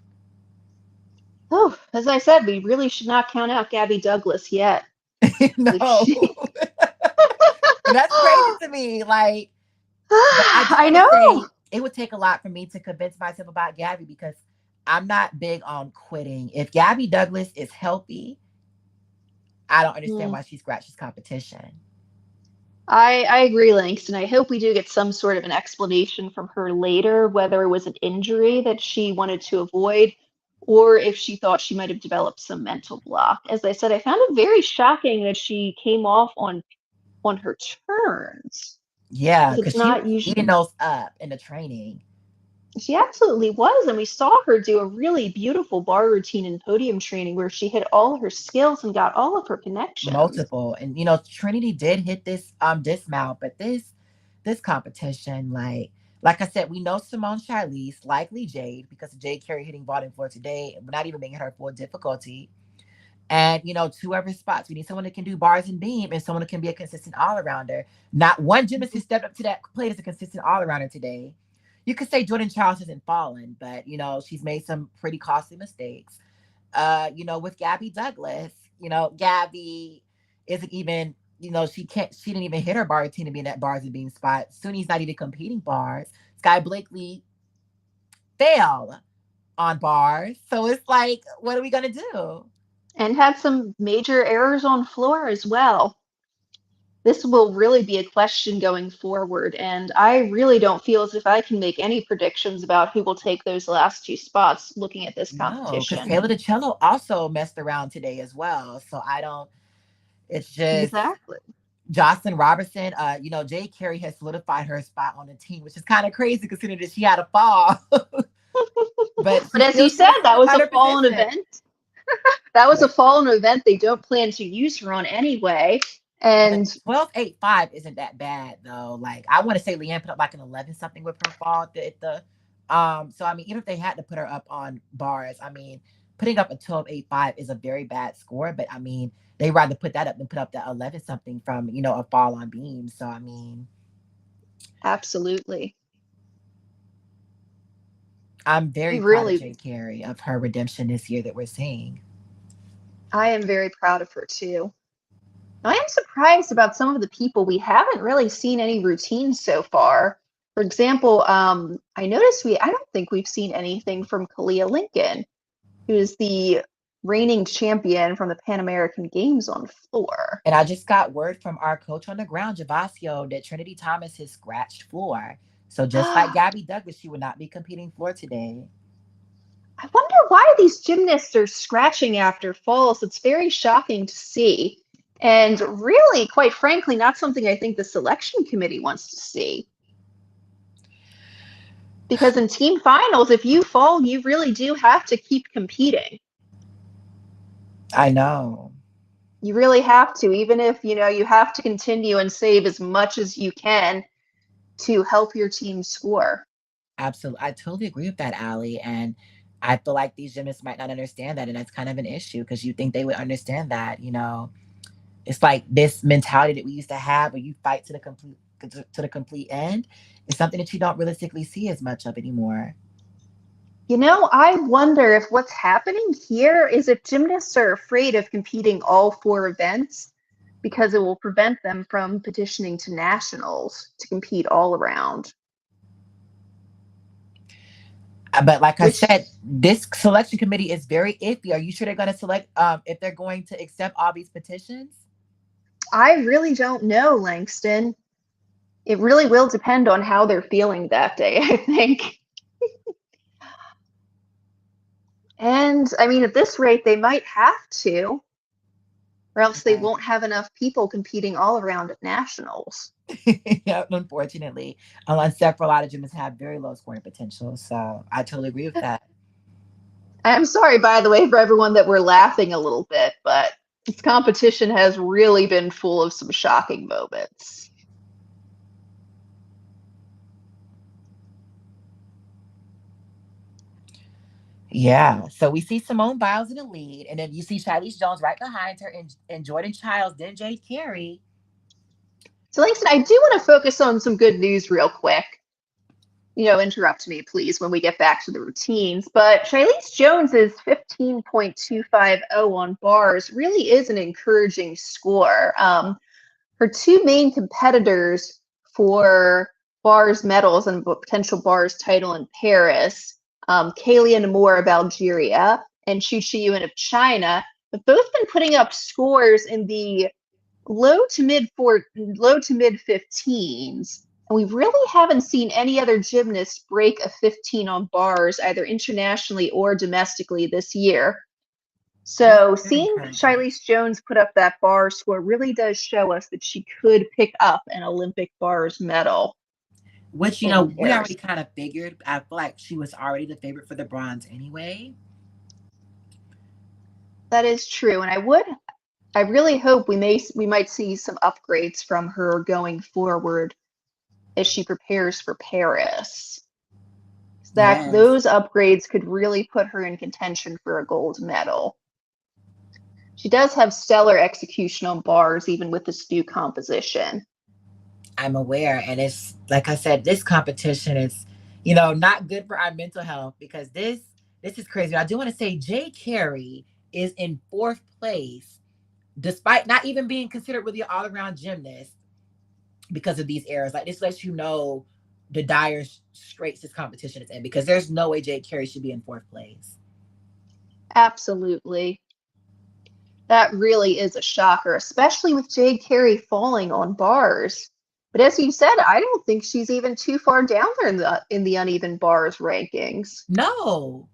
Oh, as I said, we really should not count out Gabby Douglas yet. If no. she, And that's crazy to me. Like, but I do I want to know. say it would take a lot for me to convince myself about Gabby because I'm not big on quitting. If Gabby Douglas is healthy, I don't understand Hmm. why she scratches competition. I agree, Langston. I hope we do get some sort of an explanation from her later, whether it was an injury that she wanted to avoid or if she thought she might have developed some mental block. As I said, I found it very shocking that she came off on her turns Yeah, because because it's she was not usually. eating those up in the training. She absolutely was, and we saw her do a really beautiful bar routine in podium training where she hit all her skills and got all of her connections. Multiple. And Trinity did hit this dismount, but this competition, like I said, we know Simone Shilese, likely Jade, because of Jade Carey hitting bottom floor today, but not even making her full difficulty. And two other spots. We need someone that can do bars and beam and someone that can be a consistent all-arounder. Not one gymnast has stepped up to that plate as a consistent all-arounder today. You could say Jordan Charles hasn't fallen, but she's made some pretty costly mistakes. With Gabby Douglas, Gabby isn't even, she didn't even hit her bar routine to be in that bars and beam spot. Suni's not even competing bars. Sky Blakely failed on bars. So it's like, what are we gonna do? And had some major errors on floor as well. This will really be a question going forward, and I really don't feel as if I can make any predictions about who will take those last two spots looking at this No, because competition. Taylor DeCello also messed around today as well. So I don't. It's just Exactly. Jocelyn Robertson. Jay Carey has solidified her spot on the team, which is kind of crazy considering that she had a fall, but But she as you still said, should have that was solidified a her fallen position. event. That was a But fallen event they don't plan to use her on anyway. but And 12.85 isn't that bad though. Like I want to say Leanne put up like an 11 something with her fall at the so I mean even if they had to put her up on bars, I mean putting up a 12.85 is a very bad score, but I mean they rather put that up than put up that 11 something from a fall on beam. So I mean absolutely. I'm We very proud of really, Jay Carey of her redemption this year that we're seeing. I am very proud of her too. I am surprised about some of the people. We haven't really seen any routines so far. For example, I noticed I don't think we've seen anything from Kalia Lincoln, who is the reigning champion from the Pan American Games on floor. And I just got word from our coach on the ground, Javasio, that Trinity Thomas has scratched floor. So just like Gabby Douglas, she would not be competing floor today. I wonder why these gymnasts are scratching after falls. It's very shocking to see. And really, quite frankly, not something I think the selection committee wants to see. Because in team finals, if you fall, you really do have to keep competing. I know. You really have to, even if, you have to continue and save as much as you can to help your team score. Absolutely. I totally agree with that, Allie. And I feel like these gymnasts might not understand that. And that's kind of an issue because you think they would understand that, It's like this mentality that we used to have where you fight to the complete end is something that you don't realistically see as much of anymore. I wonder if what's happening here is that gymnasts are afraid of competing all 4 events because it will prevent them from petitioning to nationals to compete all around. But like I said, this selection committee is very iffy. Are you sure they're going to select if they're going to accept all these petitions? I really don't know, Langston. It really will depend on how they're feeling that day, I think. And I mean, at this rate, they might have to, or else they won't have enough people competing all around at nationals. Yeah, unfortunately, except for a lot of gymnasts have very low scoring potential. So I totally agree with that. I'm sorry, by the way, for everyone that we're laughing a little bit, but this competition has really been full of some shocking moments. Yeah. So we see Simone Biles in the lead, and then you see Shilese Jones right behind her, and Jordan Childs, then Jade Carey. So, Langston, I do want to focus on some good news real quick. Interrupt me, please, when we get back to the routines. But Shilese Jones's 15.250 on bars really is an encouraging score. Her 2 main competitors for bars medals and potential bars title in Paris, Kalia Namour of Algeria and Xu Qiyuan of China, have both been putting up scores in the low to mid 15s. And we really haven't seen any other gymnasts break a 15 on bars, either internationally or domestically this year. So seeing Shilese Jones put up that bar score really does show us that she could pick up an Olympic bars medal. Which, we already kind of figured. I feel like she was already the favorite for the bronze anyway. That is true. And I really hope we might see some upgrades from her going forward as she prepares for Paris. Those upgrades could really put her in contention for a gold medal. She does have stellar execution on bars, even with this new composition. I'm aware. And it's, like I said, this competition is, not good for our mental health because this is crazy. I do want to say Jade Carey is in 4th place, despite not even being considered really an all-around gymnast because of these errors. Like, this lets you know the dire straits this competition is in, because there's no way Jade Carey should be in 4th place. Absolutely. That really is a shocker, especially with Jade Carey falling on bars. But as you said, I don't think she's even too far down there in the uneven bars rankings. No.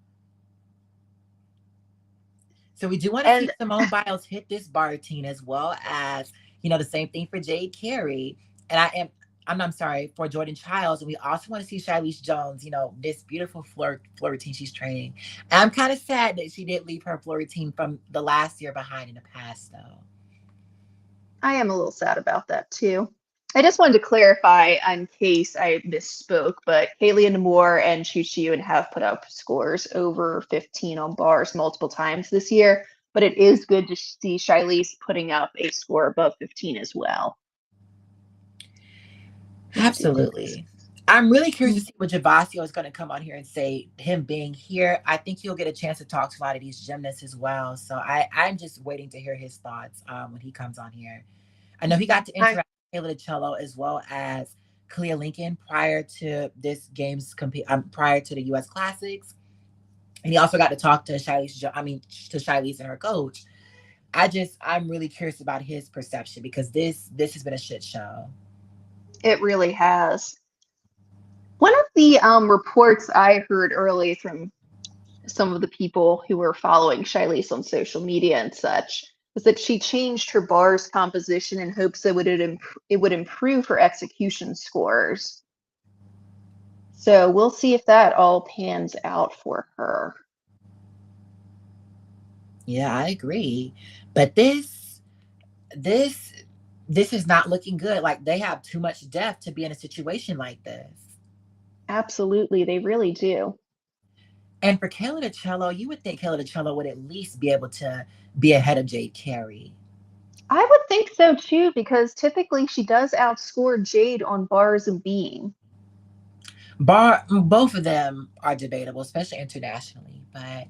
So we do want to see Simone Biles hit this bar routine, as well as, the same thing for Jade Carey. And I'm sorry, for Jordan Childs. And we also want to see Shilese Jones, this beautiful floor routine she's training. And I'm kind of sad that she did leave her floor routine from the last year behind in the past, though. I am a little sad about that, too. I just wanted to clarify in case I misspoke, but Kalia Namour and Xu Qiyuan have put up scores over 15 on bars multiple times this year, but it is good to see Shilese putting up a score above 15 as well. Absolutely. I'm really curious to see what Javasio is going to come on here and say, him being here. I think he'll get a chance to talk to a lot of these gymnasts as well. So I'm just waiting to hear his thoughts when he comes on here. I know he got to I, interact with Kayla DiCello as well as Kalia Lincoln prior to this game's prior to the U.S. Classics, and he also got to talk to Shilese and her coach. I'm really curious about his perception because this has been a shit show. it really has. One of the reports I heard early from some of the people who were following Shilese on social media and such was that she changed her bars composition in hopes that it would improve her execution scores. So we'll see if that all pans out for her. Yeah, I agree. But this this is not looking good. Like they have too much depth to be in a situation like this. Absolutely, they really do. And for Kayla DiCello, you would think Kayla DiCello would at least be able to be ahead of Jade Carey. I would think so too, because typically she does outscore Jade on bars and beam. Both of them are debatable, especially internationally. But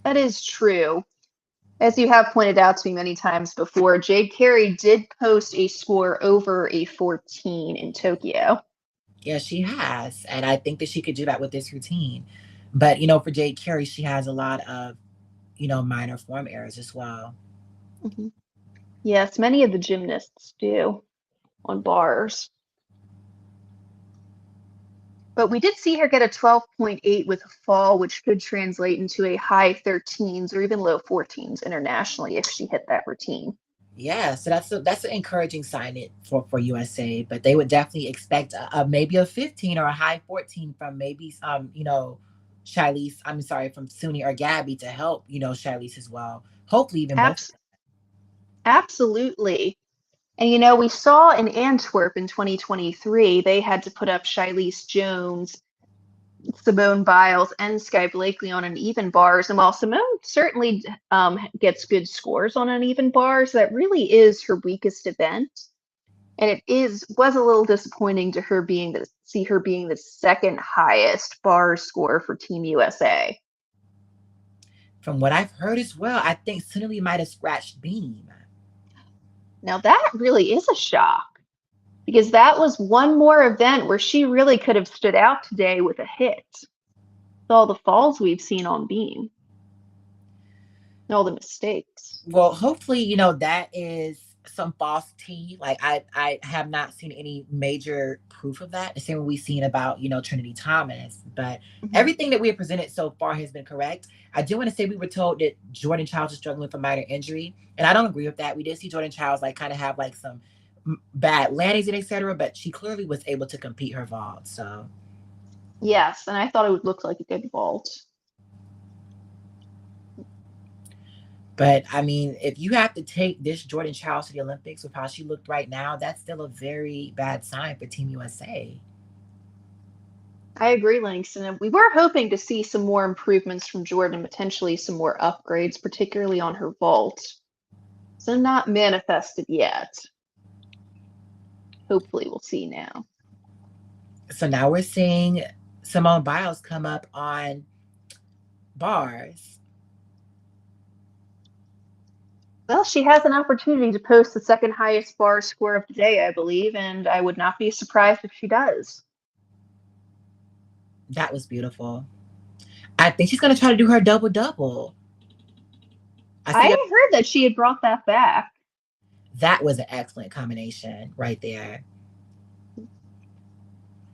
That is true. As you have pointed out to me many times before, Jade Carey did post a score over a 14 in Tokyo. yeah, she has, and I think that she could do that with this routine. But for Jade Carey, she has a lot of minor form errors as well. Mm-hmm. Yes, many of the gymnasts do on bars. But we did see her get a 12.8 with a fall, which could translate into a high 13s or even low 14s internationally if she hit that routine. Yeah, so that's an encouraging sign for USA, but they would definitely expect a maybe a 15 or a high 14 from maybe Shilese. I'm sorry, from Suni or Gabby to help Shilese as well. Hopefully, even both. Abs- Absolutely. And we saw in Antwerp in 2023, they had to put up Shilese Jones, Simone Biles, and Sky Blakely on an even bars. And while Simone certainly gets good scores on uneven bars, that really is her weakest event. And was a little disappointing to see her being the second highest bar score for Team USA. From what I've heard as well, I think Sunili might have scratched Beam. Now that really is a shock because that was one more event where she really could have stood out today with a hit. With all the falls we've seen on beam, and all the mistakes. Well, hopefully, that is some false tea. Like I have not seen any major proof of that. The same way we've seen about, Trinity Thomas. But everything that we have presented so far has been correct. I do want to say we were told that Jordan Childs is struggling with a minor injury. And I don't agree with that. We did see Jordan Childs kind of have some bad landings and etc. But she clearly was able to compete her vault. So yes, and I thought it would look like a good vault. But I mean, if you have to take this Jordan Childs to the Olympics with how she looked right now, that's still a very bad sign for Team USA. I agree, Langston. We were hoping to see some more improvements from Jordan, potentially some more upgrades, particularly on her vault. So not manifested yet. Hopefully we'll see now. So now we're seeing Simone Biles come up on bars. Well, she has an opportunity to post the second highest bar score of the day, I believe, and I would not be surprised if she does. That was beautiful. I think she's going to try to do her double-double. I heard that she had brought that back. That was an excellent combination right there.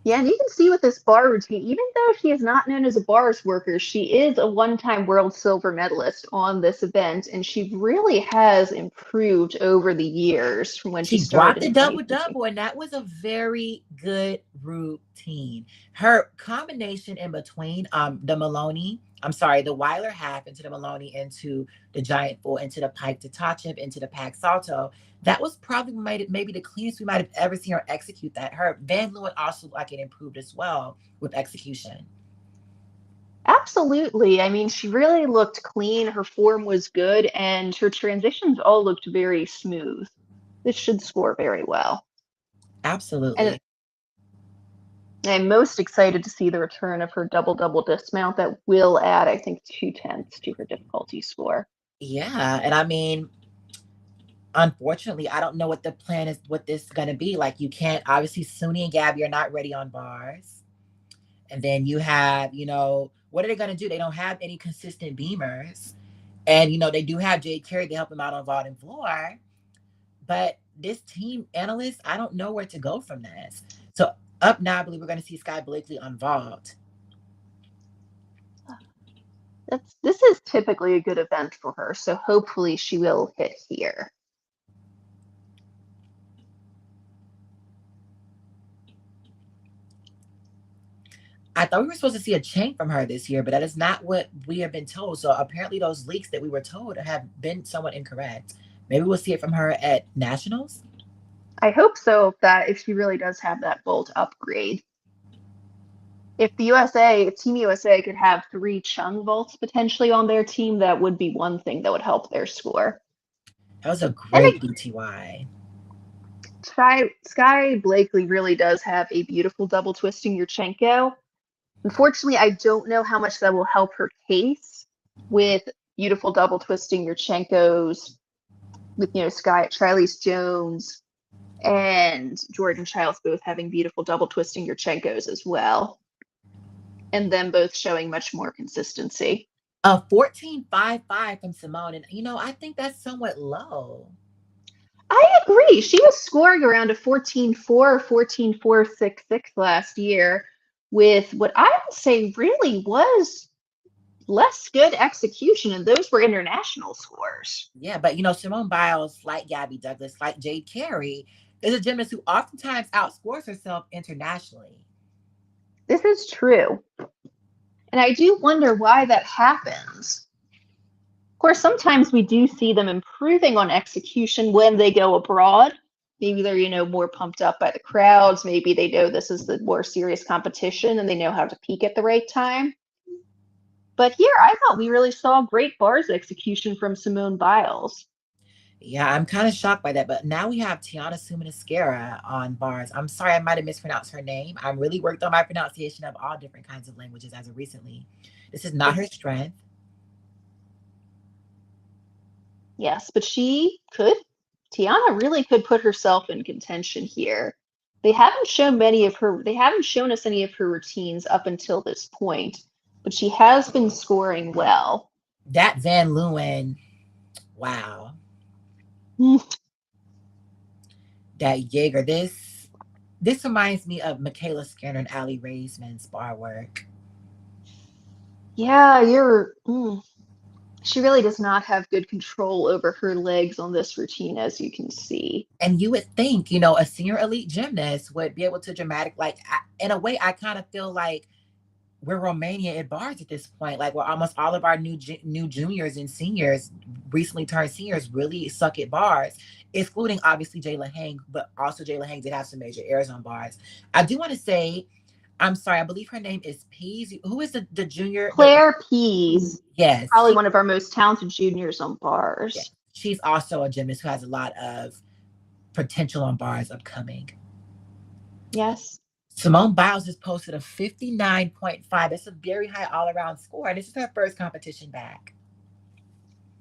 Yeah, and you can see with this bar routine, even though she is not known as a bars worker, she is a one-time world silver medalist on this event, and she really has improved over the years from when she started. She brought the double-double, and that was a very good routine. Her combination in between the Weiler half into the Maloney, into the giant full, into the pike to Tachev, into the pack salto. That was probably maybe the cleanest we might have ever seen her execute that. Her Van Leeuwen also it improved as well with execution. Absolutely. I mean, she really looked clean. Her form was good, and her transitions all looked very smooth. This should score very well. Absolutely. And I'm most excited to see the return of her double-double dismount that will add, I think, 0.2 to her difficulty score. Yeah, and I mean, Unfortunately, I don't know what the plan is, what this is going to be. Like, you can't, obviously, Suni and Gabby are not ready on bars. And then you have, what are they going to do? They don't have any consistent beamers. And, they do have Jade Carey to help them out on vault and floor. But this team analyst, I don't know where to go from this. So up now, I believe we're going to see Sky Blakely on vault. This is typically a good event for her, so hopefully she will hit here. I thought we were supposed to see a chain from her this year, but that is not what we have been told. So apparently those leaks that we were told have been somewhat incorrect. Maybe we'll see it from her at Nationals. I hope so, that if she really does have that vault upgrade. If Team USA could have 3 Chung vaults potentially on their team, that would be one thing that would help their score. That was a great BTY. Sky Blakely really does have a beautiful double twisting Yurchenko. Unfortunately, I don't know how much that will help her case with beautiful double twisting Yurchenkos, with Charlize Jones and Jordan Childs both having beautiful double twisting Yurchenkos as well, and them both showing much more consistency. A 14.55 from Simone, and I think that's somewhat low. I agree. She was scoring around a 14.4 or 14.466 last year with what I would say really was less good execution, and those were international scores. Yeah, but Simone Biles, like Gabby Douglas, like Jade Carey, is a gymnast who oftentimes outscores herself internationally. This is true. And I do wonder why that happens. Of course, sometimes we do see them improving on execution when they go abroad. Maybe they're, more pumped up by the crowds. Maybe they know this is the more serious competition and they know how to peak at the right time. But here, I thought we really saw great bars execution from Simone Biles. Yeah, I'm kind of shocked by that. But now we have Tiana Sumaniscara on bars. I'm sorry, I might have mispronounced her name. I'm really worked on my pronunciation of all different kinds of languages as of recently. This is not her strength. Yes, but Tiana really could put herself in contention here. They haven't shown us any of her routines up until this point, but she has been scoring well. That Van Leeuwen, wow. That Jaeger, this reminds me of Michaela Skinner and Ali Raisman's bar work. Yeah, she really does not have good control over her legs on this routine, as you can see. And you would think, a senior elite gymnast would be able to in a way, I kind of feel like we're Romania at bars at this point. Like, where almost all of our new juniors and seniors, recently turned seniors, really suck at bars, excluding obviously Jayla Hang, but also Jayla Hang did have some major errors on bars. I do want to say, I'm sorry, I believe her name is Pease. Who is the junior? Claire Pease. Yes. Probably one of our most talented juniors on bars. Yeah. She's also a gymnast who has a lot of potential on bars upcoming. Yes. Simone Biles has posted a 59.5. That's a very high all-around score. And this is her first competition back.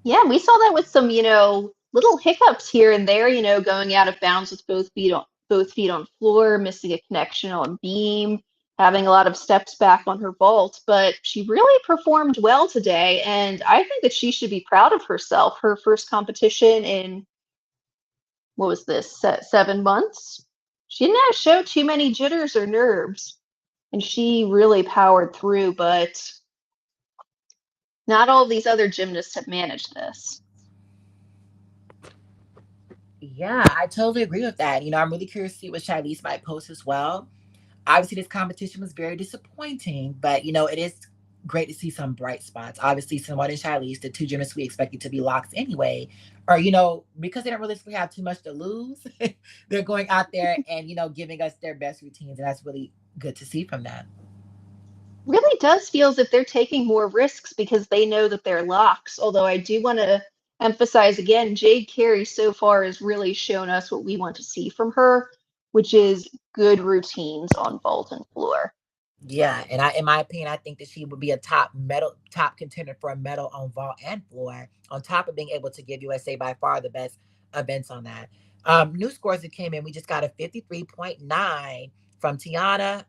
Yeah, we saw that with some, little hiccups here and there, going out of bounds with both feet on floor, missing a connection on beam, having a lot of steps back on her vault. But she really performed well today, and I think that she should be proud of herself. Her first competition in, what was this, 7 months? She didn't show too many jitters or nerves, and she really powered through, but not all of these other gymnasts have managed this. Yeah, I totally agree with that. I'm really curious to see what Shilese might post as well. Obviously, this competition was very disappointing, but it is great to see some bright spots. Obviously, Simone and Shilese, the two gymnasts we expected to be locks anyway, or because they don't realistically have too much to lose, they're going out there and giving us their best routines, and that's really good to see from them. Really does feel as if they're taking more risks because they know that they're locks. Although I do want to emphasize again, Jade Carey so far has really shown us what we want to see from her, which is good routines on vault and floor. Yeah, and in my opinion, I think that she would be a top contender for a medal on vault and floor, on top of being able to give USA by far the best events on that. New scores that came in, we just got a 53.9 from Tiana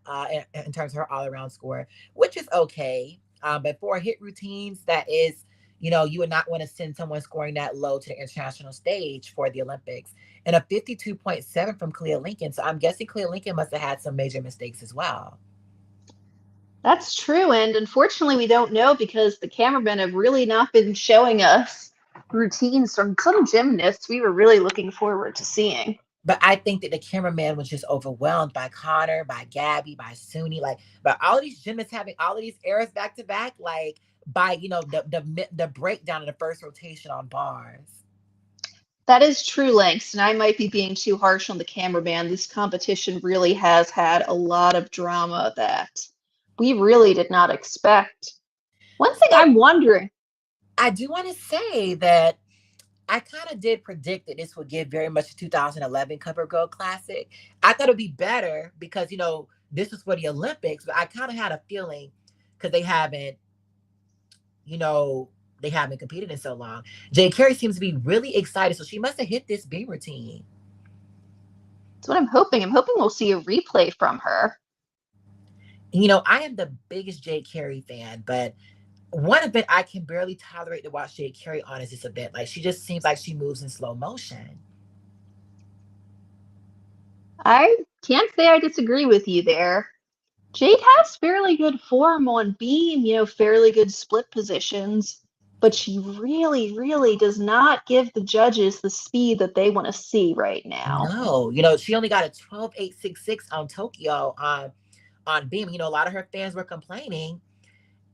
in terms of her all around score, which is okay. But for hit routines, that is, you would not want to send someone scoring that low to the international stage for the Olympics. And a 52.7 from Clea Lincoln. So I'm guessing Clea Lincoln must have had some major mistakes as well. That's true, and unfortunately, we don't know because the cameramen have really not been showing us routines from some gymnasts we were really looking forward to seeing. But I think that the cameraman was just overwhelmed by Connor, by Gabby, by Suni, like by all of these gymnasts having all of these errors back to back, like by the breakdown of the first rotation on bars. That is true, Langston. I might be being too harsh on the cameraman. This competition really has had a lot of drama that we really did not expect. One thing But I'm wondering. I do want to say that I kind of did predict that this would give very much a 2011 Cover Girl Classic. I thought it would be better because, this was for the Olympics, but I kind of had a feeling because you know, they haven't competed in so long. Jade Carey seems to be really excited, so she must have hit this beam routine. That's what I'm hoping. I'm hoping we'll see a replay from her. I am the biggest Jade Carey fan, but one event I can barely tolerate to watch Jade Carey on is this event. Like, she just seems like she moves in slow motion. I can't say I disagree with you there. Jade has fairly good form on beam, fairly good split positions, but she really, really does not give the judges the speed that they want to see right now. No, she only got a 12.866 on Tokyo on beam. A lot of her fans were complaining.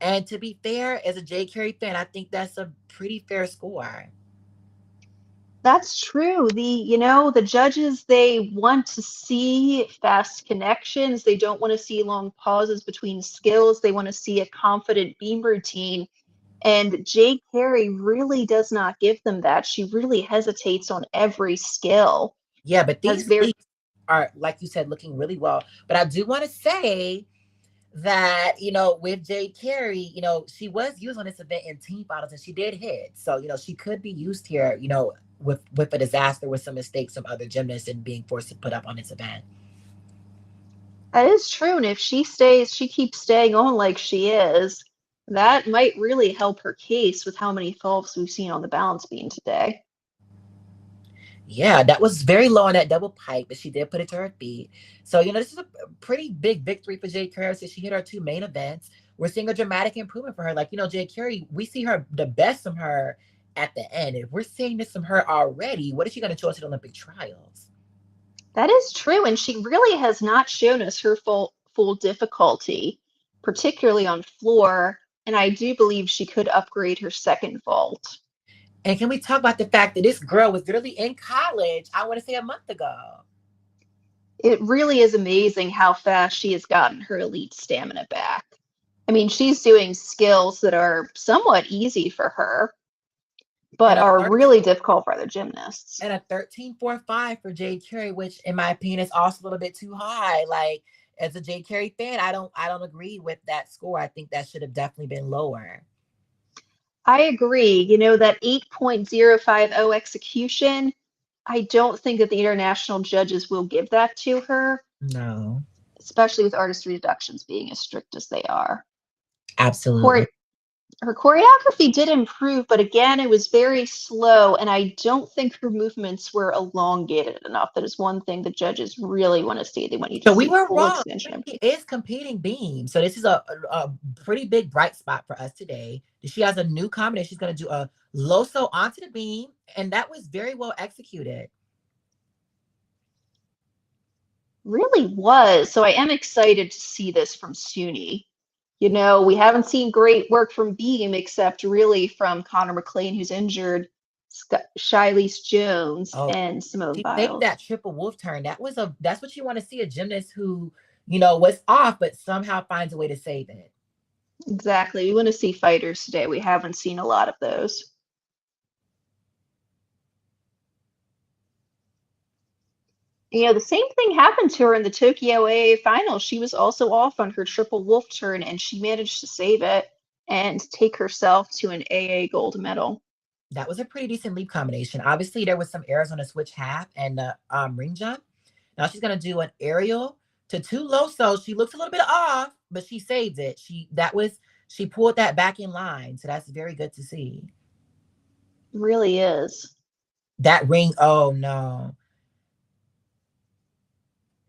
And to be fair, as a Jade Carey fan, I think that's a pretty fair score. That's true. The judges, they want to see fast connections. They don't want to see long pauses between skills. They want to see a confident beam routine. And Jade Carey really does not give them that. She really hesitates on every skill. Yeah, but these leaps are, like you said, looking really well. But I do want to say that, with Jade Carey, she was used on this event in team finals and she did hit. So, she could be used here, with a disaster, with some mistakes from other gymnasts and being forced to put up on this event. That is true. And if she keeps staying on like she is, that might really help her case with how many faults we've seen on the balance beam today. Yeah, that was very low on that double pike, but she did put it to her feet. So, this is a pretty big victory for Jade Carey. So she hit her two main events. We're seeing a dramatic improvement for her. Like, Jade Carey, we see her the best from her at the end. If we're seeing this from her already, what is she going to show us at the Olympic trials? That is true. And she really has not shown us her full difficulty, particularly on floor. And I do believe she could upgrade her second vault. And can we talk about the fact that this girl was literally in college, I want to say a month ago? It really is amazing how fast she has gotten her elite stamina back. I mean, she's doing skills that are somewhat easy for her, but are really difficult for other gymnasts. And a 13.45 for Jade Carey, which in my opinion is also a little bit too high. Like, as a Jade Carey fan, I don't agree with that score. I think that should have definitely been lower. I agree. That 8.050 execution, I don't think that the international judges will give that to her. No. Especially with artistry deductions being as strict as they are. Absolutely. Her choreography did improve, but again, it was very slow, and I don't think her movements were elongated enough. That is one thing the judges really want to see. They want you to see full extension. It is competing beam, so this is a pretty big bright spot for us today. She has a new combination. She's going to do a loso onto the beam, and that was very well executed. Really was. So I am excited to see this from Suni. We haven't seen great work from beam except really from Connor McLean, who's injured, Shilese Jones, and Simone Biles. Saved that triple wolf turn. That's what you want to see, a gymnast who, was off, but somehow finds a way to save it. Exactly. We want to see fighters today. We haven't seen a lot of those. The same thing happened to her in the Tokyo AA final. She was also off on her triple wolf turn, and she managed to save it and take herself to an AA gold medal. That was a pretty decent leap combination. Obviously, there was some errors on the switch half and the ring jump. Now she's gonna do an aerial to two low. So she looks a little bit off, but she saved it. She pulled that back in line. So that's very good to see. Really is. That ring, oh no.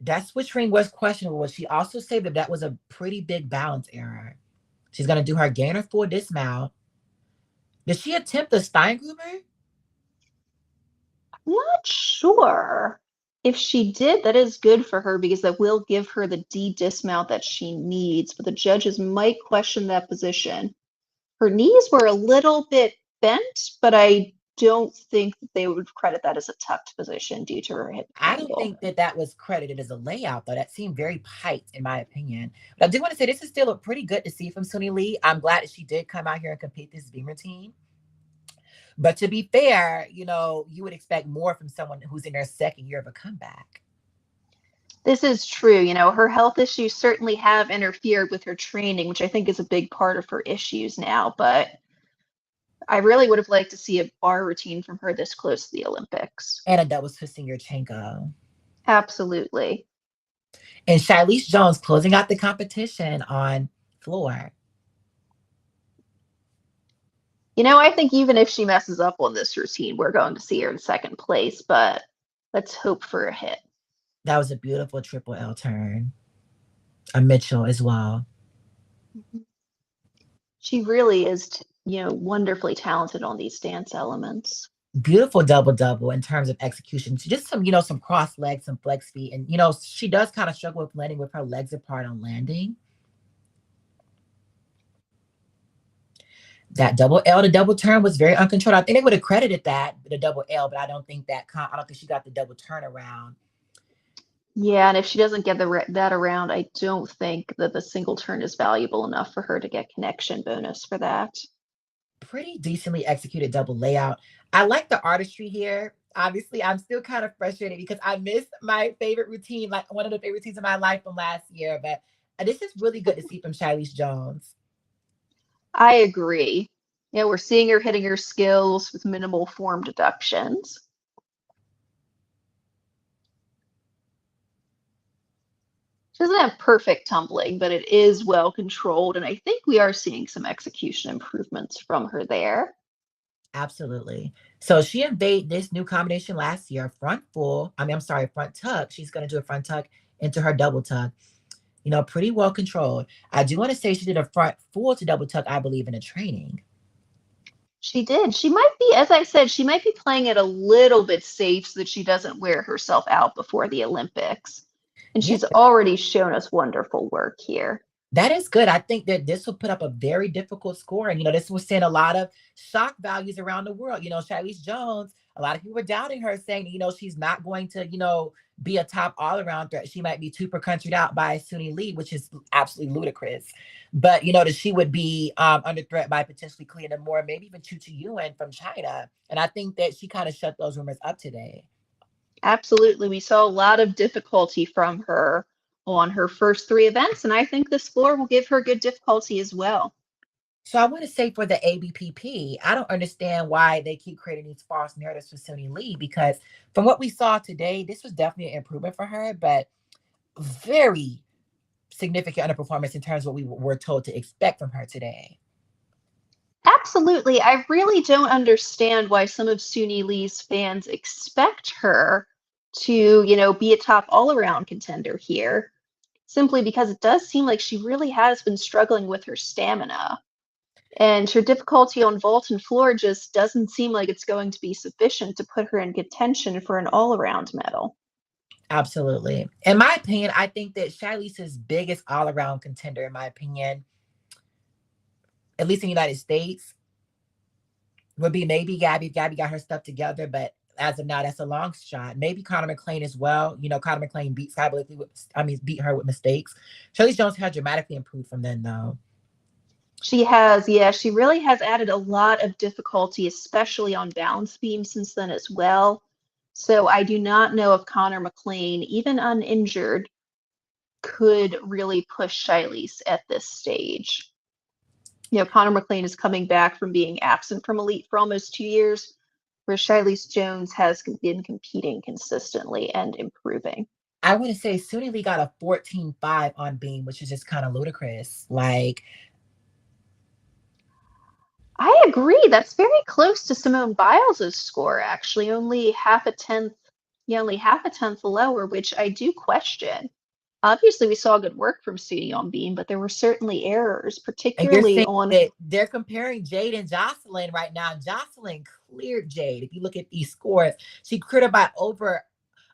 That switch ring was questionable. She also saved it. That was a pretty big balance error. She's gonna do her gainer full dismount. Did she attempt the Steingruber? I'm not sure. If she did, that is good for her because that will give her the D dismount that she needs, but the judges might question that position. Her knees were a little bit bent, but I don't think that they would credit that as a tucked position due to her hip I don't angle. think that that was credited as a layout, though. That seemed very tight, in my opinion. But I do want to say this is still a pretty good to see from Suni Lee. I'm glad that she did come out here and compete this beam routine. But to be fair, you would expect more from someone who's in their second year of a comeback. This is true. Her health issues certainly have interfered with her training, which I think is a big part of her issues now. But I really would have liked to see a bar routine from her this close to the Olympics. And a double twisting Yurchenko. Absolutely. And Shilese Jones closing out the competition on floor. I think even if she messes up on this routine, we're going to see her in second place, but let's hope for a hit. That was a beautiful triple L turn. A Mitchell as well. She really is, wonderfully talented on these dance elements. Beautiful double in terms of execution. Just some cross legs, some flex feet. And, she does kind of struggle with landing with her legs apart on landing. That double L to double turn was very uncontrolled. I think they would have credited that, the double L, but I don't think she got the double turnaround. Yeah, and if she doesn't get that around, I don't think that the single turn is valuable enough for her to get connection bonus for that. Pretty decently executed double layout. I like the artistry here. Obviously, I'm still kind of frustrated because I missed my favorite routine, like one of the favorite routines of my life from last year. But this is really good to see from Shilese Jones. I agree. We're seeing her hitting her skills with minimal form deductions. She doesn't have perfect tumbling, but it is well controlled, and I think we are seeing some execution improvements from her there. Absolutely. So she invaded this new combination last year, front tuck. She's going to do a front tuck into her double tuck. Pretty well controlled. I do want to say she did a front full to double tuck, I believe, in a training. She did. She might be, as I said, she might be playing it a little bit safe so that she doesn't wear herself out before the Olympics. And she's already shown us wonderful work here. That is good. I think that this will put up a very difficult score. And, this will send a lot of shock values around the world. Shilese Jones, a lot of people were doubting her, saying, she's not going to, be a top all-around threat. She might be super countryed out by Suni Lee, which is absolutely ludicrous. But, that she would be under threat by potentially Clea Moore, maybe even Chu Yuan from China. And I think that she kind of shut those rumors up today. Absolutely. We saw a lot of difficulty from her on her first three events, and I think this floor will give her good difficulty as well. So I want to say for the ABPP, I don't understand why they keep creating these false narratives for Suni Lee, because from what we saw today, this was definitely an improvement for her, but very significant underperformance in terms of what we were told to expect from her today. Absolutely. I really don't understand why some of Suni Lee's fans expect her to, be a top all-around contender here, simply because it does seem like she really has been struggling with her stamina. And her difficulty on vault and floor just doesn't seem like it's going to be sufficient to put her in contention for an all-around medal. Absolutely. In my opinion, I think that Shilese's biggest all-around contender, in my opinion, at least in the United States, would be maybe Gabby. Gabby got her stuff together, but as of now, that's a long shot. Maybe Connor McClain as well. Connor McClain beat Sky Blakely beat her with mistakes. Shilese Jones has dramatically improved from then, though. She has, yeah. She really has added a lot of difficulty, especially on balance beam since then as well. So I do not know if Connor McClain, even uninjured, could really push Shilese at this stage. Connor McLean is coming back from being absent from Elite for almost 2 years, where Shilese Jones has been competing consistently and improving. I want to say Suni Lee got a 14.5 on Beam, which is just kind of ludicrous. Like, I agree. That's very close to Simone Biles' score, actually, only half a tenth, only half a tenth lower, which I do question. Obviously, we saw good work from Sudi on Beam, but there were certainly errors, and you're particularly saying on. that they're comparing Jade and Jocelyn right now. Jocelyn cleared Jade. If you look at these scores, she cleared her by over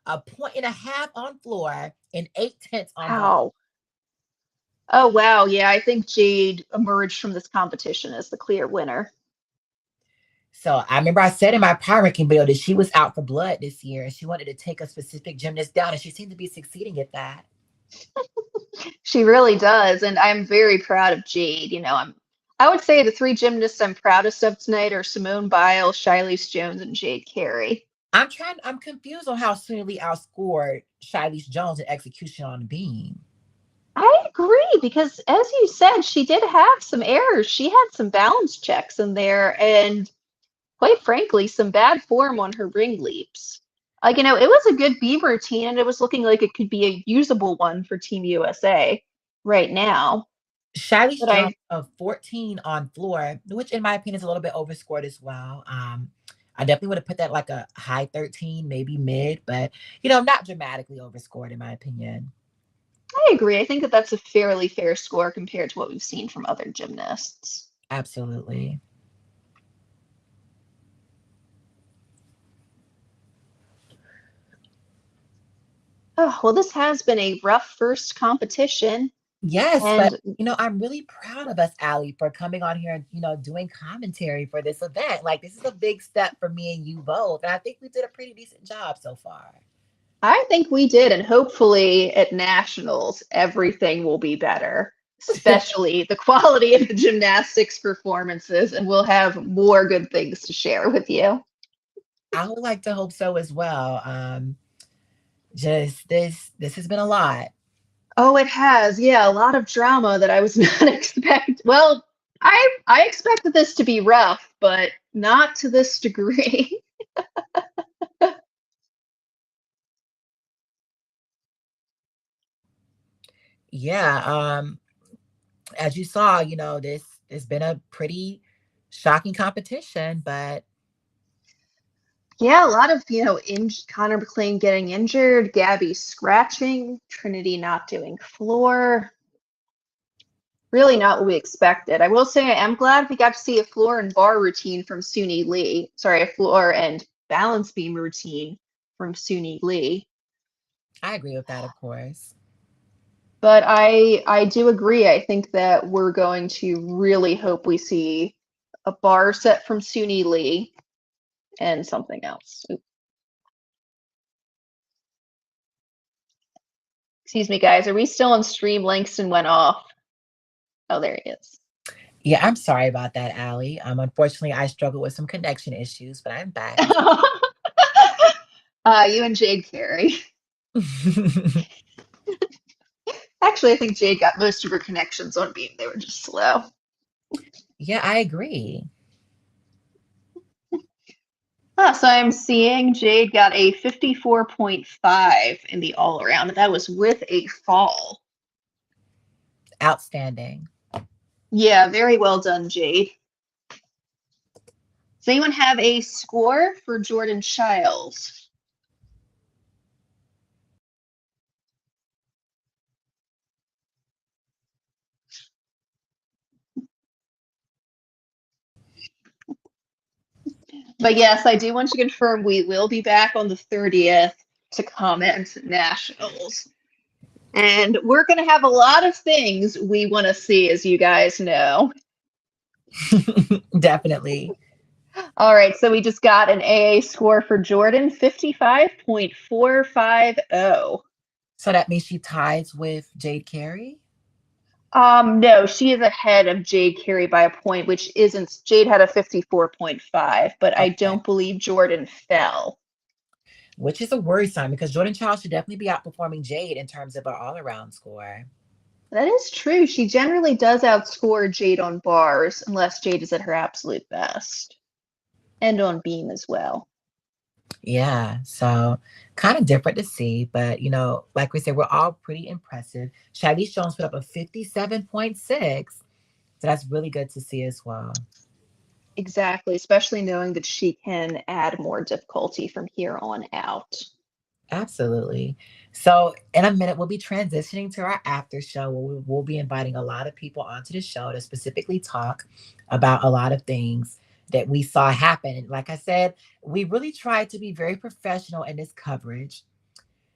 1.5 on floor and 0.8 on ball. Wow. Oh, wow. Yeah, I think Jade emerged from this competition as the clear winner. So I remember I said in my power ranking video that she was out for blood this year and she wanted to take a specific gymnast down, and she seemed to be succeeding at that. She really does, and I'm very proud of Jade. I would say the three gymnasts I'm proudest of tonight are Simone Biles, Shilese Jones, and Jade Carey. I'm confused on how Suni Lee outscored Shilese Jones in execution on the beam. I agree because, as you said, she did have some errors. She had some balance checks in there, and quite frankly, some bad form on her ring leaps. It was a good beam routine, and it was looking like it could be a usable one for Team USA right now. Shilese But Jones of 14 on floor, which in my opinion is a little bit overscored as well. I definitely would have put that like a high 13, maybe mid, but not dramatically overscored in my opinion. I agree. I think that that's a fairly fair score compared to what we've seen from other gymnasts. Absolutely. Oh, well, this has been a rough first competition. Yes, but And I'm really proud of us, Allie, for coming on here and doing commentary for this event. Like, this is a big step for me and you both, and I think we did a pretty decent job so far. I think we did, and hopefully at nationals, everything will be better, especially the quality of the gymnastics performances, and we'll have more good things to share with you. I would like to hope so as well. Just this has been a lot. Oh, it has. Yeah, a lot of drama that I was not expect. Well, I expected this to be rough, but not to this degree. Yeah, as you saw, this has been a pretty shocking competition, but Yeah, a lot of, Connor McLean getting injured, Gabby scratching, Trinity not doing floor. Really not what we expected. I will say I am glad we got to see a floor and bar routine from Suni Lee. Sorry, a floor and balance beam routine from Suni Lee. I agree with that, of course. But I do agree. I think that we're going to really hope we see a bar set from Suni Lee and something else. Oops. Excuse me, guys. Are we still on stream? Langston went off. Oh, there he is. Yeah, I'm sorry about that, Allie. Unfortunately, I struggled with some connection issues, but I'm back. You and Jade Carey. Actually, I think Jade got most of her connections on Beam. They were just slow. Yeah, I agree. So I'm seeing Jade got a 54.5 in the all around. That was with a fall. Outstanding. Yeah, very well done, Jade. Does anyone have a score for Jordan Childs? But yes, I do want to confirm we will be back on the 30th to comment nationals. And we're going to have a lot of things we want to see, as you guys know. Definitely. All right, so we just got an AA score for Jordan, 55.450. So that means she ties with Jade Carey? No, she is ahead of Jade Carey by a point, which isn't. Jade had a 54.5, but Okay. I don't believe Jordan fell. Which is a worry sign because Jordan Child should definitely be outperforming Jade in terms of her all-around score. That is true. She generally does outscore Jade on bars, unless Jade is at her absolute best. And on beam as well. Yeah, so kind of different to see, but like we said, we're all pretty impressive. Shilese Jones put up a 57.6, so that's really good to see as well. Exactly, especially knowing that she can add more difficulty from here on out. Absolutely. So in a minute, we'll be transitioning to our after show where we'll be inviting a lot of people onto the show to specifically talk about a lot of things that we saw happen. And like I said, we really tried to be very professional in this coverage,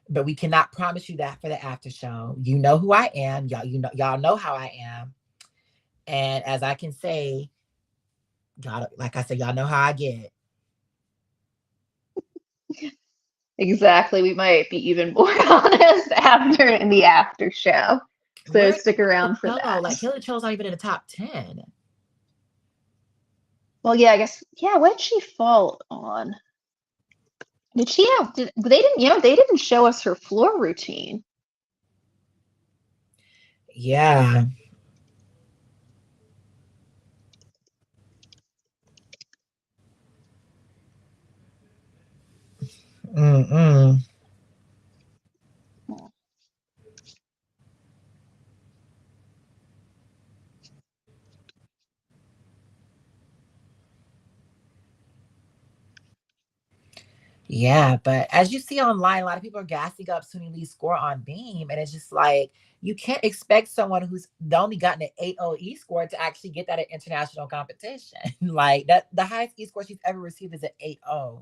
but we cannot promise you that for the after show. You know who I am. Y'all know how I am. And as I can say, y'all, like I said, y'all know how I get. Exactly. We might be even more honest after in the after show. So Where stick around for Cello? that. Like Killer Cello's not even in the top 10. Well, yeah, I guess, yeah, what did she fall on? Did she have, they didn't show us her floor routine. Yeah. Mm-mm. Yeah, but as you see online, a lot of people are gassing up Sunny Lee's score on Beam, and it's just like you can't expect someone who's only gotten an 8.0 E score to actually get that at international competition. Like that, the highest E score she's ever received is an 8.0.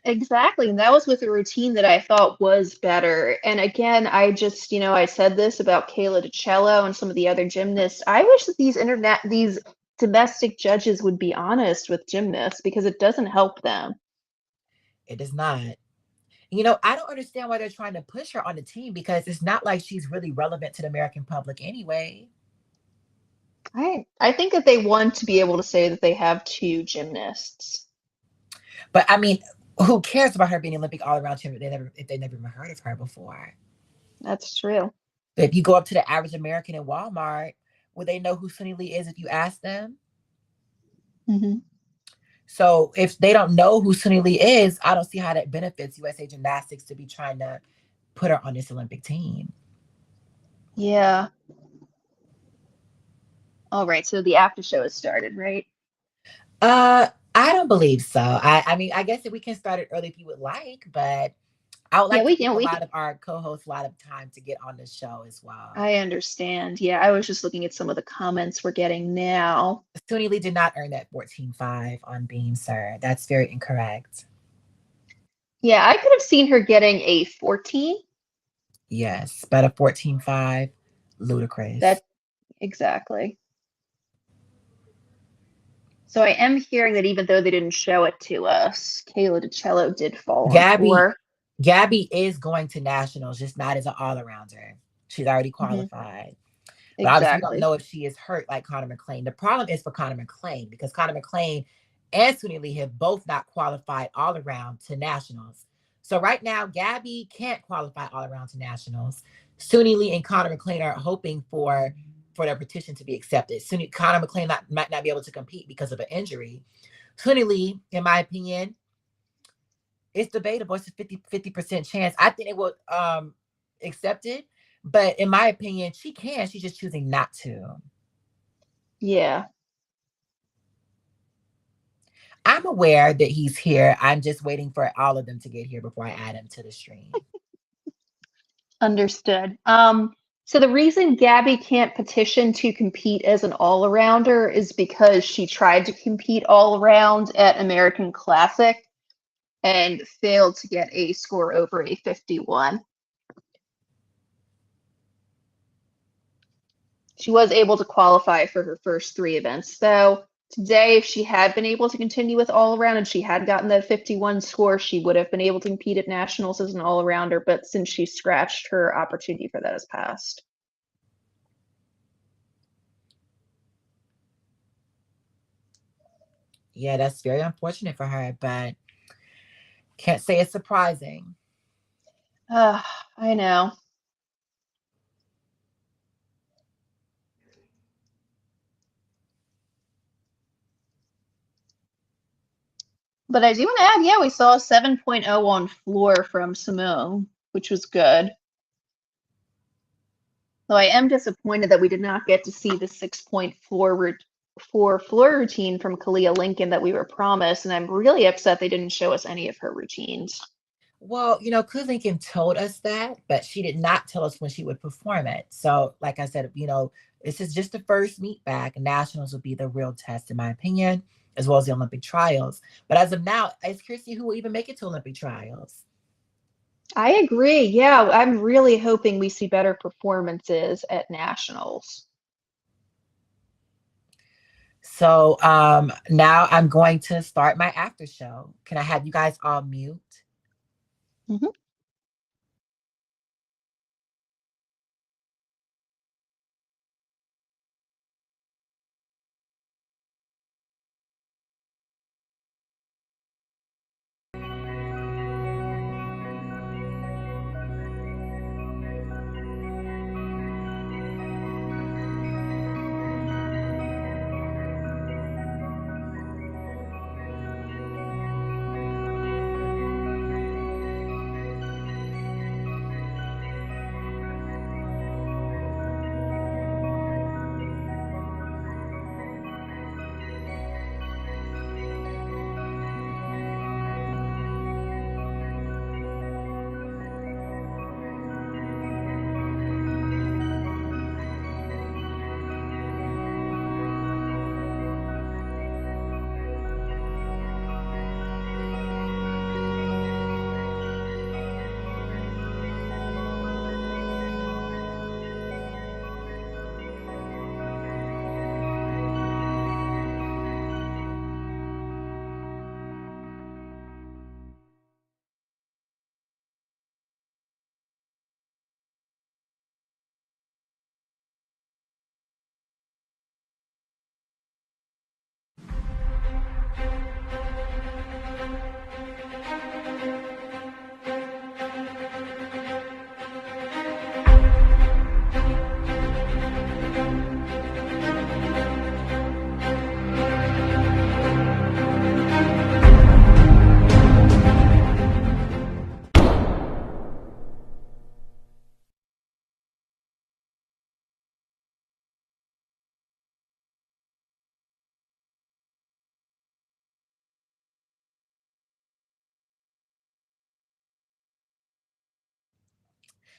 Exactly. And that was with a routine that I thought was better. And again, I just, I said this about Kayla DiCello and some of the other gymnasts. I wish that these domestic judges would be honest with gymnasts because it doesn't help them. It does not. I don't understand why they're trying to push her on the team because it's not like she's really relevant to the American public anyway. I think that they want to be able to say that they have two gymnasts. But I mean, who cares about her being Olympic all-around champion if they never even heard of her before? That's true. If you go up to the average American in Walmart, would they know who Sunny Lee is if you ask them? Mm-hmm. So if they don't know who Sunny Lee is, I don't see how that benefits USA Gymnastics to be trying to put her on this Olympic team. Yeah. All right. So the after show has started, right? I don't believe so. I mean, I guess if we can start it early if you would like, but I would Yeah, like to give a lot of our co-hosts a lot of time to get on the show as well. I understand. Yeah, I was just looking at some of the comments we're getting now. Sunny Lee did not earn that 14.5 on Beam, sir. That's very incorrect. Yeah, I could have seen her getting a 14. Yes, but a 14.5, ludicrous. That exactly. So I am hearing that even though they didn't show it to us, Kayla DiCello did fall on 4. Gabby is going to nationals, just not as an all-arounder. She's already qualified. But obviously, we don't know if she is hurt like Connor McClain. The problem is for Connor McClain because Connor McClain and Sunny Lee have both not qualified all around to nationals. So right now, Gabby can't qualify all around to nationals. Sunny Lee and Connor McClain are hoping for their petition to be accepted. Connor McClain might not be able to compete because of an injury. Sunny Lee, in my opinion, it's debatable. It's a 50% chance. I think it will accept it. But in my opinion, she can. She's just choosing not to. Yeah. I'm aware that he's here. I'm just waiting for all of them to get here before I add him to the stream. Understood. So the reason Gabby can't petition to compete as an all-arounder is because she tried to compete all-around at American Classic and failed to get a score over a 51. She was able to qualify for her first 3 events, though. Today, if she had been able to continue with all-around and she had gotten that 51 score, she would have been able to compete at nationals as an all-arounder, but since she scratched, her opportunity for that has passed. Yeah, that's very unfortunate for her, but can't say it's surprising. I know. But I do want to add, yeah, we saw a 7.0 on floor from Simone, which was good. Though I am disappointed that we did not get to see the 6.4 for floor routine from Kalia Lincoln that we were promised, and I'm really upset they didn't show us any of her routines. Well, Lincoln told us that, but she did not tell us when she would perform it. So, like I said, this is just the first meet back. Nationals will be the real test, in my opinion, as well as the Olympic trials. But as of now, it's curious to see who will even make it to Olympic trials. I agree. Yeah, I'm really hoping we see better performances at nationals. So now I'm going to start my after show. Can I have you guys all mute? Mhm.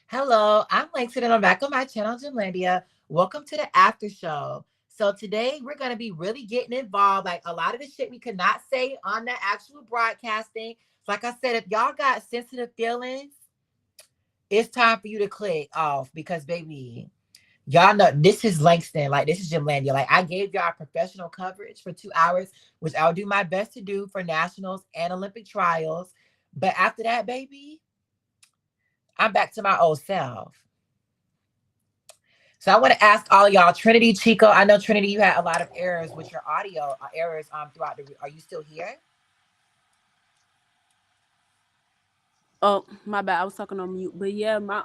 Hello, I'm Langston and I'm back on my channel, Gymlandia. Welcome to the after show. So today we're going to be really getting involved. Like a lot of the shit we could not say on the actual broadcasting. So like I said, if y'all got sensitive feelings, it's time for you to click off because baby, y'all know this is Langston. Like this is Gymlandia. Like I gave y'all professional coverage for 2 hours, which I'll do my best to do for nationals and Olympic trials. But after that, baby, I'm back to my old self. So I want to ask all of y'all, Trinity, Chico. I know Trinity, you had a lot of errors with your audio errors throughout the. Are you still here? Oh, my bad. I was talking on mute. But yeah, my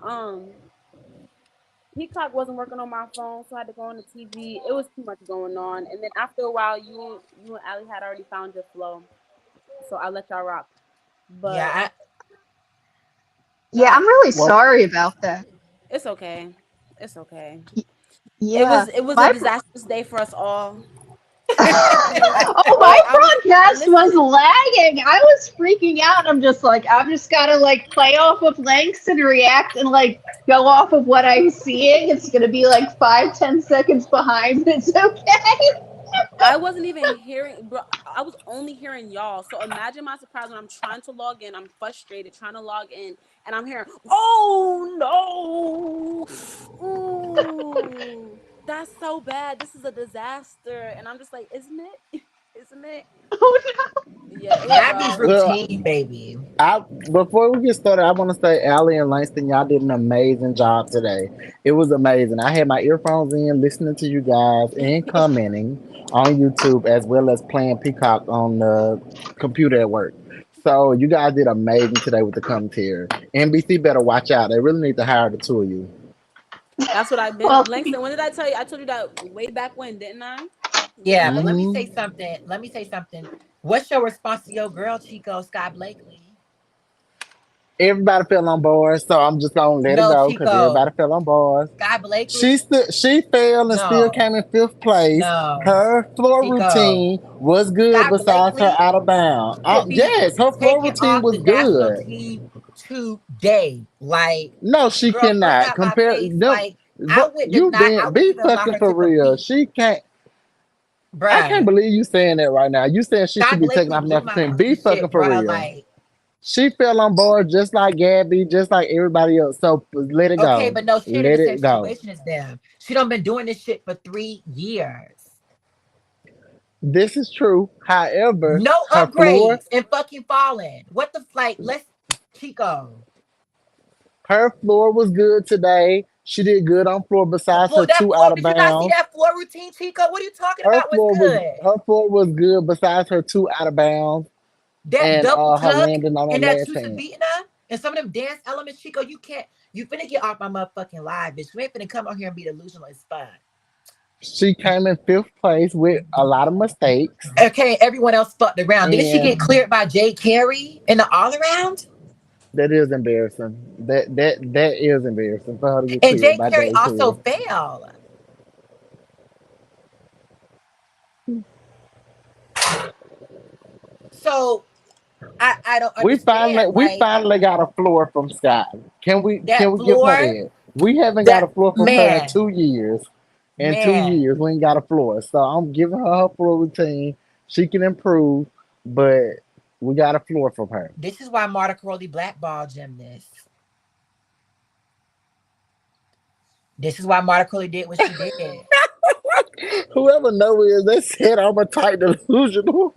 Peacock wasn't working on my phone, so I had to go on the TV. It was too much going on. And then after a while, you and Allie had already found your flow. So I let y'all rock. But Yeah. Go Yeah, I'm ahead. really Well, sorry about that. it's okay. It's okay. It Yeah, was it was a my disastrous day for us all. I mean, oh, my well, I was broadcast was listen. lagging. I was freaking out. I'm just like, I'm just gotta like play off of Langston and react and like go off of what I'm seeing. It's gonna be like 5, 10 seconds behind. It's okay. I wasn't even hearing, bro. I was only hearing y'all. So imagine my surprise when I'm trying to log in. I'm frustrated trying to log in, and I'm hearing, "Oh no, ooh, that's so bad. This is a disaster." And I'm just like, "Isn't it? Isn't it?" Oh no. Yeah, it was That be rough. well, routine, baby. I before we get started, I want to say Allie and Langston, y'all did an amazing job today. It was amazing. I had my earphones in, listening to you guys and commenting on YouTube as well as playing Peacock on the computer at work. So you guys did amazing today with the commentary. NBC better watch out. They really need to hire the two of you. That's what I've been. Well, Langston, when did I tell you? I told you that way back when, didn't I? Didn't Yeah, I? but let me say Hmm something. Let me say something. What's your response to your girl, Chico, Sky Blakely? Everybody fell on board, so I'm just gonna let it No, go because everybody Chico. fell on board. Sky Blakely? She fell and still No. came in fifth place. No. Her floor Chico. routine was good Sky besides her Blakely out of bounds. should be Yes, her floor taken routine off was the national good. team today. Like, No, she girl, look cannot at my compare face. them. Like, I But would you deny, I been wouldn't be even allow fucking her for to real. compete. She can't. I can't Bruh. believe you saying that right now. You saying she Sky should be taken Blakely off blew national my team. fucking Be fucking shit, for bruh. real. Like, She fell on board just like Gabby, just like everybody else. So let it okay, go. but no, she ain't in the Let same it go. situation as them. She done been doing this shit for 3 years. This is true. However, No her floor, upgrades and fucking falling. What the like? Let's Chico. her floor was good today. She did good on floor The besides floor, her that two floor. out of Did you not see bounds. that floor routine, Chico? What are you talking about? Was good. Her floor was good besides her two out of bounds That and double her tuck landing on her and that last Tusa hand. beating her and some of them dance elements, Chico. You can't. You finna get off my motherfucking live, bitch. You ain't finna come out here and be delusional as fuck. She came in fifth place with a lot of mistakes. Okay, everyone else fucked around. Didn't she get And cleared by Jade Carey in the all around? that is embarrassing. That is embarrassing for her to get And cleared Jade by Carey Jay also Carey. failed. So I don't understand. We Like finally got a floor from Scott. that Can we give her floor, that? We haven't got a that floor from her in man, 2 years. In two man. years, we ain't got a floor. So I'm giving her floor routine. She can improve, but we got a floor from her. This is why Marta Crowley blackballed gymnasts. This is why Marta Crowley did what she did. Whoever know is they said I'm a tight delusional.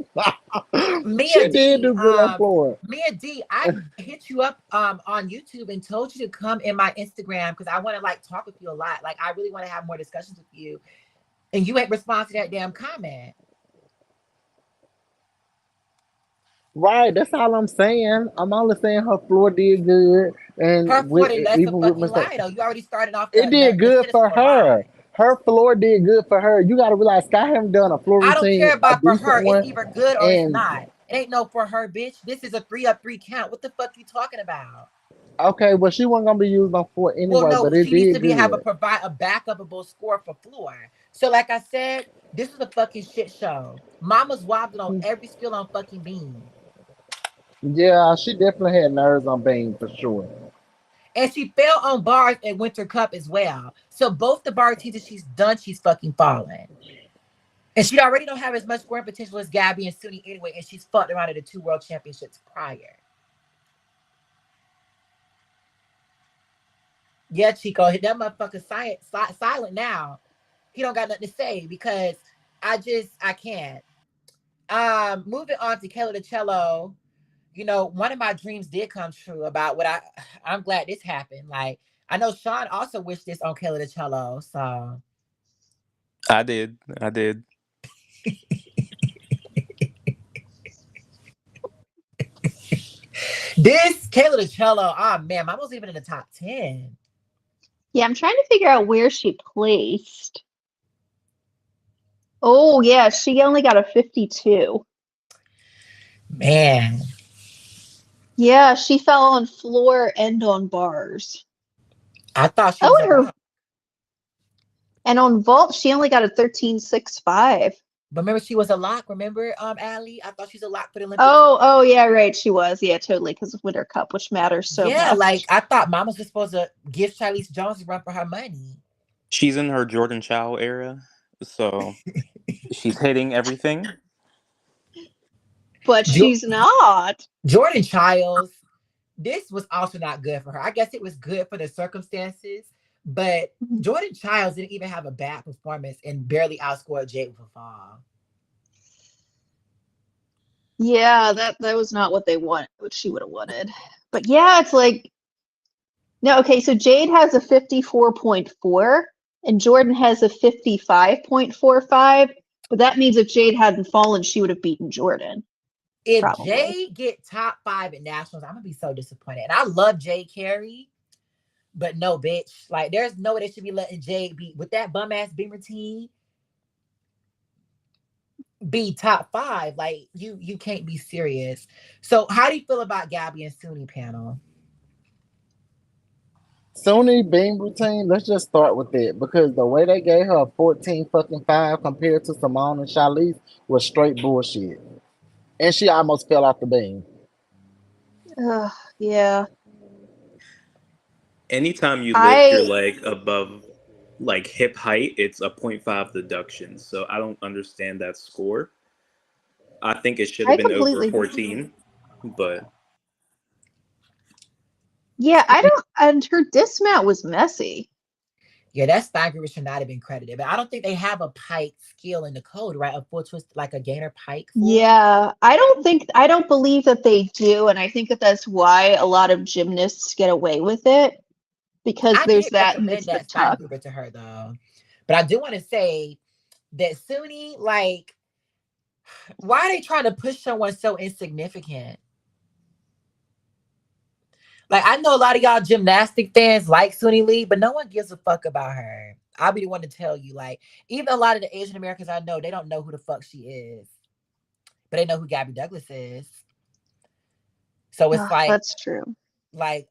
Mia She did D, do good on floor. Mia D, I hit you up on YouTube and told you to come in my Instagram because I want to like talk with you a lot. Like I really want to have more discussions with you. And you ain't respond to that damn comment. Right, that's all I'm saying. I'm only saying her floor did good, Her and Florida, that's a even with fucking mistake, lie though. You already started off it did the good sentence for with a her. lie. Her floor did good for her. You got to realize Sky haven't done a floor I don't routine, care a about for decent her. It's one, either good or it's and not. It ain't no for her, bitch. This is a 3 up 3 count. What the fuck you talking about? okay, well she wasn't gonna be used on floor Well, anyway, no, but it she needs to did be have a good. provide a backupable score for floor. So, like I said, this is a fucking shit show. Mama's wobbling on every skill on fucking beam. Yeah, she definitely had nerves on Bane for sure. And she fell on bars at Winter Cup as well. So both the bar routines that she's done, she's fucking fallen. And she already don't have as much scoring potential as Gabby and Suni anyway, and she's fucked around at the 2 world championships prior. Yeah, Chico, hit that motherfucker silent now. He don't got nothing to say because I can't. Moving on to Kelly the Cello, one of my dreams did come true about what I'm glad this happened. Like I know Sean also wished this on Kelly the Cello, so I did. I did. this Kelly the Cello, oh man, mine was even in the top 10. Yeah, I'm trying to figure out where she placed. Oh, yeah, she only got a 52. Man, Yeah, she fell on floor and on bars. I thought she Oh, was a lock. and on vault, she only got a 13.65. But remember, she was a lock. Remember, Allie? I thought she was a lock for the Olympics. Oh, yeah, right. She was. Yeah, totally. Because of Winter Cup, which matters so Yeah, much. like I thought Mama was just supposed to give Charlize Jones a run for her money. She's in her Jordan Chow era, so she's hitting everything. But Jo- she's not. Jordan Childs, this was also not good for her. I guess it was good for the circumstances, but Jordan Childs didn't even have a bad performance and barely outscored Jade with a fall. Yeah, that was not what what she would have wanted. But yeah, it's like no, okay, so Jade has a 54.4 and Jordan has a 55.45, but that means if Jade hadn't fallen, she would have beaten Jordan. If Probably. Jade get top 5 at nationals, I'm gonna be so disappointed. And I love Jade Carey, but no, bitch. Like, there's no way they should be letting Jade beat with that bum ass beam routine. be top five. Like you can't be serious. So how do you feel about Gabby and Suni panel? Sony beam routine, let's just start with it because the way they gave her a 14 fucking 5 compared to Simone and Shilese was straight bullshit. And she almost fell off the beam. Yeah. Anytime you lift your I leg above like hip height, it's a .5 deduction. So I don't understand that score. I think it should have I been over completely 14, but Yeah, I don't and her dismount was messy. Yeah, that spine group should not have been credited. But I don't think they have a pike skill in the code, right? A full twist, like a gainer pike full. Yeah, I don't believe that they do, and I think that that's why a lot of gymnasts get away with it because I there's did that and recommend it's the that spine tuck. grouper to her though. But I do want to say that Suni, like, why are they trying to push someone so insignificant? Like, I know a lot of y'all gymnastic fans like Suni Lee, but no one gives a fuck about her. I'll be the one to tell you, like, even a lot of the Asian Americans I know, they don't know who the fuck she is, but they know who Gabby Douglas is. So it's That's true. like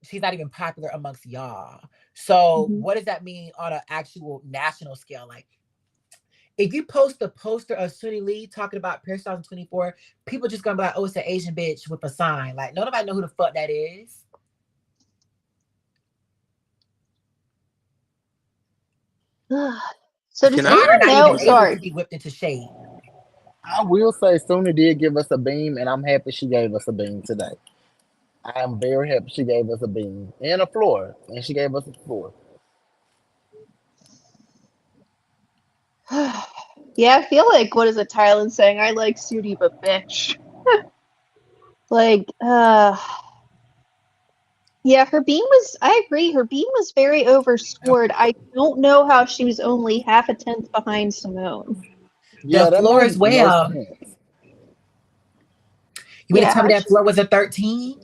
she's not even popular amongst y'all. So Mhm. what does that mean on an actual national scale? Like, if you post a poster of Suni Lee talking about Paris 2024, people just gonna be like, "Oh, it's an Asian bitch with a sign." Like, nobody know who the fuck that is. So does can I Connor ask anyone not a even know? able question? to Sorry. be whipped into shape. I will say Sony did give us a beam, and I'm happy she gave us a beam today. I am very happy she gave us a beam and a floor, and she gave us a floor. Yeah, I feel like what is it Thailand saying? I like Sudi but bitch. Like, yeah, her beam was, I agree, her beam was very overscored. I don't know how she was only half a tenth behind Simone. The Yeah, that floor as made no well. sense. You mean to Yeah, tell me how that she, floor was a 13?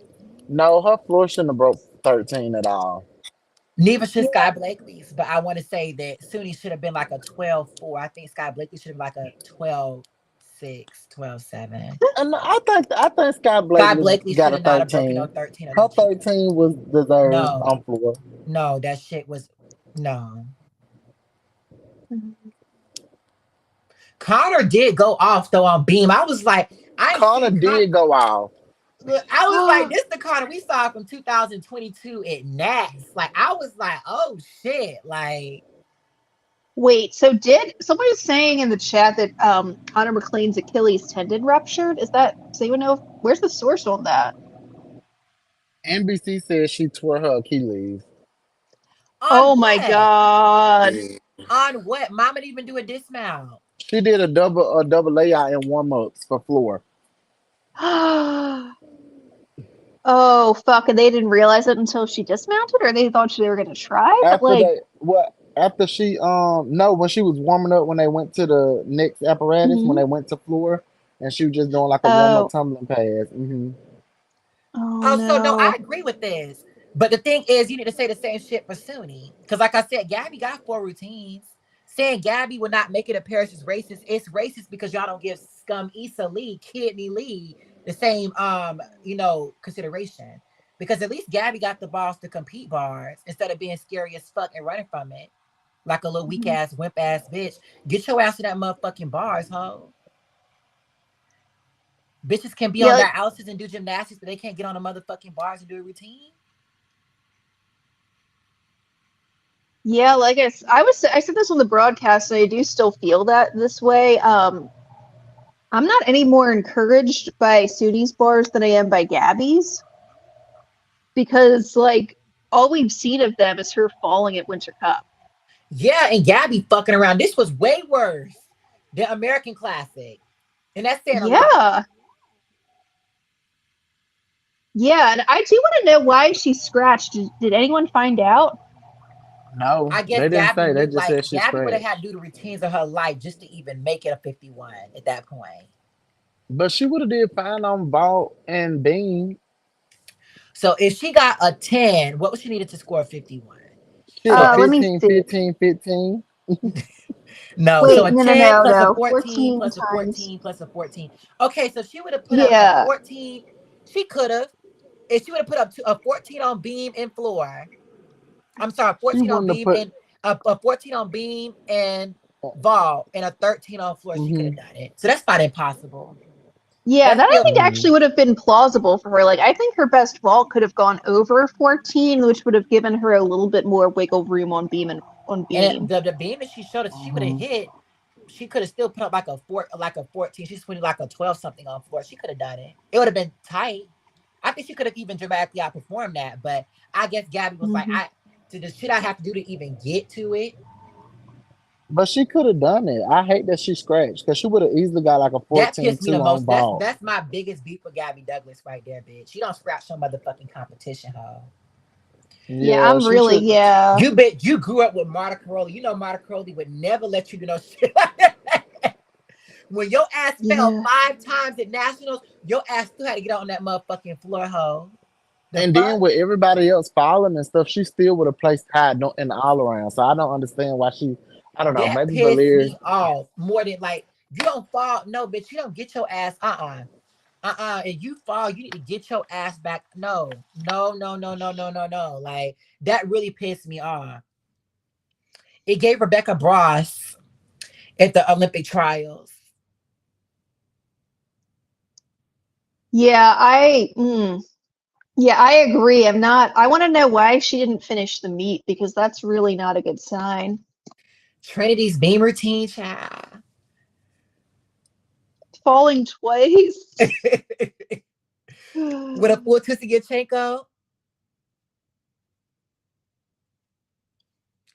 No, her floor shouldn't have broke 13 at all. Neither should yeah. Sky Blakely's, but I want to say that Suni should have been like a 12-4. I think Sky Blakely should have been like a 12-6, 12-7. And I think Sky Sky Blakely Blakely got should a have not have broken no 13. 13 on Her that shit. 13 was deserved No, on floor. no, that shit was no. Connor did go off though on Beam. I was like, I ain't Connor seen Connor. did go off. Look, I was like, this the Connor we saw from 2022 at Nats. Like, I was like, oh shit. Like, Wait, so did someone is saying in the chat that Connor McLean's Achilles tendon ruptured? Does anyone know where's the source on that? NBC says she tore her Achilles. on Oh my what? God. On what? Mama didn't even do a dismount. She did a double layout in warm ups for floor. Oh fuck, and they didn't realize it until she dismounted, or they thought they were gonna try? But After like, they what after she no when she was warming up when they went to the next apparatus when mhm. they went to floor and she was just doing like a warm up Oh, tumbling pass. oh Oh, so no, I no. agree with this. But the thing is, you need to say the same shit for Suni. Because, like I said, Gabby got 4 routines. Saying Gabby would not make it a Paris is racist. It's racist because y'all don't give Scum Issa Lee, Kidney Lee, the same consideration. Because at least Gabby got the balls to compete bars instead of being scary as fuck and running from it. Like a little weak Mhm. ass, wimp ass bitch. Get your ass to that motherfucking bars, ho. Bitches can be Yeah, on like dialysis and do gymnastics, but they can't get on the motherfucking bars and do a routine. yeah, like I said this on the broadcast, and I do still feel that this way. I'm not any more encouraged by Sudi's bars than I am by Gabby's because like all we've seen of them is her falling at Winter Cup. Yeah, and Gabby fucking around. This was way worse than American Classic. And that's saying a lot. Yeah, yeah, and I do want to know why she scratched. Did anyone find out? No, I guess they didn't Gabby say. They knew, just like, said she Gabby would have had to scratched. do the routines of her life just to even make it a 51 at that point. But she would have did fine on vault and beam. So if she got a 10, what was she needed to score 51? Shit, a So, Let me 15, see. 15, 15. No, so Wait, a no, no, 10 no, plus a no. 14 14 plus a times. 14 plus a 14. Okay, so she would have put up a Yeah. 14. She could have. If she would have put up a 14 on beam and floor. I'm sorry, She 14 on wouldn't have beam put. and a 14 on beam and vault and a 13 on floor. She could have Mm-hmm, done it. So that's not impossible. Yeah, That's that I still think mm-hmm. actually would have been plausible for her. Like, I think her best vault could have gone over 14, which would have given her a little bit more wiggle room on beam and on and beam. the beam that she showed us, she would have Mm-hmm. hit. She could have still put up like a 14. She's putting like a 12 something on floor. She could have done it. It would have been tight. I think she could have even dramatically outperformed that. But I guess Gabby was like, Hmm. I to the shit I have to do to even get to it. But she could have done it. I hate that she scratched because she would have easily got like a That 14 pissed me the 2 on most. That's ball. that's my biggest beef with Gabby Douglas right there, bitch. She don't scratch no motherfucking competition, hoe. Yeah, Yeah, I'm she really, should. yeah. You bet you grew up with Marta Caroli. You know Marta Caroli would never let you do no shit like that. When your ass fell Yeah. 5 times at nationals, your ass still had to get on that motherfucking floor, hoe. The And then fuck? with everybody else falling and stuff, she still would have placed high in the all around. So I don't understand why she. I don't know. That Maybe pissed Valir. me off more than like you don't fall. No, bitch, you don't get your ass. If you fall, you need to get your ass back. No, no, no, no, no, no, no, no. Like that really pissed me off. It gave Rebecca Bross at the Olympic trials. Yeah, yeah, I agree. I want to know why she didn't finish the meet because that's really not a good sign. Trinity's beam routine, child. Falling twice. With a full twist to Yachenko.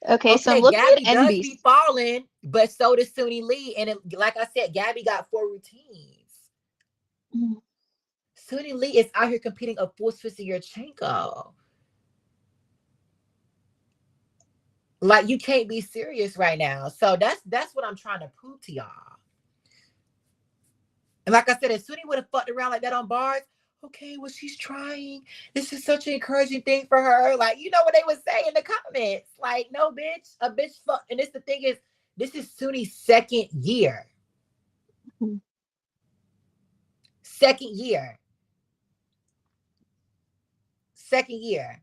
Okay, so I'm Okay, looking Gabby at does NBC. be falling, but so does Suni Lee. And like I said, Gabby got 4 routines. Suni Lee is out here competing a full twist of Yachenko. Like you can't be serious right now. So that's what I'm trying to prove to y'all. And like I said, if Suni would have fucked around like that on bars, okay, well, she's trying. This is such an encouraging thing for her. Like, you know what they would say in the comments. Like, no, bitch, a bitch fuck. And this the thing is, this is Suni's second year. Second year. Second year.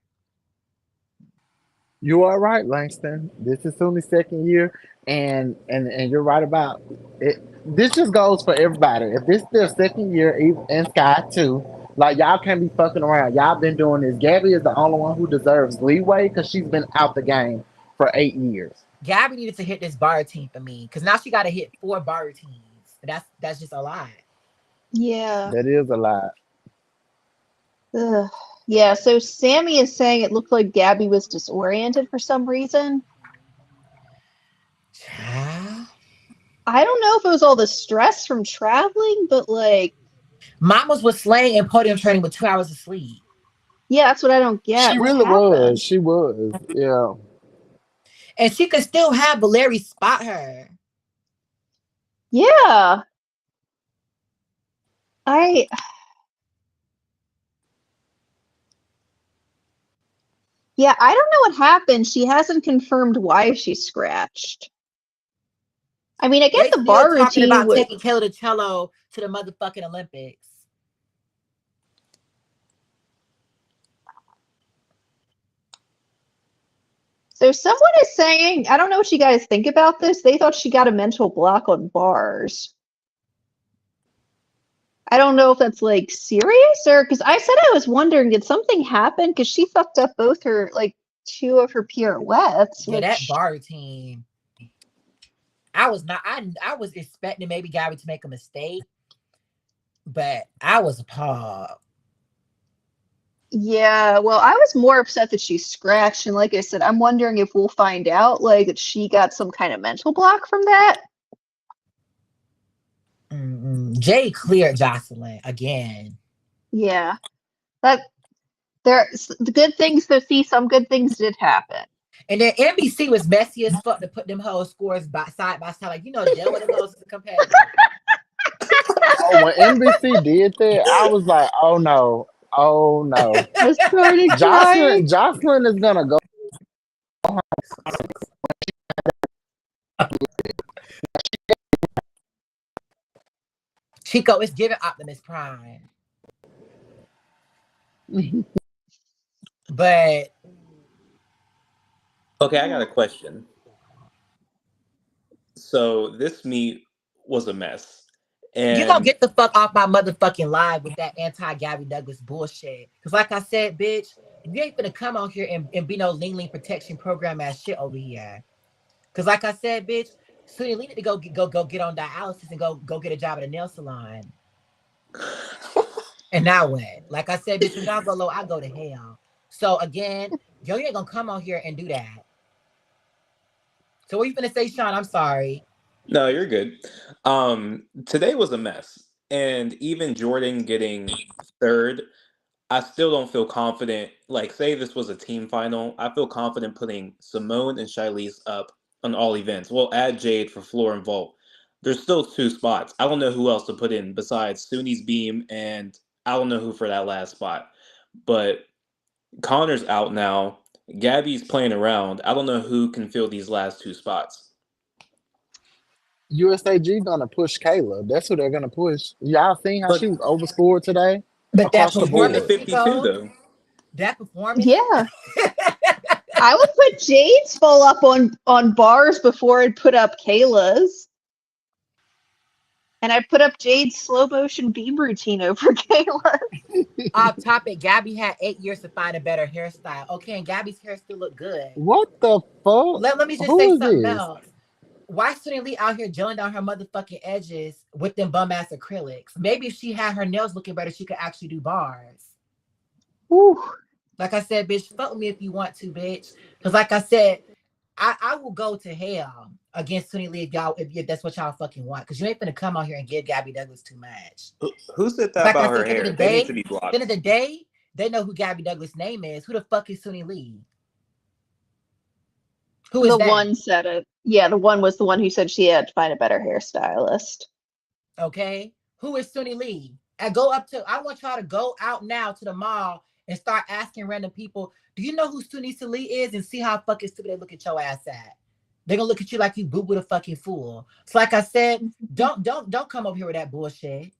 You are right, Langston. This is Suni's second year, and you're right about it. This just goes for everybody. If this is their second year, and Sky too, like y'all can't be fucking around. Y'all been doing this. Gabby is the only one who deserves leeway because she's been out the game for 8 years. Gabby needed to hit this bar routine for me. Because now she got to hit 4 bar routines. That's just a lot. Yeah. That is a lot. Ugh. Yeah, so Sammy is saying it looked like Gabby was disoriented for some reason. Child. I don't know if it was all the stress from traveling, but like, Mamas was slaying and podium training with 2 hours of sleep. yeah, that's what I don't She get. What really was. happened? She was. Yeah. And she could still have Valeri spot her. Yeah. I Yeah, I don't know what happened. She hasn't confirmed why she scratched. I mean, I get They the still bar talking routine about with taking Kayla DiCello to the motherfucking Olympics. so someone is saying, I don't know what you guys think about this. They thought she got a mental block on bars. I don't know if that's like serious or because I said I was wondering, did something happen? Because she fucked up both her like two of her pirouettes, Yeah, that which bar routine. I was not. I was expecting maybe Gabby to make a mistake, but I was appalled. yeah, well, I was more upset that she scratched, and like I said, I'm wondering if we'll find out like that she got some kind of mental block from that. Jade cleared Jocelyn again. Yeah, that there's the good things to see. Some good things did happen. And then NBC was messy as fuck to put them whole scores side by side. Like, deal with them hoes as a competitor. Oh, when NBC did that, I was like, oh no, oh no. I started crying. Jocelyn is gonna go. Chico, it's giving Optimus Prime. But Okay, I got a question. So this meet was a mess. you gonna And get the fuck off my motherfucking live with that anti-Gabby Douglas bullshit. Cause like I said, bitch, you ain't gonna come on here and be no lean protection program ass shit over here. Cause like I said, bitch, Sunny Lee need to go get on dialysis and go get a job at a nail salon. And now what? Like I said, bitch, when y'all go low, I go to hell. So again, yo, you ain't gonna come on here and do that. So what you gonna say, Sean? I'm sorry. no, you're good. Today was a mess. And even Jordan getting third, I still don't feel confident. Like, say this was a team final, I feel confident putting Simone and Shilese up on all events. We'll add Jade for floor and vault. There's still 2 spots. I don't know who else to put in besides Suni's beam, and I don't know who for that last spot. But Connor's out now. Gabby's playing around. I don't know who can fill these last 2 spots. USAG gonna push Kayla. That's who they're gonna push. Y'all seen how she But was overscored today But that across the she did the performance, board. 52, Chico, though. that performance. Yeah. I would put Jade's full up on bars before I'd put up Kayla's. And I'd put up Jade's slow motion beam routine over Kayla. Off topic, Gabby had 8 years to find a better hairstyle. Okay, and Gabby's hair still look good. What the fuck? Let me just Who say is something this? else. Why Sunny Lee out here gelling down her motherfucking edges with them bum ass acrylics? Maybe if she had her nails looking better, she could actually do bars. Whew. Like I said, bitch, fuck with me if you want to, bitch. Because like I said, I will go to hell against Sunny Lee if that's what y'all fucking want. Because you ain't finna come out here and give Gabby Douglas too much. Who said that Like I about said, her at the end hair? of the They need day, to be at the end of blocked. the day, they know who Gabby Douglas' name is. Who the fuck is Sunny Lee? Who is The that? one said it. Yeah, the one was the one who said she had to find a better hairstylist. Okay. Who is Sunny Lee? I want y'all to go out now to the mall and start asking random people, do you know who Sunisa Lee is? And see how fucking stupid they look at your ass at. They're gonna look at you like you boo-boo the fucking fool. So like I said, don't come over here with that bullshit.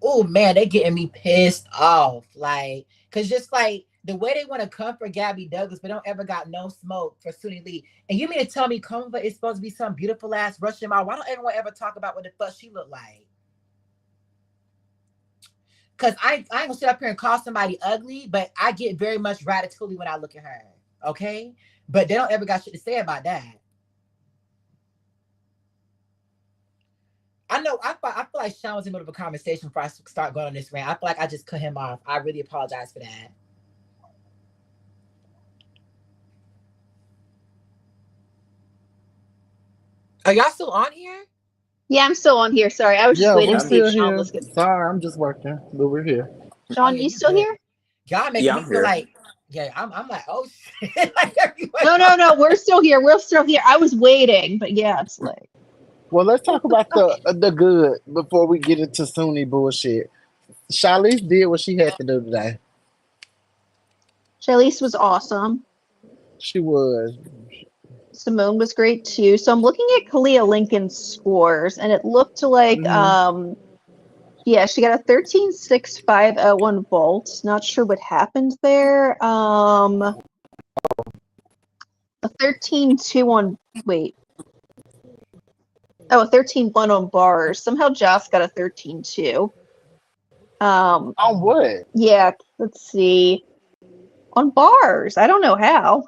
Oh man, they getting me pissed off. Like, cause just like the way they want to come for Gabby Douglas, but don't ever got no smoke for Sunny Lee. And you mean to tell me Comva is supposed to be some beautiful ass Russian mom? Why don't everyone ever talk about what the fuck she look like? Cause I ain't gonna sit up here and call somebody ugly, but I get very much ratatouille when I look at her. Okay? But they don't ever got shit to say about that. I know. I feel like Sean was in the middle of a conversation before I start going on this rant. I feel like I just cut him off. I really apologize for that. Are y'all still on here? Yeah, I'm still on here. Sorry, I was just Yeah, waiting we're to see if still Sean here. was good. Sorry, I'm just working, but we're here. Oh Sean, yeah, you you still good. here? Y'all making Yeah, me I'm feel here. like, yeah, I'm like, oh shit. Like everyone No, we're still here. We're still here. I was waiting, but yeah, it's like Well, let's talk about the good before we get into Sunni bullshit. Shilese did what she had to do today. Shilese was awesome. She was. Simone was great too. So I'm looking at Kalia Lincoln's scores, and it looked like Mm-hmm. yeah, she got a 13.650 volts. Not sure what happened there. A 13.2 on wait. Oh, a 13.1 on bars. Somehow Joss got a 13.2. On what? Yeah, let's see. On bars. I don't know how.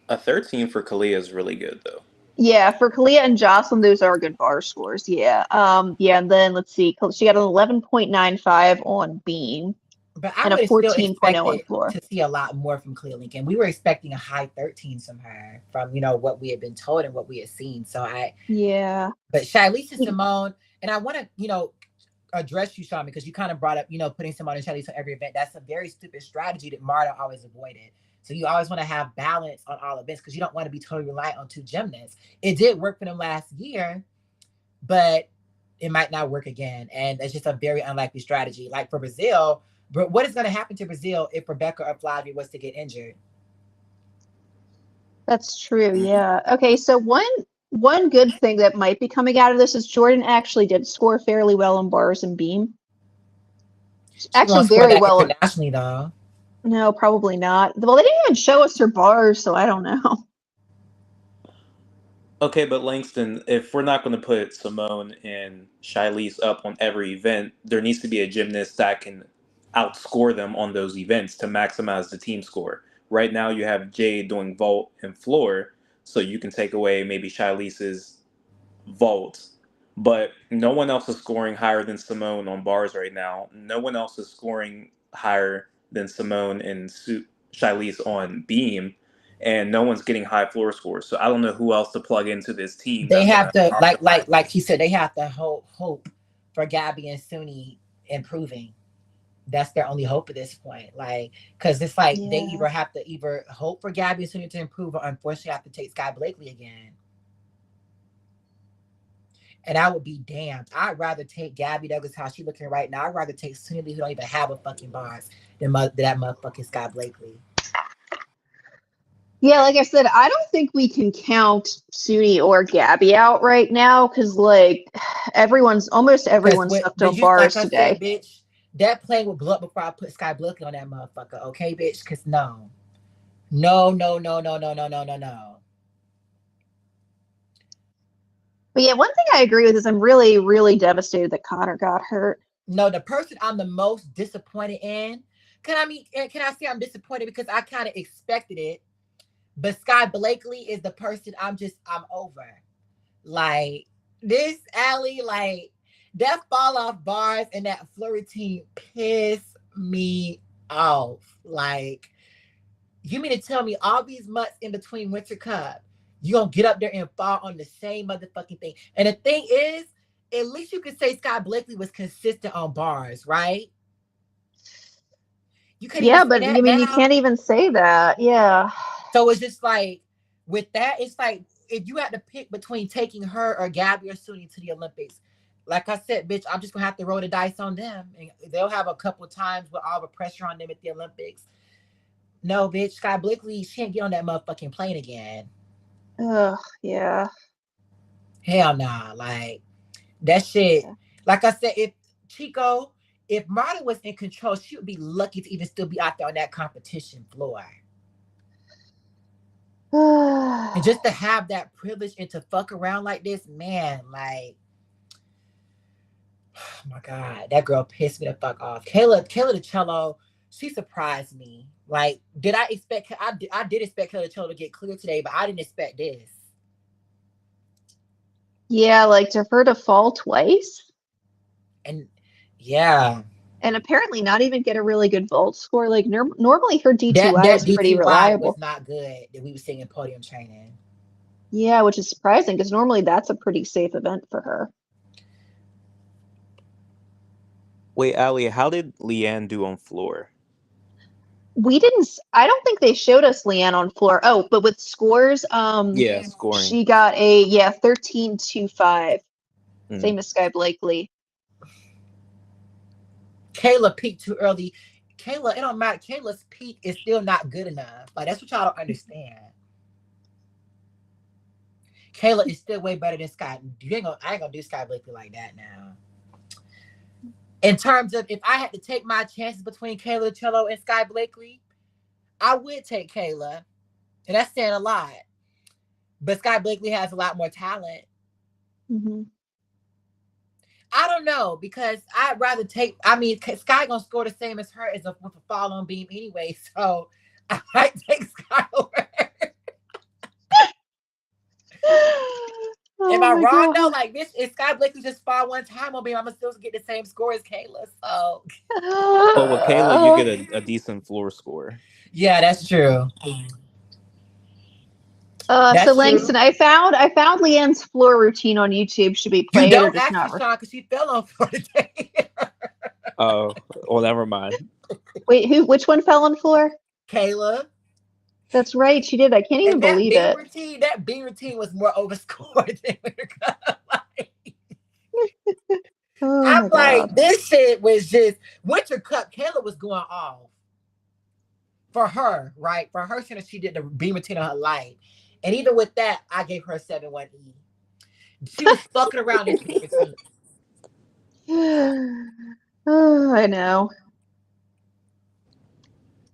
A 13 for Kalia is really good, though. Yeah, for Kalia and Jocelyn, those are good bar scores. Yeah. Yeah, and then let's see. She got an 11.95 on beam but I and a would have still 14.0 on expected floor. to see a lot more from Clea Lincoln. We were expecting a high 13s from her, from what we had been told and what we had seen. Yeah. But Shilese and Simone, and I want to, address you, Sean, because you kind of brought up, putting Simone and Shilese on every event. That's a very stupid strategy that Marta always avoided. So you always want to have balance on all events because you don't want to be totally reliant on 2 gymnasts. It did work for them last year, but it might not work again. And it's just a very unlikely strategy. Like for Brazil, But what is going to happen to Brazil if Rebecca or Flavia was to get injured? That's true. Yeah. Okay. So one good thing that might be coming out of this is Jordan actually did score fairly well on bars and beam. She Actually, gonna score very that well. internationally though. No, probably not. Well, they didn't even show us her bars, so I don't know. Okay, but Langston, if we're not going to put Simone and Shilese up on every event, there needs to be a gymnast that can outscore them on those events to maximize the team score. Right now, you have Jade doing vault and floor, so you can take away maybe Shilese's vault, but no one else is scoring higher than Simone on bars right now. No one else is scoring higher than Simone and Shilese on beam, and no one's getting high floor scores. So I don't know who else to plug into this team They that's have gonna to optimize. like he said, they have to hope for Gabby and Suni improving. That's their only hope at this point. Like, because it's like they Yeah. either have to either hope for Gabby and Suni to improve, or unfortunately have to take Sky Blakely again. And I would be damned. I'd rather take Gabby Douglas, how she looking right now. I'd rather take Suni Lee, who don't even have a fucking bars, than that motherfucking Sky Blakely. Yeah, like I said, I don't think we can count Suni or Gabby out right now because, like, almost Because everyone's what, sucked but on you, like bars I said, today. bitch, that plane would blow up before I put Sky Blakely on that motherfucker. Okay, bitch? Because no. No, no, no, no, no, no, no, no, no. But yeah, one thing I agree with is I'm really, really devastated that Connor got hurt. No, the person I'm the most disappointed in. Can I say I'm disappointed because I kind of expected it, but Sky Blakely is the person I'm over. Like this alley, like that fall off bars and that floor routine piss me off. Like, you mean to tell me all these months in between Winter Cup, you gonna get up there and fall on the same motherfucking thing? And the thing is, at least you can say Scott Blakely was consistent on bars, right? You can't even Yeah, say but I that mean, you now. can't even say that. Yeah. So it's just like with that, it's like if you had to pick between taking her or Gabby or Suni to the Olympics, like I said, bitch, I'm just gonna have to roll the dice on them, and they'll have a couple of times with all the pressure on them at the Olympics. No, bitch, Sky Blakely, she can't get on that motherfucking plane again. Ugh, yeah. Hell nah, like that shit. Yeah. Like I said, Chico, if Marta was in control, she would be lucky to even still be out there on that competition floor. And just to have that privilege and to fuck around like this, man, like, oh my God, that girl pissed me the fuck off. Kayla the cello, she surprised me. Like, did I expect, I did expect Kayla the cello to get clear today, but I didn't expect this. Yeah, like for her to fall twice And yeah, and apparently not even get a really good vault score. Like normally her that D2I that is pretty DTY was reliable. not good that we were seeing in podium training. Yeah, which is surprising because normally that's a pretty safe event for her. Wait, Ali, how did Leanne do on floor? I don't think they showed us Leanne on floor. Oh, but with scores, Yeah, scoring. she got a 13.25, Mm. same as Sky Blakely. Kayla peaked too early. Kayla, it don't matter. Kayla's peak is still not good enough. Like, that's what y'all don't understand. Kayla is still way better than Sky. I ain't gonna do Sky Blakely like that now. In terms of if I had to take my chances between Kayla Cello and Sky Blakely, I would take Kayla. And that's saying a lot. But Sky Blakely has a lot more talent. Mm-hmm. I don't know, because I'd rather take. I mean, Sky gonna score the same as her with a fall on beam anyway, so I might take Sky over her. Am Oh I my wrong though? God. Like, this is Sky Blakely just fall one time on beam, I'm gonna still get the same score as Kayla. So But with Kayla, you get a decent floor score. yeah, that's true. So That's Langston, true. I found Leanne's floor routine on YouTube. Should we You play it or don't just actually, not? Sean, because she fell on for today. Oh, well, never mind. Wait, which one fell on floor? Kayla. That's right, she did. I can't even And believe it. that beam routine was more overscored than like, Oh I'm my like, God. this shit was just Winter Cup. Kayla was going off for her, right? For her since she did the beam routine of her life. And even with that, I gave her a 7-1E. She was fucking around this beam routine. Oh, I know.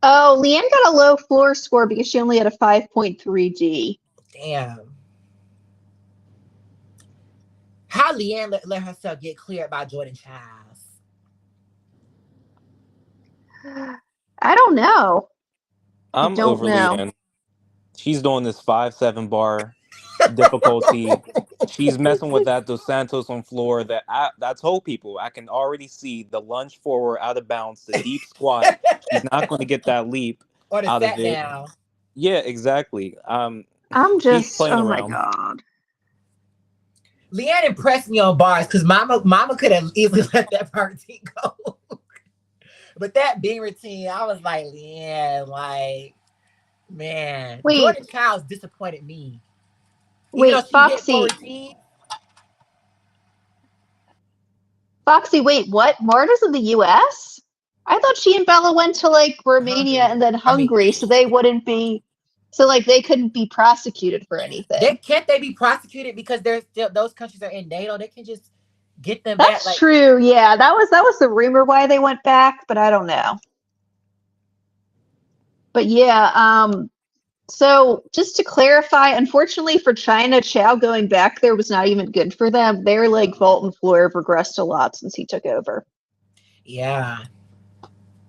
Oh, Leanne got a low floor score because she only had a 5.3 G. Damn. How Leanne let herself get cleared by Jordan Childs? I don't know. I I'm don't over know. Leanne. She's doing this 5-7 bar difficulty. She's messing with that Dos Santos on floor that I told people I can already see the lunge forward out of bounds, the deep squat. She's not going to get that leap Or the out of sat it. down. Yeah, exactly. I'm She's just, playing oh my around. God. Leanne impressed me on bars because Mama could have easily let that routine go. But that beam routine, I was like, Leanne, like, man, Wait, Jordan Childs disappointed me. Even though wait, she hit 4 Foxy. routines, Foxy, wait, what? Marta's in the US? I thought she and Bella went to like Romania Hungary. and then I mean, Hungary, so they wouldn't be, so like they couldn't be prosecuted for anything. they be prosecuted because they're still those countries are in NATO. They can just get them back. That's Like, true. Yeah, that was the rumor why they went back, but I don't know. But yeah, so just to clarify, unfortunately for China, Chow going back there was not even good for them. Their like vault and floor have regressed a lot since he took over. yeah,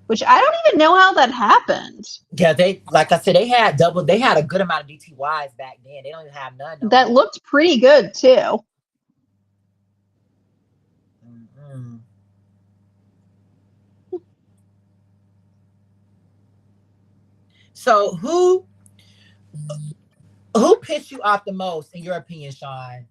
Which I don't even know how that happened. yeah. They like I said, they had double. They had a good amount of DTYs back then. They don't even have none no That more. looked pretty good too. Mm-hmm. So who pissed you off the most in your opinion, Sean?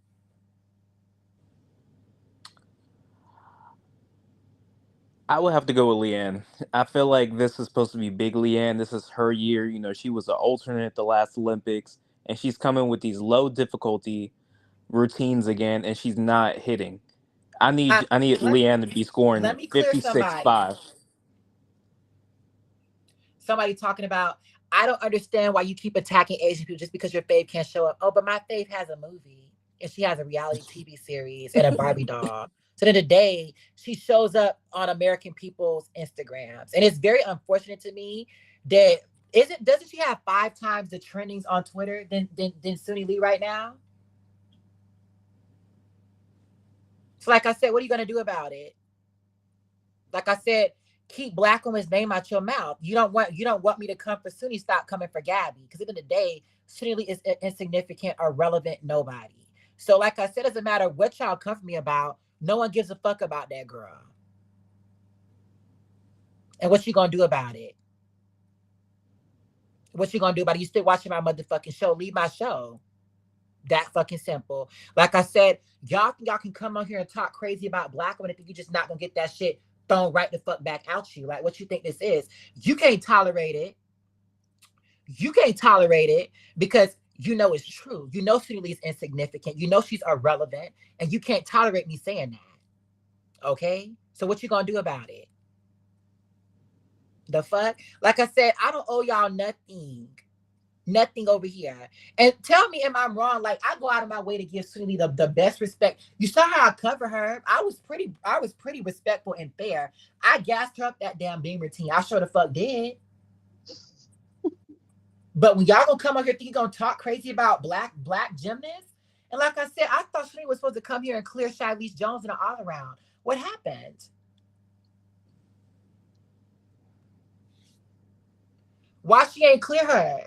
I would have to go with Leanne. I feel like this is supposed to be big Leanne. This is her year. You know, she was an alternate at the last Olympics, and she's coming with these low difficulty routines again, and she's not hitting. I, I need let, Leanne to be let scoring me clear 56 somebody. 5. Somebody talking about, I don't understand why you keep attacking Asian people just because your fave can't show up. Oh, but my fave has a movie and she has a reality TV series and a Barbie doll. So then the day she shows up on American people's Instagrams. And it's very unfortunate to me that doesn't she have 5 times the trendings on Twitter than Sunny Lee right now? So like I said, what are you gonna do about it? Like I said, keep Black women's name out your mouth. You don't want me to come for Sunny. Stop coming for Gabby. Because at the end of the day, Sunny Lee is insignificant, irrelevant, nobody. So like I said, it doesn't matter what y'all come for me about. No one gives a fuck about that girl. And what you gonna do about it? What you gonna do about it? You still watching my motherfucking show? Leave my show. That fucking simple. Like I said, y'all can come on here and talk crazy about Black women if you're just not gonna get that shit thrown right the fuck back out you. Like what you think this is? You can't tolerate it. You can't tolerate it because you know it's true. You know Sunny Lee's insignificant. You know she's irrelevant, and you can't tolerate me saying that. Okay? So what you gonna do about it? The fuck? Like I said, I don't owe y'all nothing. Nothing over here. And tell me, am I wrong? Like I go out of my way to give Sunny the best respect. You saw how I cover her. I was pretty respectful and fair. I gassed her up that damn beam routine. I sure the fuck did. But when y'all gonna come up here think you gonna talk crazy about black gymnasts? And like I said, I thought Sunny was supposed to come here and clear Shilese Jones in an all around. What happened? Why she ain't clear her?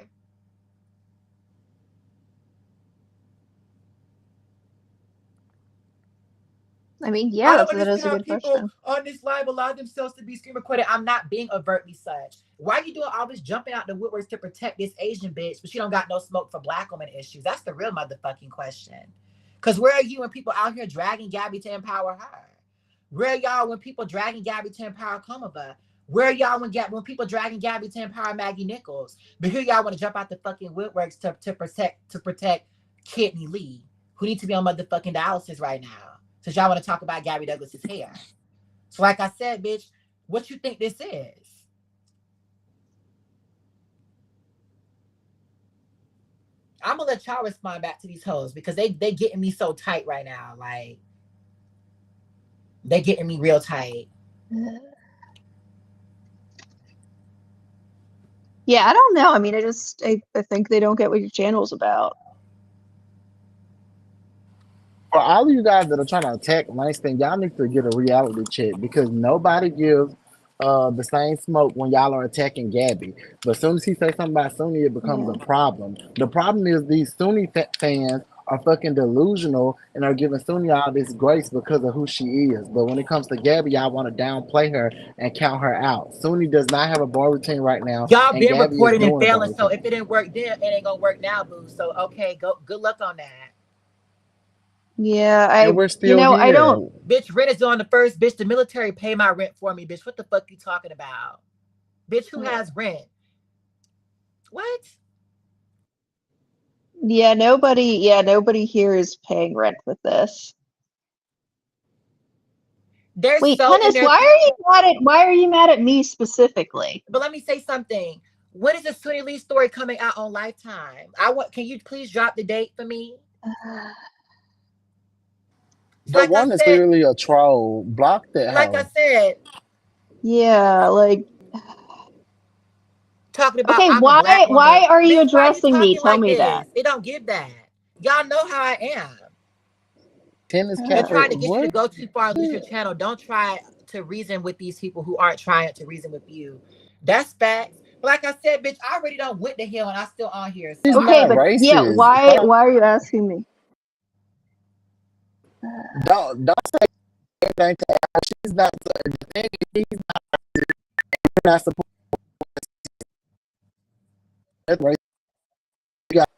I mean, I yeah, don't that is understand a how good people question. on this live allow themselves to be screen recorded. I'm not being overtly such. Why are you doing all this jumping out the woodworks to protect this Asian bitch, but she don't got no smoke for Black woman issues? That's the real motherfucking question. Because where are you when people out here dragging Gabby to empower her? Where are y'all when people dragging Gabby to empower Komova? Where are y'all when people dragging Gabby to empower Maggie Nichols? But here y'all want to jump out the fucking woodworks to protect Kidney Lee, who needs to be on motherfucking dialysis right now. Since y'all want to talk about Gabby Douglas's hair. So like I said, bitch, what you think this is? I'm gonna let y'all respond back to these hoes because they getting me so tight right now. Like they getting me real tight. Yeah, I don't know. I mean, I think they don't get what your channel's about. For all of you guys that are trying to attack Langston, y'all need to get a reality check because nobody gives the same smoke when y'all are attacking Gabby. But as soon as he says something about Sunni, it becomes a problem. The problem is these Sunni fans are fucking delusional and are giving Sunni all this grace because of who she is. But when it comes to Gabby, y'all want to downplay her and count her out. Sunni does not have a bar routine right now, Y'all and been Gabby is reporting and doing a bar failing, so if routine. it didn't work then, it ain't gonna work now, boo. So okay, good luck on that. Yeah, And we're still I don't. here. Bitch, rent is on the first. Bitch, the military pay my rent for me. Bitch, what the fuck you talking about? Bitch, who has rent? What? Yeah, nobody here is paying rent with this. They're Wait, so in Tennis, their. why are you mad at me specifically? But let me say something. When is the Sunny Lee story coming out on Lifetime? Can you please drop the date for me? The Like I one is said, clearly a troll. Block that like I hoe. said, Yeah, like, talking about okay, I'm a black woman. why are you Bitch, why are you addressing me? talking Tell like me that. this? It don't give that. Y'all know how I am. Tennis They're Capper, trying to get you to what? go too far and lose your channel. Don't try to reason with these people who aren't trying to reason with you. That's facts. But like I said, bitch, I already done went to hell and I still on here. He's So Okay, not but yeah, racist. why are you asking me? Don't say anything to her. She's not. The thing is, he's not supposed to race.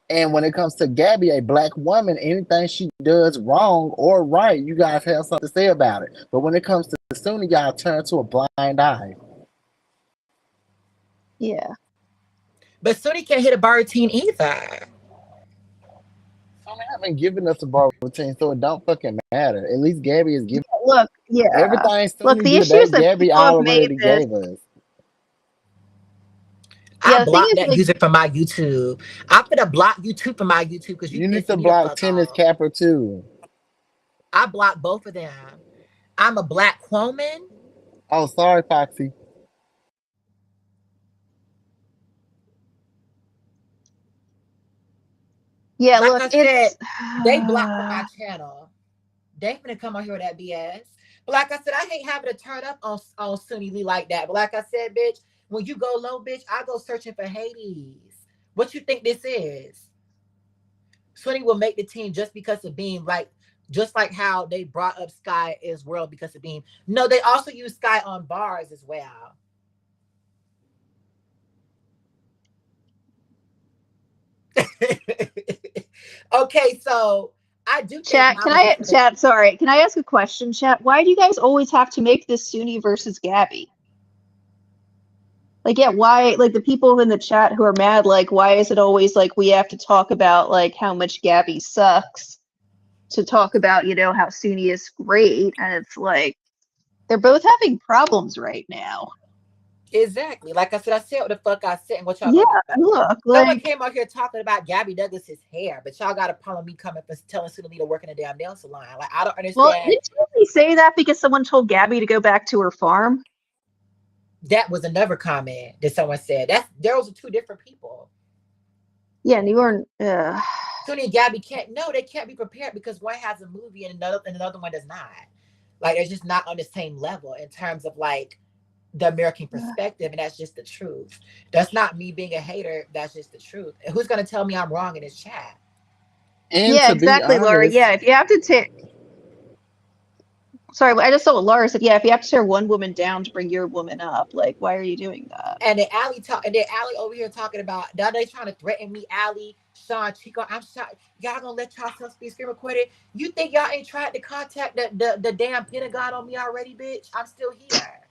And when it comes to Gabby, a black woman, anything she does wrong or right, you guys have something to say about it. But when it comes to Sunni, y'all turn to a blind eye. Yeah. but Sunny can't hit a bar routine either. Sunni haven't given us a bar routine, so it don't fucking matter. At least Gabby is giving Look, yeah. everything Look, Sunni the did. issue is That that Gabby people have made already this. gave us. I Yeah, the thing blocked is, that like, user from my YouTube. I'm gonna block YouTube from my YouTube because you You need to pissing me the block fuck Tennis off. Capper too. I blocked both of them. I'm a black woman. Oh, sorry, Foxy. yeah, Like look, I said, it's they blocked from my channel. They finna come on here with that BS. But like I said, I hate having to turn up on Sunny Lee like that. But like I said, bitch, when you go low, bitch, I go searching for Hades. What you think this is? Sunny will make the team just because of Beam, like just like how they brought up Sky as well because of Beam. No, they also use Sky on bars as well. Okay, so I do think chat. Mama's Mama. Sorry, can I ask a question, chat? Why do you guys always have to make this Sunni versus Gabby? Like, yeah, why, like, the people in the chat who are mad, like, why is it always like we have to talk about like how much Gabby sucks to talk about, how Sunni is great, and it's like they're both having problems right now. Exactly. Like I said what the fuck I said, and what y'all Yeah, gonna do about it? look, Someone like, came out here talking about Gabby Douglas's hair, but y'all got a problem with me coming for telling Sunita to work in a damn nail salon. Like I don't well, understand. didn't you say that because someone told Gabby to go back to her farm? That was another comment that someone said. Those are two different people. Yeah, and you weren't. Sunny and Gabby they can't be prepared because one has a movie and another one does not. Like they're just not on the same level in terms of like the American perspective, and that's just the truth. That's not me being a hater. That's just the truth. And who's gonna tell me I'm wrong in this chat? And Yeah, to be exactly, Laura. honest, Yeah, if you have to take. Sorry, I just saw what Laura said. Yeah, if you have to tear one woman down to bring your woman up, like, why are you doing that? And then Allie over here talking about now they trying to threaten me, Allie, Sean, Chico. I'm sorry, y'all gonna let y'all be screen recorded. You think y'all ain't tried to contact the damn Pentagon on me already, bitch? I'm still here.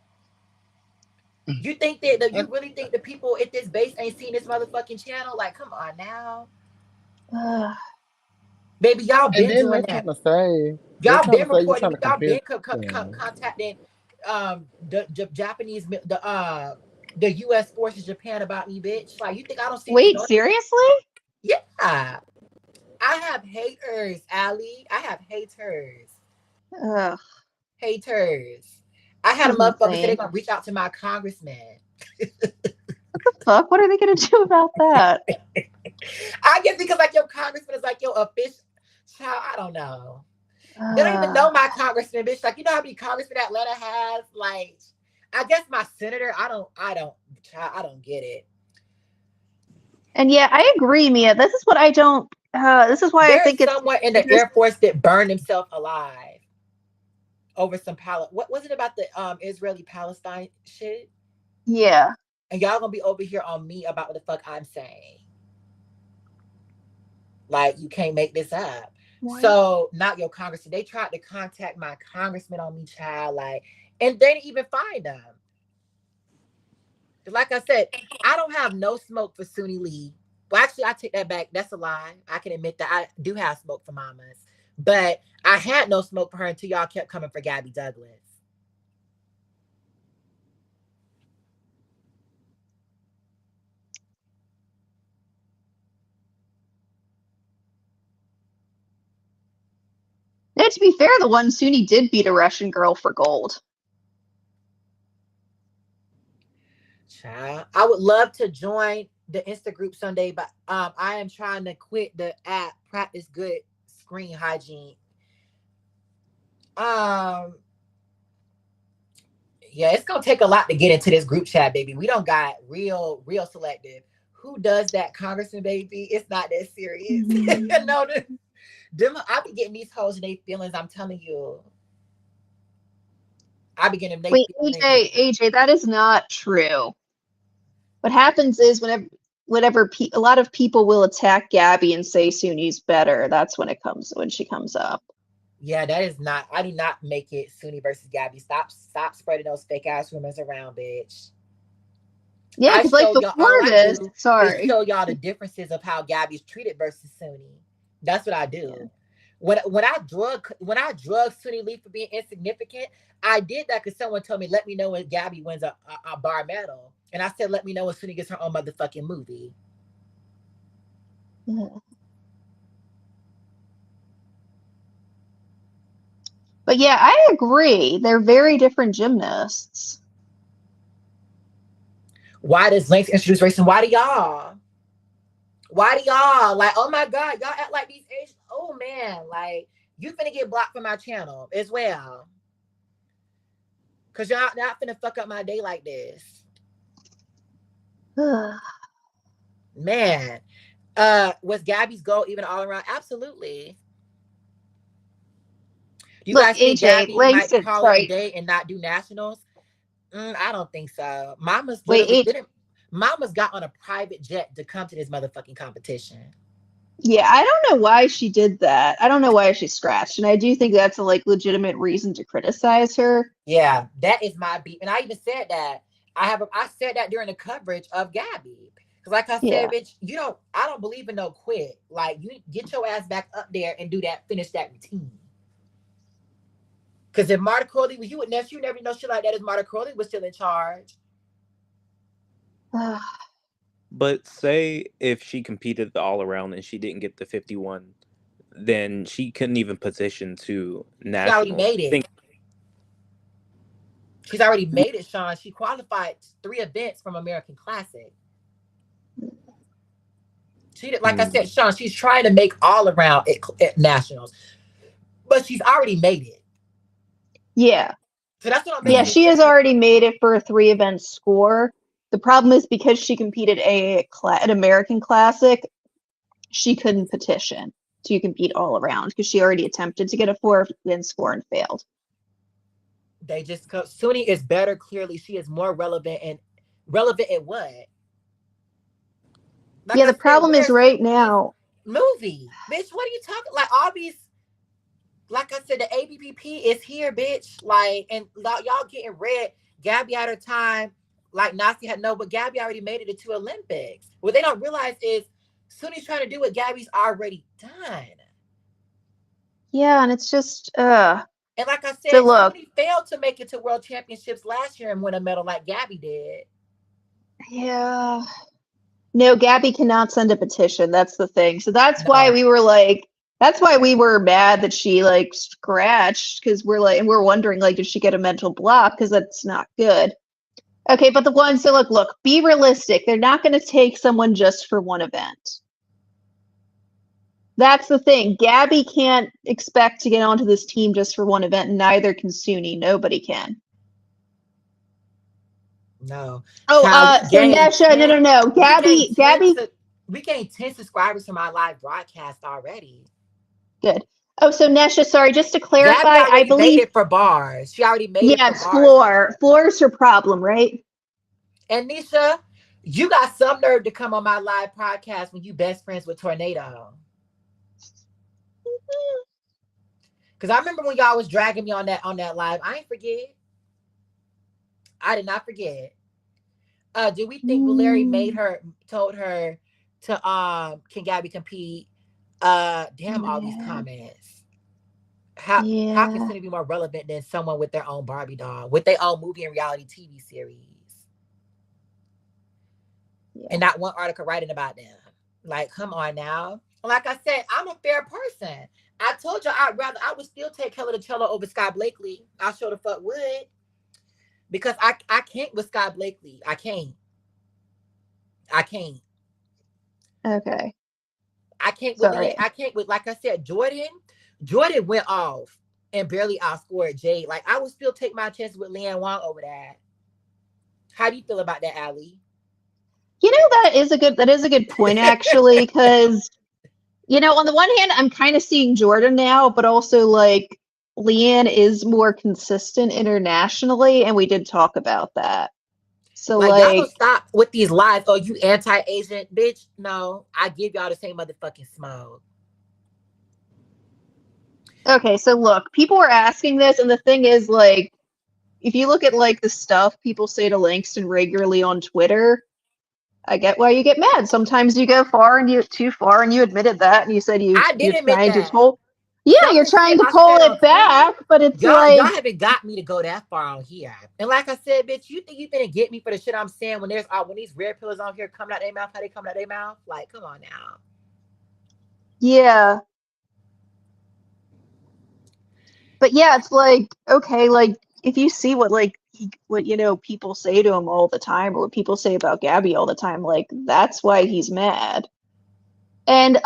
You think that you really think the people at this base ain't seen this motherfucking channel? Like, come on now. Baby, y'all and been then doing they're that. trying to say They're Y'all trying been to say you're reporting, trying to y'all compare been them. contacting the Japanese the U.S. forces Japan about me, bitch. Like, you think I don't see these Wait, notifications? seriously? Yeah, I have haters, Allie. I have haters, Ugh, haters. I this had a is motherfucker say they're insane. gonna reach out to my congressman. Fuck, what are they gonna do about that? I guess because like your congressman is like your official child. I don't know. They don't even Uh, know my congressman, bitch. Like, you know how many congressmen Atlanta has? Like, I guess my senator. Child, I don't get it. and yeah, I agree, Mia. This is what I don't. This is why I There's think it's someone in the there's Air Force that burned himself alive over some what was it about the Israeli Palestine shit? yeah. And y'all gonna be over here on me about what the fuck I'm saying. Like, you can't make this up. What? So, not your congressman. They tried to contact my congressman on me, child. Like, and they didn't even find them. Like I said, I don't have no smoke for Suni Lee. Well, actually, I take that back. That's a lie. I can admit that I do have smoke for mamas. But I had no smoke for her until y'all kept coming for Gabby Douglas. Now, to be fair, the one Suni did beat a Russian girl for gold. Child, I would love to join the Insta group someday, but I am trying to quit the app. Practice good screen hygiene. Um, yeah, it's gonna take a lot to get into this group chat, baby. We don't got real selective. Who does that, Congressman, baby? It's not that serious. No, I be getting these hoes in their feelings. I'm telling you, I be getting their Wait, feelings. AJ, that is not true. What happens is a lot of people will attack Gabby and say Suni's better. That's when she comes up. Yeah, that is not. I do not make it Suni versus Gabby. Stop spreading those fake ass rumors around, bitch. Yeah, I because like show y'all, all before I this, do is sorry. show y'all the differences of how Gabby's treated versus Suni. That's what I Yeah. do. When I drug Suni Lee for being insignificant, I did that because someone told me, let me know when Gabby wins a bar medal. And I said, let me know when Suni gets her own motherfucking movie. But yeah, I agree. They're very different gymnasts. Why does Lynx introduce racing? Why do y'all? Why do y'all like? Oh my god, y'all act like these Asian. Oh man, like you finna get blocked from my channel as well, cause y'all not finna fuck up my day like this, man. Was Gabby's goal even all around? Absolutely. Do you Look, guys think AJ, Gabby might Langston, call it a sorry. day and not do nationals? I don't think so. Mama's Wait, literally didn't. Mama's got on a private jet to come to this motherfucking competition. yeah, I don't know why she did that. I don't know why she scratched, and I do think that's a legitimate reason to criticize her. Yeah, that is my beat. And I even said that. I said that during the coverage of Gabby. Because like I said, Yeah. bitch, I don't believe in no quit. Like, you get your ass back up there and finish that routine. Because if Marta Crowley was you never know shit like that if Marta Crowley was still in charge. But say if she competed the all around and she didn't get the 51, then she couldn't even position to She already nationals. made it. She's already made it, Sean. She qualified 3 events from American Classic. She did, like I said, Sean, she's trying to make all around at nationals. But she's already made it. Yeah. So that's what I'm Yeah, basically she has saying. already made it for a 3-event score. The problem is because she competed an American Classic, she couldn't petition to compete all around because she already attempted to get a 4-event score and failed. They just Suni is better. Clearly, she is more relevant at what? Like Yeah, I the said, problem is where's right Suni in this now. movie, bitch? What are you talking? Like all these, like I said, the ABPP is here, bitch. Like, and y'all getting red. Gabby had her time. Like Nasi had no, but Gabby already made it to Olympics. What they don't realize is Suni's trying to do what Gabby's already done. Yeah, and it's just And like I so said, look, Sunny failed to make it to World Championships last year and win a medal like Gabby did. yeah. No, Gabby cannot send a petition. That's the thing. So that's why No, we were mad that she like scratched because we're like, and we're wondering like, did she get a mental block? Because that's not good. Okay, but the ones that look, be realistic. They're not going to take someone just for one event. That's the thing. Gabby can't expect to get onto this team just for one event, and neither can Suni. Nobody can. no. Oh, Child, so Nesha, no. Gabby, we gained 10 subscribers from our live broadcast already. good. Oh, so Nesha, sorry, just to Gabby clarify, I already made believe, it for bars. She already made it for it's bars. floor. Floor's her problem, right? And Nisha, you got some nerve to come on my live podcast when you best friends with Tornado. Because I remember when y'all was dragging me on that live. I ain't forget. I did not forget. Do we think Larry told her to can Gabby compete? Damn all these comments. How can Cindy be more relevant than someone with their own Barbie doll, with their own movie and reality TV series? Yeah. And not one article writing about them. Like, come on now. Like I said, I'm a fair person. I told you I would still take Kelly the Cello over Scott Blakely. I sure the fuck would. Because I can't with Scott Blakely. I can't. Okay. I can't with Leanne. I can't with, like I said, Jordan went off and barely outscored Jade. Like, I would still take my chances with Leanne Wong over that. How do you feel about that, Allie? You know, that is a good point, actually, because, you know, on the one hand, I'm kind of seeing Jordan now, but also, like, Leanne is more consistent internationally, and we did talk about that. So, like y'all gonna stop with these lies. Oh, you anti-Asian, bitch. No, I give y'all the same motherfucking smoke. Okay, so look, people were asking this, and the thing is, like, if you look at, like, the stuff people say to Langston regularly on Twitter, I get why you get mad. Sometimes you go too far, and you admitted that, and you said you're trying to pull. Yeah, you're trying to pull it back, but it's y'all haven't got me to go that far on here. And like I said, bitch, you think you gonna get me for the shit I'm saying when these red pillars on here coming out their mouth, how they come out their mouth? Like, come on now. Yeah. But yeah, it's like, okay, like, if you see what you know, people say to him all the time, or what people say about Gabby all the time, like, that's why he's mad. And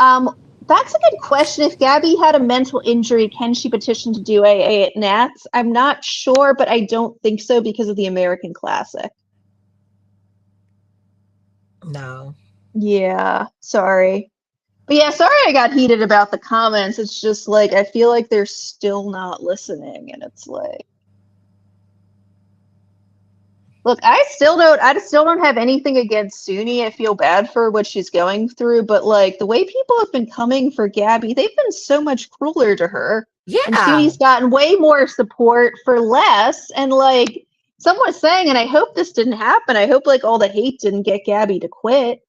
that's a good question. If Gabby had a mental injury, can she petition to do AA at Nats? I'm not sure, but I don't think so because of the American Classic. No. Yeah, sorry. But yeah, sorry I got heated about the comments. It's just like, I feel like they're still not listening, and it's like, look, I still don't have anything against Suni. I feel bad for what she's going through, but like, the way people have been coming for Gabby, they've been so much crueler to her. Yeah. And Suni's gotten way more support for less. And like, someone was saying, and I hope this didn't happen, I hope like all the hate didn't get Gabby to quit.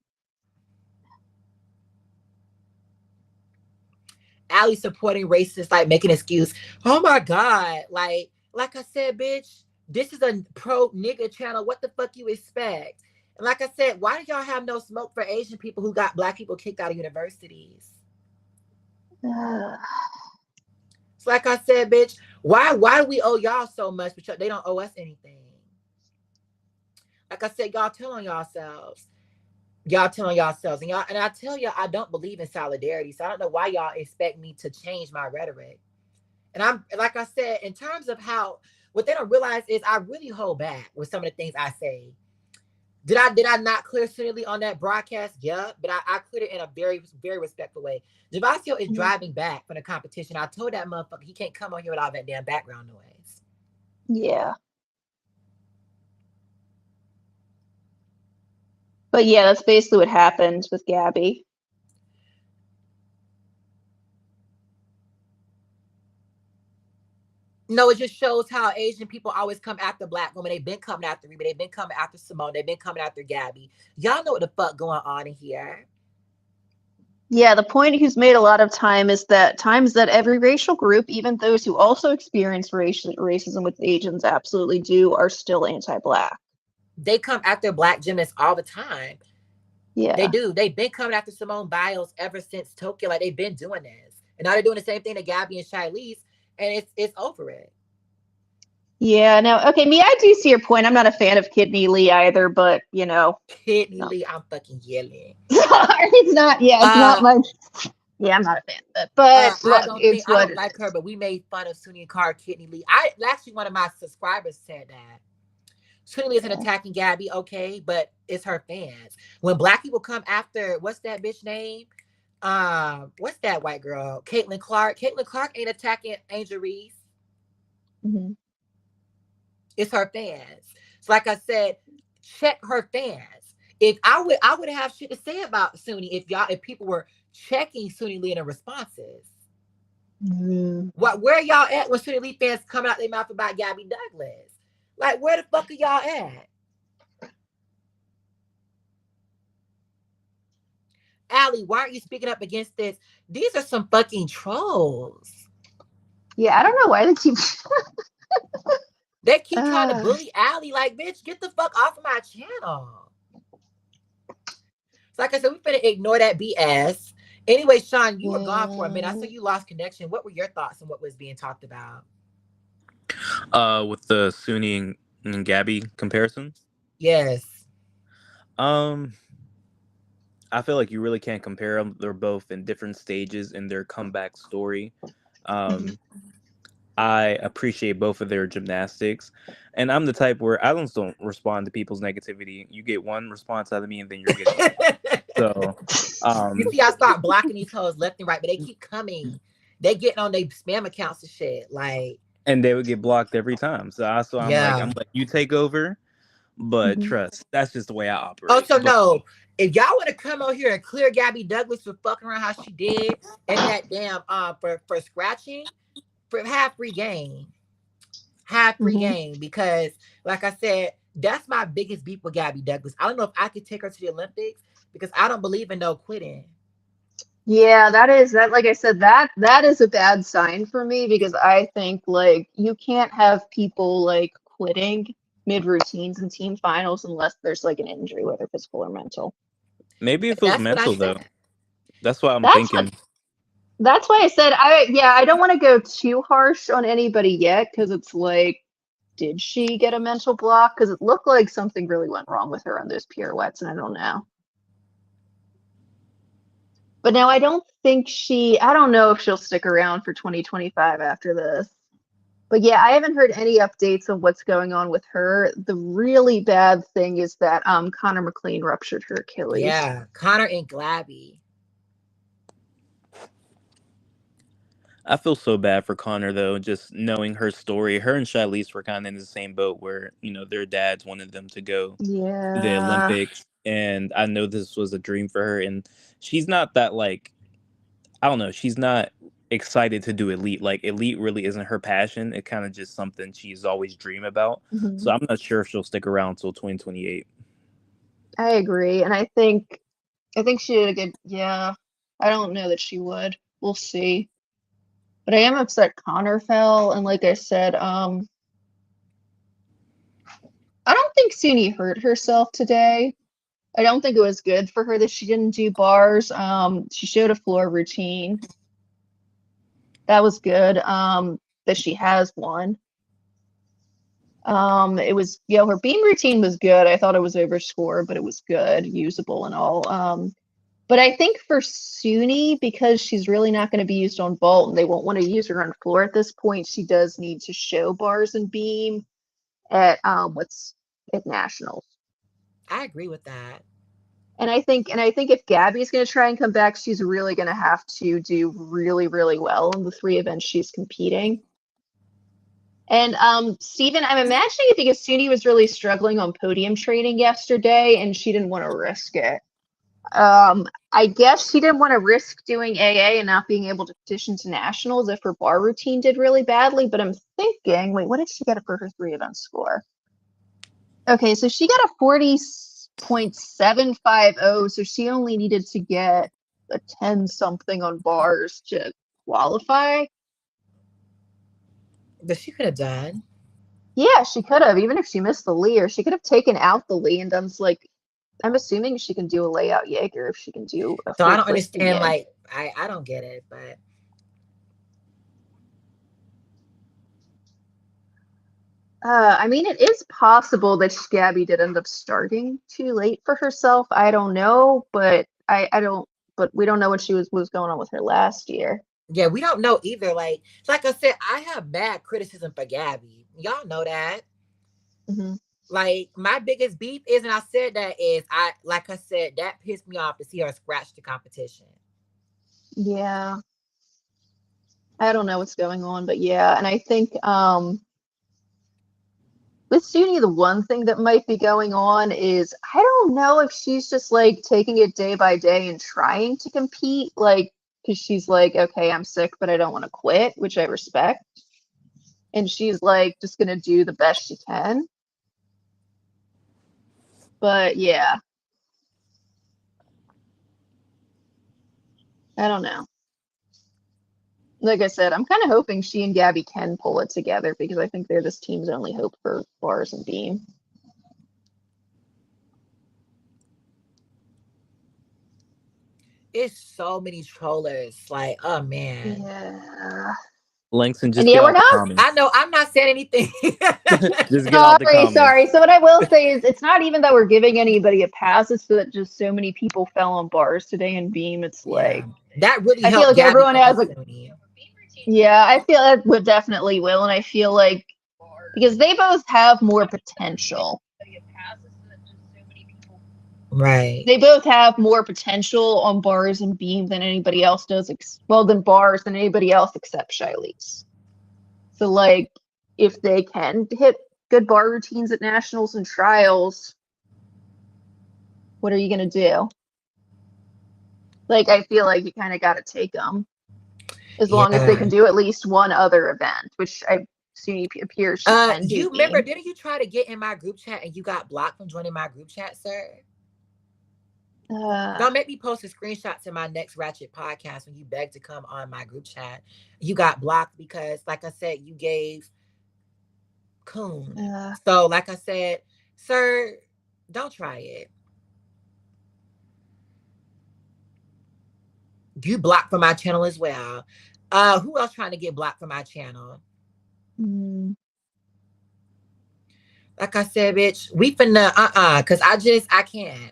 Allie supporting racists, like making an excuse. Oh my God. Like I said, bitch, this is a pro nigga channel. What the fuck you expect? And like I said, why do y'all have no smoke for Asian people who got black people kicked out of universities? It's like I said, bitch, why do we owe y'all so much, but they don't owe us anything? Like I said, y'all telling yourselves. And I tell you, I don't believe in solidarity. So I don't know why y'all expect me to change my rhetoric. And I'm, like I said, in terms of what they don't realize is I really hold back with some of the things I say. Did I not clear clearly on that broadcast? Yeah, but I cleared it in a very, very respectful way. Gervasio is driving back from the competition. I told that motherfucker he can't come on here with all that damn background noise. Yeah. But yeah, that's basically what happened with Gabby. No, it just shows how Asian people always come after black women. They've been coming after Reba. They've been coming after Simone. They've been coming after Gabby. Y'all know what the fuck going on in here. Yeah, the point he's made a lot of times that every racial group, even those who also experience racism with Asians absolutely do, are still anti-Black. They come after Black gymnasts all the time. Yeah. They do. They've been coming after Simone Biles ever since Tokyo. Like, they've been doing this. And now they're doing the same thing to Gabby and Shilese, and it's over it. Yeah, no, okay, me, I do see your point. I'm not a fan of Kidney Lee either, but, Kidney no. Lee, I'm fucking yelling. It's not much. Yeah, I'm not a fan of it, but I don't it like her, is. but we made fun of Sunny Carr, Kidney Lee. Actually, one of my subscribers said that Sunny Lee isn't Yeah. attacking Gabby, okay, but it's her fans. When Black people come after, what's that bitch name? What's that white girl? Caitlin Clark. Caitlin Clark ain't attacking Angel Reese. Mhm. It's her fans. So, like I said, check her fans. If I would have shit to say about Sunny if people were checking Sunny Lee in the responses. Mhm. Where y'all at when Sunny Lee fans coming out their mouth about Gabby Douglas? Like, where the fuck are y'all at? Allie, why aren't you speaking up against this? These are some fucking trolls. Yeah, I don't know why they keep. They keep trying to bully Allie. Like, bitch, get the fuck off of my channel. So, like I said, we better ignore that BS. Anyway, Sean, you were gone for a minute. I saw you lost connection. What were your thoughts on what was being talked about? With the Sunni and Gabby comparison. Yes. I feel like you really can't compare them. They're both in different stages in their comeback story. I appreciate both of their gymnastics, and I'm the type where I don't respond to people's negativity. You get one response out of me, and then you're getting blocked. So, you see, I start blocking these hoes left and right, but they keep coming. They getting on their spam accounts and shit, like. And they would get blocked every time. So I'm like, you take over, but trust, that's just the way I operate. Oh, so But no. If y'all want to come out here and clear Gabby Douglas for fucking around how she did and that damn for scratching, for half free game. Half free game, because like I said, that's my biggest beef with Gabby Douglas. I don't know if I could take her to the Olympics because I don't believe in no quitting. Yeah, like I said, that is a bad sign for me, because I think, like, you can't have people like quitting mid routines and team finals unless there's like an injury, whether physical or mental. maybe it feels That's what I mental though. said. That's what I'm That's thinking. That's why I said I don't want to go too harsh on anybody yet, because it's like, did she get a mental block? Because it looked like something really went wrong with her on those pirouettes, and I don't know. But now I don't know if she'll stick around for 2025 after this. But yeah, I haven't heard any updates on what's going on with her. The really bad thing is that Connor McLean ruptured her Achilles. Yeah, Connor and Glabby. I feel so bad for Connor though, just knowing her story. Her and Shilese were kind of in the same boat where, their dads wanted them to go to the Olympics. And I know this was a dream for her. And she's not that, like, I don't know, she's not excited to do elite. Like, elite really isn't her passion. It's kind of just something she's always dreamed about. So I'm not sure if she'll stick around until 2028. I agree. And I think she did a good, yeah. I don't know that she would. We'll see. But I am upset Connor fell, and like I said, I don't think Suni hurt herself today. I don't think it was good for her that she didn't do bars. She showed a floor routine. That was good. That she has one. It was, her beam routine was good. I thought it was overscored, but it was good, usable and all. But I think for Suni, because she's really not going to be used on vault and they won't want to use her on floor at this point, she does need to show bars and beam at at nationals. I agree with that. And I think if Gabby's going to try and come back, she's really going to have to do really, really well in the 3 events she's competing. And Steven, I'm imagining it because Suni was really struggling on podium training yesterday and she didn't want to risk it. I guess she didn't want to risk doing AA and not being able to petition to nationals if her bar routine did really badly. But I'm thinking, wait, what did she get for her 3 event score? Okay, so she got a 40.750, so she only needed to get a 10 something on bars to qualify. But she could have done. Yeah, she could have, even if she missed the Lee, or she could have taken out the Lee and done like, I'm assuming she can do a layout Jaeger if she can do a So I full don't twist understand. again. Like I don't get it, but. I mean, it is possible that Gabby did end up starting too late for herself. I don't know, but I don't. But we don't know what was going on with her last year. Yeah, we don't know either. Like I said, I have bad criticism for Gabby. Y'all know that. Mm-hmm. Like my biggest beef is, and I said that is, like I said, that pissed me off to see her scratch the competition. Yeah, I don't know what's going on, but yeah, and I think with Suni, the one thing that might be going on is I don't know if she's just like taking it day by day and trying to compete, like, because she's like, okay, I'm sick, but I don't want to quit, which I respect. And she's like just gonna do the best she can. But yeah, I don't know. Like I said, I'm kind of hoping she and Gabby can pull it together because I think they're this team's only hope for bars and beam. It's so many trollers. Like, oh man. Yeah. Langston, And just yeah, get we're out the not. I comments. know I'm not saying anything. Just get out the Sorry. comments. So what I will say is it's not even that we're giving anybody a pass, it's that just so many people fell on bars today in Beam. It's Yeah. like That really I feel helped like Gabby everyone and has a Suni. yeah, I feel that would definitely will, and I feel like because they both have more potential. Right. They both have more potential on bars and beam than anybody else does. Well, than bars than anybody else except Shilese. So, like, if they can hit good bar routines at nationals and trials, what are you gonna do? Like, I feel like you kind of got to take them as long as they can Yeah. do at least one other event, which I see appears she can do. You remember, didn't you try to get in my group chat and you got blocked from joining my group chat, sir? Don't make me post a screenshot to my next Ratchet podcast when you begged to come on my group chat. You got blocked because, like I said, you gave coon. So, like I said, sir, don't try it. You blocked from my channel as well. Who else trying to get blocked from my channel? Like I said, bitch, we finna because I can't.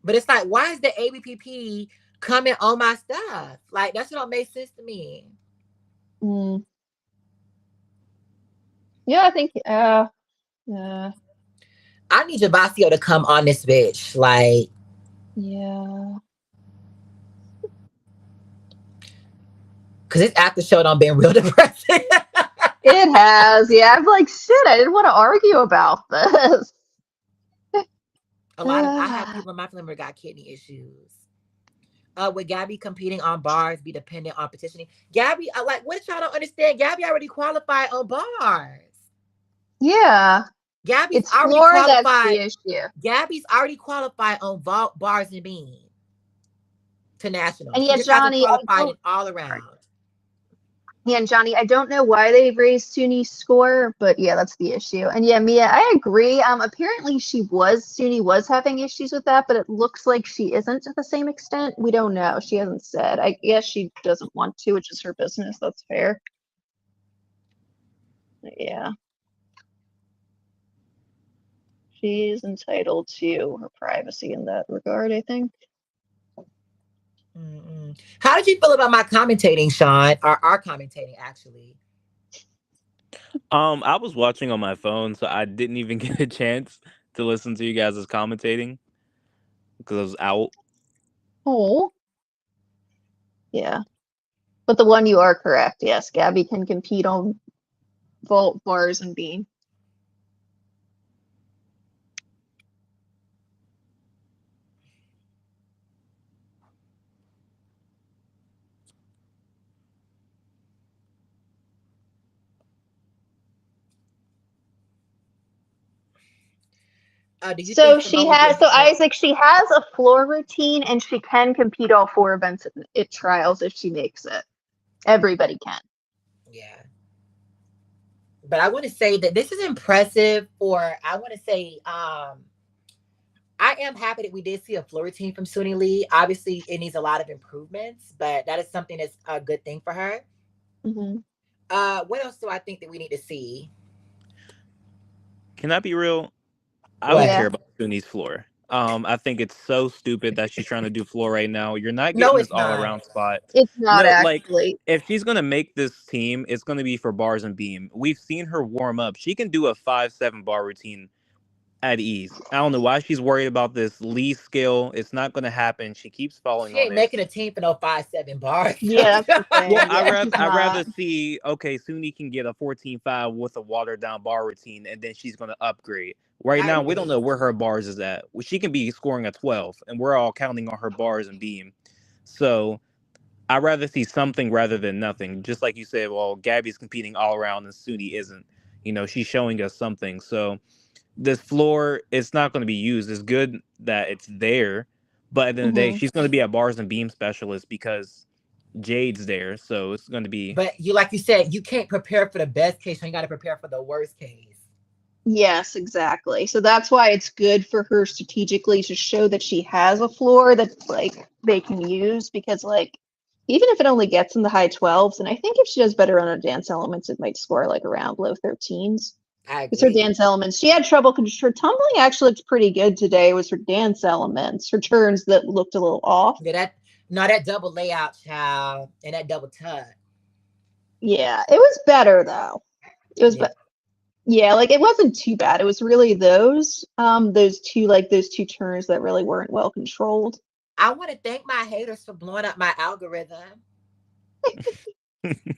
But it's like, why is the ABPP coming on my stuff? Like, that's what don't make sense to me. Yeah, I think I need Javasio to come on this bitch. Like, yeah. because this after show done been real depressing. It has. Yeah, I'm like, shit, I didn't want to argue about this. I have people in my family got kidney issues. Would Gabby competing on bars be dependent on petitioning? Gabby, like, what y'all don't understand? Gabby already qualified on bars. Yeah. Gabby's It's already floor that's the qualified. issue. Gabby's already qualified on bars and beam to nationals. And She yet, just hasn't Johnny, qualified in all around. yeah, and Johnny, I don't know why they raised Suni's score, but yeah, that's the issue. And yeah, Mia, I agree. Apparently Suni was having issues with that, but it looks like she isn't to the same extent. We don't know. She hasn't said. I guess she doesn't want to, which is her business. That's fair. Yeah. She's entitled to her privacy in that regard, I think. How did you feel about my commentating, Sean? Or our commentating, actually? I was watching on my phone, so I didn't even get a chance to listen to you guys' commentating because I was out. Oh. Yeah. But the one you are correct. Yes, Gabby can compete on vault, bars, and beam. Do you think She Simone will has, get hit? Isaac, she has a floor routine and she can compete all 4 events at trials if she makes it. Everybody can. Yeah. But I want to say that this is impressive for, I want to say, I am happy that we did see a floor routine from Suni Lee. Obviously, it needs a lot of improvements, but that is something that's a good thing for her. Mm-hmm. What else do I think that we need to see? Can I be real? I don't What? care Yeah. about Suni's floor. I think it's so stupid that she's trying to do floor right now. You're not No, getting this it's all not. around spot. It's not No, like actually. if she's gonna make this team, it's gonna be for bars and beam. We've seen her warm up. She can do a 5-7 bar routine at ease. I don't know why she's worried about this Lee skill. It's not gonna happen. She keeps falling She on ain't it. making a team for no 5-7 bars. Yeah, that's the Well, thing. Yeah, she's I rather not. see okay, Suni can get a 14-5 with a watered down bar routine, and then she's gonna upgrade. Right I now, we don't agree. know where her bars is at. Well, she can be scoring a 12, and we're all counting on her bars and beam. So I'd rather see something rather than nothing. Just like you said, well, Gabby's competing all around and Suni isn't. You know, she's showing us something. So this floor, it's not going to be used. It's good that it's there, but at the end of the day, Mm-hmm. she's going to be a bars and beam specialist because Jade's there. So it's going to be. But you, like you said, you can't prepare for the best case, so you got to prepare for the worst case. Yes, exactly. So that's why it's good for her strategically to show that she has a floor that like they can use because like even if it only gets in the high 12s, and I think if she does better on her dance elements, it might score like around low 13s. I It's her agree. dance elements. She had trouble because her tumbling actually looked pretty good today. It was her dance elements, her turns that looked a little off. Yeah, that double layout, child, and that double tuck. Yeah, it was better though. It was Yeah. Yeah, like it wasn't too bad. It was really those two turns that really weren't well controlled. I want to thank my haters for blowing up my algorithm.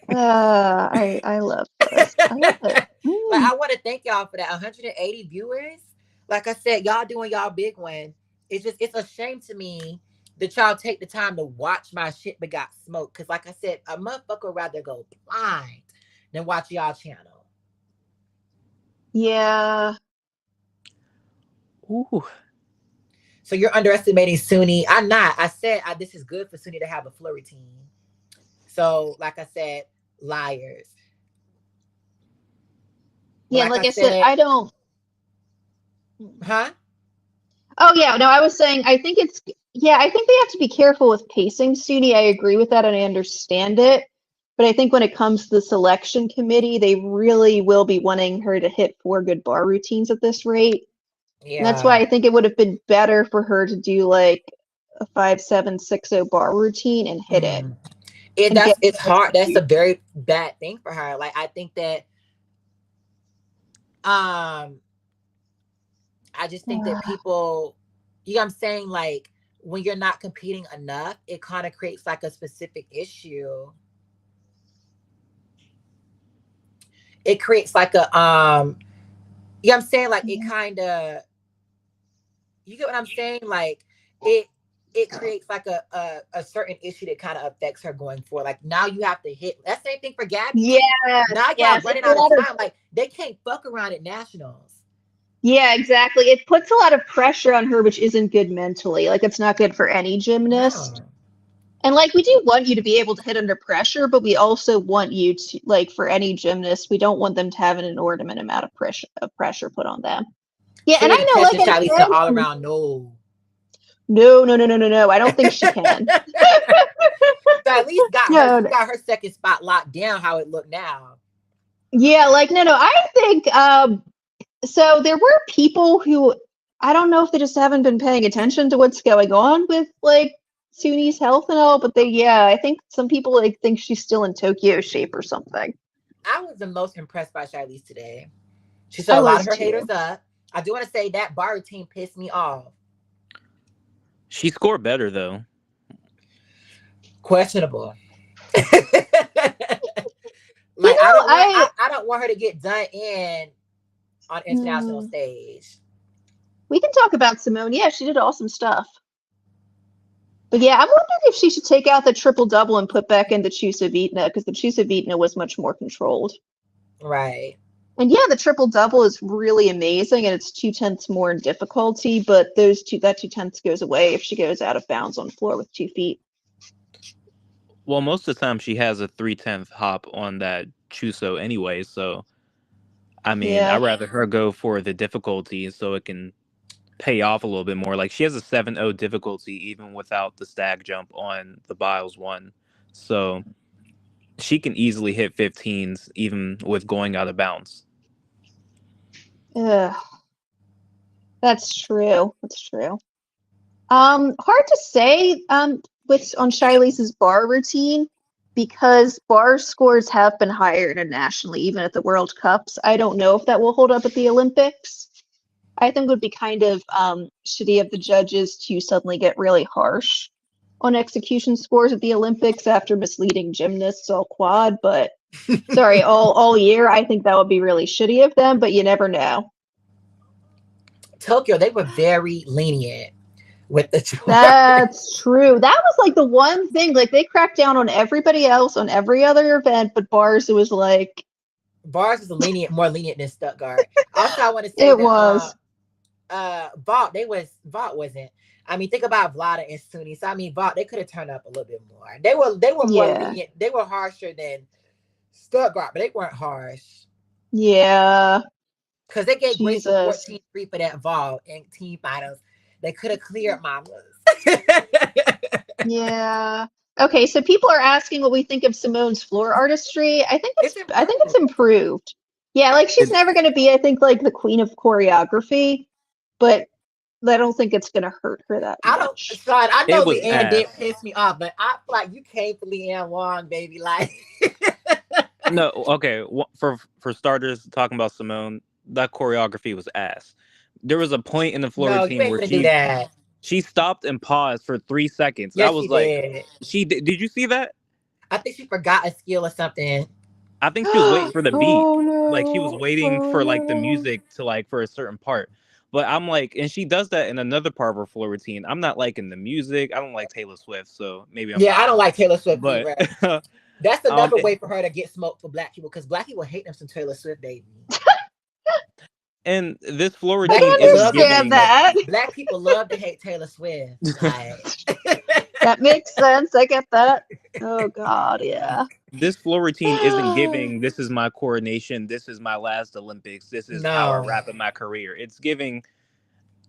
I love this. I love it. Like, I want to thank y'all for that 180 viewers. Like I said, y'all doing y'all big one. It's a shame to me that y'all take the time to watch my shit but got smoked. Cause like I said, a motherfucker would rather go blind than watch y'all channel. Yeah. Ooh. So you're underestimating Suni. I'm not. I said this is good for Suni to have a flurry team. So like I said, liars. But Yeah, like like I I said, said, I don't. huh? Oh yeah, no, I was saying I think it's yeah, I think they have to be careful with pacing. Suni, I agree with that and I understand it. But I think when it comes to the selection committee, they really will be wanting her to hit 4 good bar routines at this rate. And that's why Yeah. I think it would have been better for her to do like a 5-7-6-0 bar routine and hit it Mm. and get It's more hard. That's a execution. very bad thing for her. Like I think that um I just think that people, you know what I'm saying? Like when you're not competing enough, it kind of creates like a specific issue. It creates like a you know what I'm saying? Like it kind of, you get what I'm saying? Like it it creates like a certain issue that kind of affects her going forward. Like now you have to hit. That's the same thing for Gabby Yes, too. Now y'all yes, running it's a out of lot of time. Like they can't fuck around at nationals. yeah, exactly. It puts a lot of pressure on her, which isn't good mentally. Like it's not good for any gymnast. No. And like we do want you to be able to hit under pressure, but we also want you to like for any gymnast, we don't want them to have an inordinate amount of pressure put on them. Yeah, So and we I need to know, test like this I Charlize said, to all around no. no, no, no, no, no, no. I don't think she can. So at least got her, No, she no. got her second spot locked down how it looked now. Yeah, like no, no. I think so there were people who I don't know if they just haven't been paying attention to what's going on with like Suni's health and all, but yeah, I think some people like think she's still in Tokyo shape or something. I was the most impressed by Charlize today. She shut I a lot of was her haters too. up. I do want to say that bar routine pissed me off. She scored better though. Questionable. You Like know, I don't want her to get done in on international hmm, stage. we can talk about Simone. Yeah, she did awesome stuff. But yeah, I'm wondering if she should take out the triple double and put back in the Chusavitna because the Chusavitna was much more controlled. Right. And yeah, the triple double is really amazing, and it's 2/10 more in difficulty. But that 2/10 goes away if she goes out of bounds on floor with 2 feet. Well, most of the time she has a 3/10 hop on that Chuso anyway, so I mean, Yeah. I'd rather her go for the difficulty so it can pay off a little bit more. Like she has a 7-0 difficulty even without the stag jump on the Biles one. So she can easily hit 15s even with going out of bounds. Ugh. That's true. That's true. Hard to say with on Shilese's bar routine because bar scores have been higher internationally, even at the World Cups. I don't know if that will hold up at the Olympics. I think it would be kind of shitty of the judges to suddenly get really harsh on execution scores at the Olympics after misleading gymnasts all quad, but sorry, all year. I think that would be really shitty of them, but you never know. Tokyo, they were very lenient with the tour. That's true. That was like the one thing, like they cracked down on everybody else on every other event, but bars, it was like Bars is more lenient than Stuttgart. Also, I want to say it that was. Vault wasn't. I mean, think about Vlada and Suni. So I mean, Vault, they could have turned up a little bit more. They were more Yeah. lenient. They were harsher than Stuttgart, but they weren't harsh. Yeah. Because they gave Grace a Jesus. 14-3 for that Vault in team finals. They could have cleared mamas. Yeah. Okay, so people are asking what we think of Simone's floor artistry. I think it's improved. Yeah, like she's never going to be, I think, like the queen of choreography, but I don't think it's going to hurt her that much. Sean, I know It was Leanne did ass. piss me off, but I feel like you came for Leanne Wong, baby. Like, No, okay. For starters, talking about Simone, that choreography was ass. There was a point in the floor no, you routine ain't where gonna do that. she stopped and paused for 3 seconds. I Yes, was she like, did. did you see that? I think she forgot a skill or something. I think she was waiting for the beat. Oh no. Like she was waiting Oh, for like the no. music to like for a certain part. But I'm like, and she does that in another part of her floor routine. I'm not liking the music. I don't like Taylor Swift, so maybe I'm Yeah, biased. I don't like Taylor Swift But either. That's another way for her to get smoked for black people because black people hate them some Taylor Swift, baby. and this floor I routine can isn't understand giving that. Black people love to hate Taylor Swift. Like, That makes sense. I get that. Oh God, yeah. this floor routine isn't giving this is my coronation, this is my last Olympics, this is how I no. wrap up my career. It's giving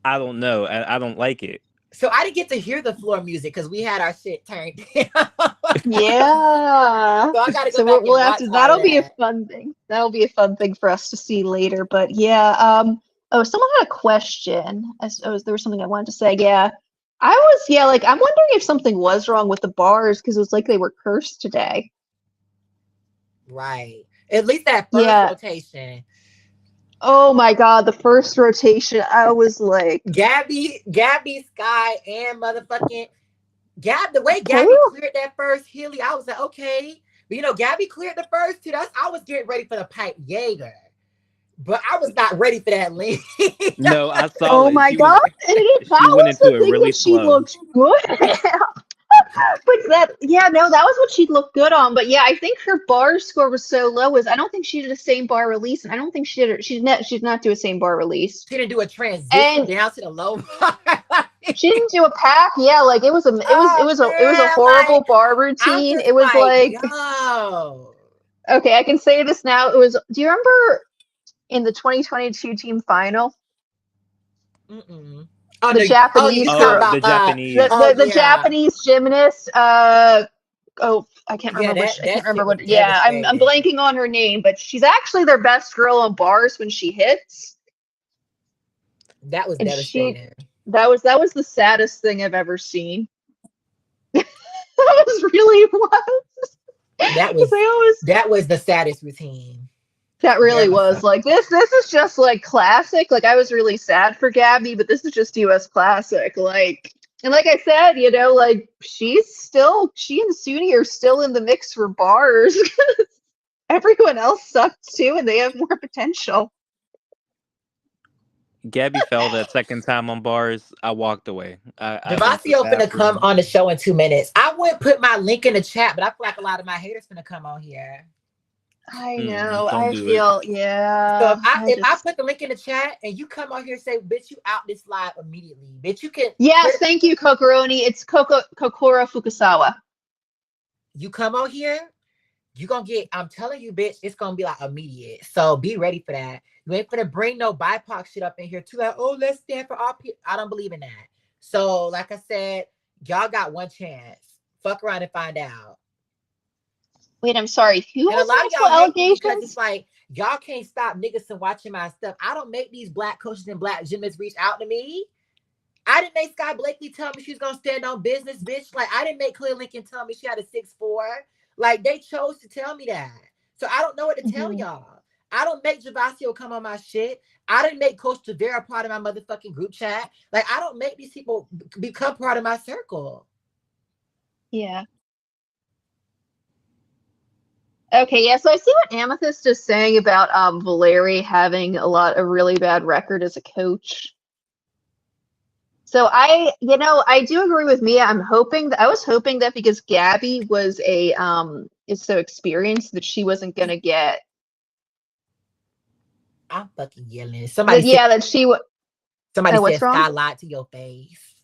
I don't know. I don't like it. So I didn't get to hear the floor music because we had our shit turned down. Yeah. So I gotta go So back we'll and have watch to. all That'll be a that. fun thing. That'll be a fun thing for us to see later. But yeah. Oh, someone had a question. There was something I wanted to say. Yeah. Like I'm wondering if something was wrong with the bars because it was like they were cursed today. Right. At least that first rotation. Oh my God, the first rotation, I was like, Gabby, Sky, and motherfucking the way Gabby cleared that first Hilly, I was like, okay. But Gabby cleared the first two. I was getting ready for the pipe Jaeger. But I was not ready for that lean. No, I saw oh it. my God. And that went was into the it thing really that she slow. looked good. But that was what she looked good on. But yeah, I think her bar score was so low. I don't think she did the same bar release, and I don't think she did not do a same bar release. She didn't do a transition down to the low bar. She didn't do a pack. Yeah, like it was a horrible bar routine. It was like yo. Okay, I can say this now. Do you remember in the 2022 team final? Mm-mm. The Japanese the Japanese. The Japanese gymnast. I can't remember. I can't remember what. Yeah, I'm blanking on her name, but she's actually their best girl on bars when she hits. That was devastating. That was the saddest thing I've ever seen. That was the saddest routine. That really was like this is just like classic. Like I was really sad for Gabby, but this is just US classic. Like, and like I said, like she and Suni are still in the mix for bars. Everyone else sucks too, and they have more potential. Gabby fell that second time on bars. I walked away. Devasio finna come on the show in 2 minutes. I would put my link in the chat, but I feel like a lot of my haters finna come on here. I know. Don't I do it. feel, So yeah. if I put the link in the chat and you come out here and say, bitch, you out this live immediately. Bitch, you can Yes, thank you, Kokoroni. It's Kokoro Fukusawa. you come out here, you gonna get, I'm telling you, bitch, it's gonna be like immediate. So be ready for that. You ain't gonna bring no BIPOC shit up in here too. Like, oh, let's stand for all people. I don't believe in that. So, like I said, y'all got one chance. Fuck around and find out. Wait, I'm sorry. Who And a has lot of multiple y'all hate me because it's allegations? like y'all can't stop niggas from watching my stuff. I don't make these black coaches and black gymnasts reach out to me. I didn't make Sky Blakely tell me she was gonna stand on business, bitch. Like I didn't make Clear Lincoln tell me she had a 6'4". Like they chose to tell me that. So I don't know what to tell y'all. I don't make Javasio come on my shit. I didn't make Coach Tavera part of my motherfucking group chat. Like I don't make these people become part of my circle. Yeah. Okay, yeah, so I see what Amethyst is saying about Valeri having a really bad record as a coach. So I do agree with Mia. I was hoping that because Gabby was is so experienced that she wasn't gonna get. I'm fucking yelling. Somebody That she would. Somebody What's said Sky wrong? lied to your face.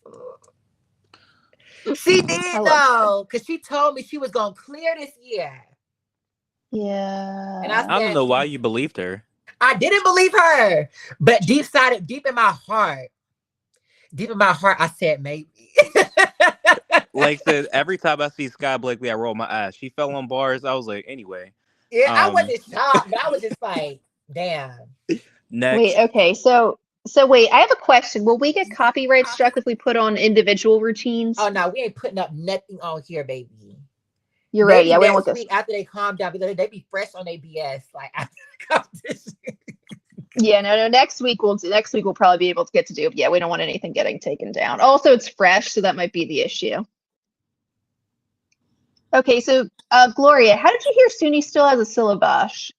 She did I love though, because she told me she was gonna clear this year. Yeah. And I I don't said, know why you believed her. I didn't believe her. But deep in my heart, I said maybe. Like I said, every time I see Sky Blakely, I roll my eyes. She fell on bars. I was like, anyway. Yeah, I wasn't shocked, but I was just like, damn. Wait, Next. okay, so wait, I have a question. Will we get copyright struck if we put on individual routines? Oh no, we ain't putting up nothing on here, baby. You're right. Maybe Yeah, we don't want next this. week after they calm down, because they be fresh on their BS. Like after the competition. Yeah, no. Next week we'll probably be able to get to do. Yeah, we don't want anything getting taken down. Also, it's fresh, so that might be the issue. Okay, so Gloria, how did you hear Suni still has a syllabus?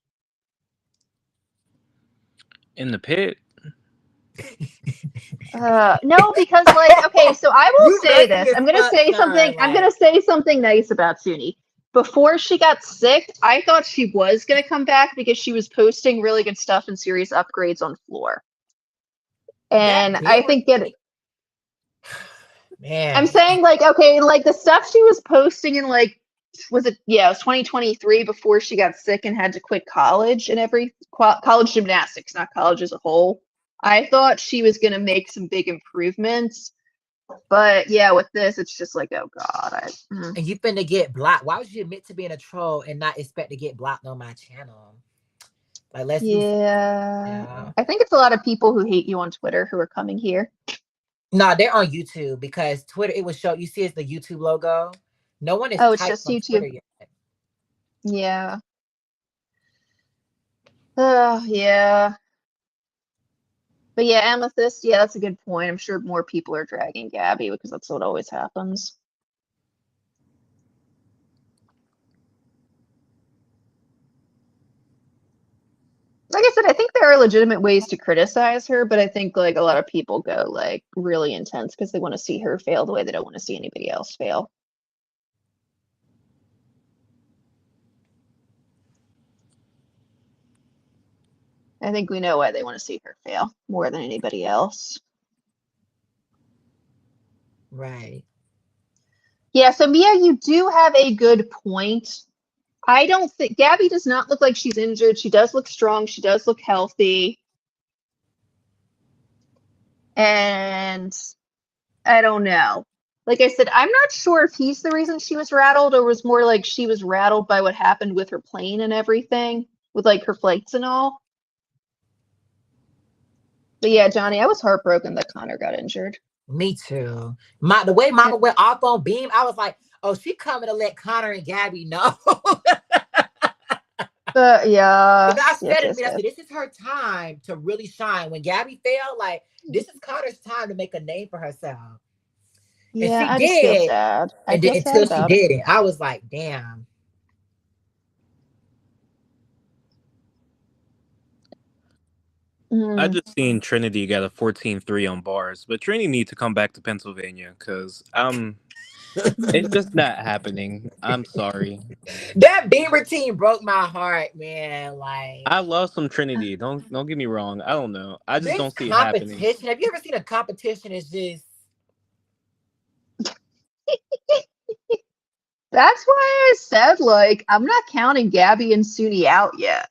In the pit. No, because okay, so I will say messy this. as I'm gonna fuck, say son, something. I'm gonna say something nice about Suni. Before she got sick, I thought she was gonna come back because she was posting really good stuff and serious upgrades on floor. And I think man. I'm saying okay, the stuff she was posting in it was 2023 before she got sick and had to quit college and college gymnastics, not college as a whole. I thought she was going to make some big improvements, but yeah, with this, it's just like, oh God. And you finna get blocked. Why would you admit to being a troll and not expect to get blocked on my channel? Like, let's yeah. I think it's a lot of people who hate you on Twitter who are coming here. No, they're on YouTube because Twitter, it will show, you see it's the YouTube logo. No one is it's typed just on YouTube. Twitter yet. Yeah. Yeah. But yeah, Amethyst, yeah, that's a good point. I'm sure more people are dragging Gabby because that's what always happens. Like I said, I think there are legitimate ways to criticize her, but I think a lot of people go really intense because they want to see her fail the way they don't want to see anybody else fail. I think we know why they want to see her fail more than anybody else. Right. Yeah, so Mia, you do have a good point. I don't think Gabby does not look like she's injured. She does look strong. She does look healthy. And I don't know. Like I said, I'm not sure if he's the reason she was rattled or was more like she was rattled by what happened with her plane and everything, with her flights and all. But yeah, Johnny, I was heartbroken that Connor got injured. Me too. The way Mama went off on Beam, I was like, oh, she coming to let Connor and Gabby know. Yeah. I said it, I said, this is her time to really shine. When Gabby failed, this is Connor's time to make a name for herself. Yeah, and I she just feel did. sad. Until she did it. I was like, damn. I just seen Trinity got a 14-3 on bars, but Trinity need to come back to Pennsylvania because It's just not happening. I'm sorry. That Beaver team broke my heart, man. Like I love some Trinity. Don't get me wrong. I don't know. I just this don't see it happening. competition. Have you ever seen a competition? Is just That's why I said, like, I'm not counting Gabby and Suni out yet.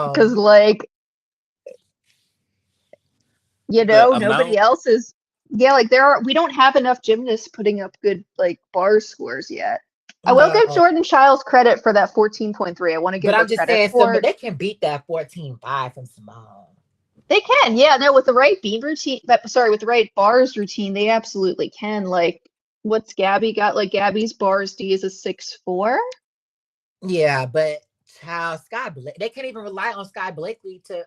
Because, no. like, The nobody amount else is. Yeah, like, we don't have enough gymnasts putting up good, like, bar scores yet. I will give No. Jordan Childs credit for that 14.3. I want to But give her I'm just credit saying, for it. they can beat that 14-5 from Simone. They can, yeah. No, with the right beam routine, with the right bars routine, they absolutely can. Like, what's Gabby got? Like, Gabby's bars D is a 6'4". Yeah, but child, they can't even rely on Sky Blakely to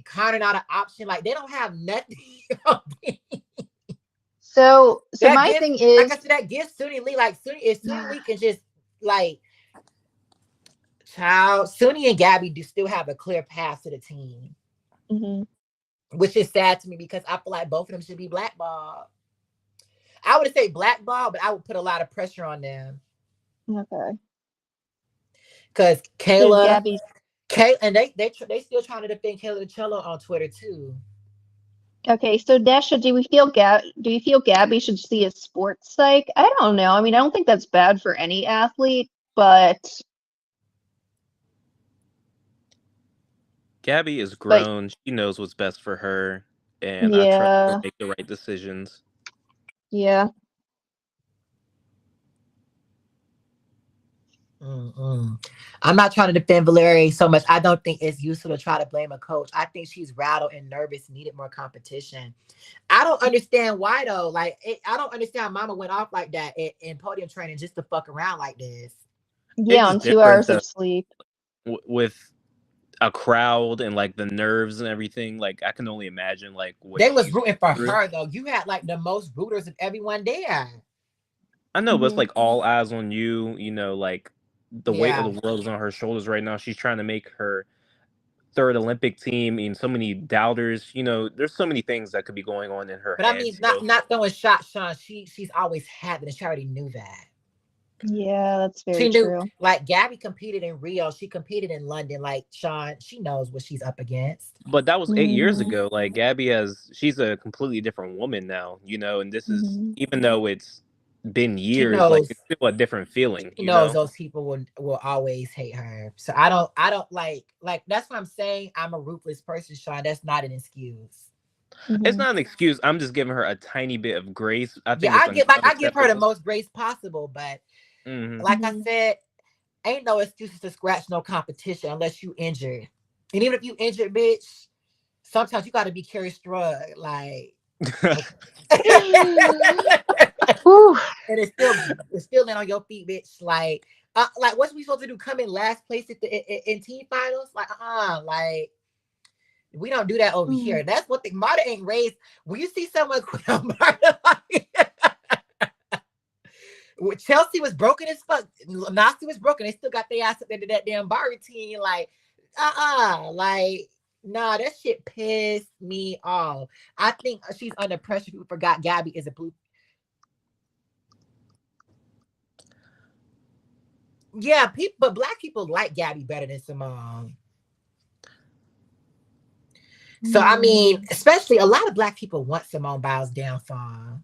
Connor not an option. Like they don't have nothing. So That my gives, thing like I is, said, that gives Suni Lee, like if Suni Lee can just like child, Suni and Gabby do still have a clear path to the team. Mhm. Which is sad to me because I feel like both of them should be blackballed. I would say blackballed, but I would put a lot of pressure on them. Okay. Because So Kayla, Gabby's and they still trying to defend Kayla DiCello on Twitter too. okay. So Dasha, do you feel Gabby should see a sports psych? I don't know. I mean, I don't think that's bad for any athlete, but Gabby is but grown. She knows what's best for her, and I trust her to yeah, make the right decisions. yeah. Mm-mm. I'm not trying to defend Valeria so much. I don't think it's useful to try to blame a coach. I think she's rattled and nervous, needed more competition. I don't understand why though. I don't understand Mama went off like that in podium training just to fuck around like this. It's Yeah, on just 2 hours different though of sleep. with a crowd and like the nerves and everything. Like I can only imagine like what They was she's rooting going for through. her though. You had like the most rooters of everyone there. I know, but it's Mhm. like all eyes on you. You know, like the weight of Yeah. the world is on her shoulders right now. She's trying to make her third Olympic team, and so many doubters. You know, there's so many things that could be going on in her But I head. mean, So not throwing shots, Sean. She's always had that, and she already knew that. Yeah, that's very She knew, true. like Gabby competed in Rio. She competed in London. Like Sean, she knows what she's up against. but that was 8 years Mhm. ago. Like she's a completely different woman now, you know, and this is Mhm. even though it's been She years, like knows. it's still a different feeling, She you knows know. those people will always hate her. So I don't like that's what I'm saying. I'm a ruthless person, Sean. That's not an excuse. It's Mhm. not an excuse. I'm just giving her a tiny bit of grace. I Yeah, think it's I give her the unacceptable. most grace possible, but Hmm. like I Mhm. said, ain't no excuses to scratch no competition unless you injured. And even if you injured, bitch, sometimes you gotta be carry strong. Like Whew. and it's still land on your feet, bitch. Like what's we supposed to do? Come in last place at in team finals? Like we don't do that over Mm. here. That's what the Marta ain't raised. When you see someone quit on Marta, like, Chelsea was broken as fuck. Nasty was broken. They still got their ass up into that damn bar routine. Like, like, nah, that shit pissed me off. I think she's under pressure. People forgot Gabby is a blue. Yeah, but black people like Gabby better than Simone. So I mean, Mm. especially a lot of black people want Simone Biles' downfall.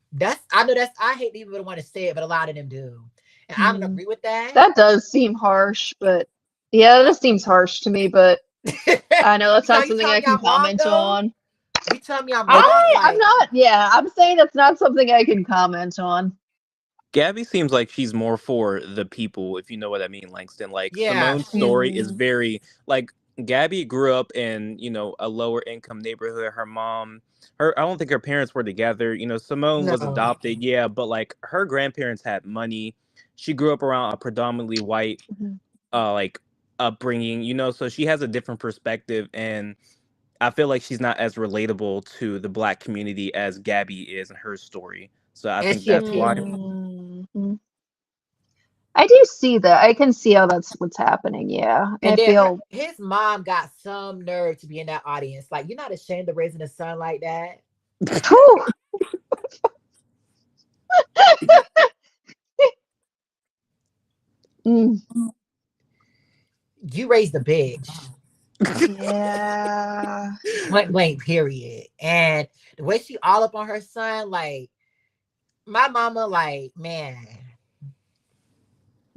I know I hate to even want to say it, but a lot of them do. And I don't Mm. agree with that. That does seem harsh, but yeah, that seems harsh to me, but I know that's not You something tell I me can I'm wrong comment though? on. You tell me I'm wrong? I'm Like, not, yeah, I'm saying that's not something I can comment on. Gabby seems like she's more for the people, if you know what I mean, Langston. Like yeah, Simone's she's story is Mhm. very like Gabby grew up in, you know, a lower income neighborhood. Her mom, her I don't think her parents were together. You know, Simone was no. adopted, yeah, but like her grandparents had money. She grew up around a predominantly white Mhm. like upbringing, you know, so she has a different perspective, and I feel like she's not as relatable to the black community as Gabby is in her story. So I And think she a that's pit. why. Mhm. I do see that. I can see how that's what's happening. Yeah. And I then feel, his mom got some nerve to be in that audience. Like, you're not ashamed of raising a son like that. whew, Mm, You raised a bitch. yeah. Point blank, period. And the way she all up on her son, like my mama, like man,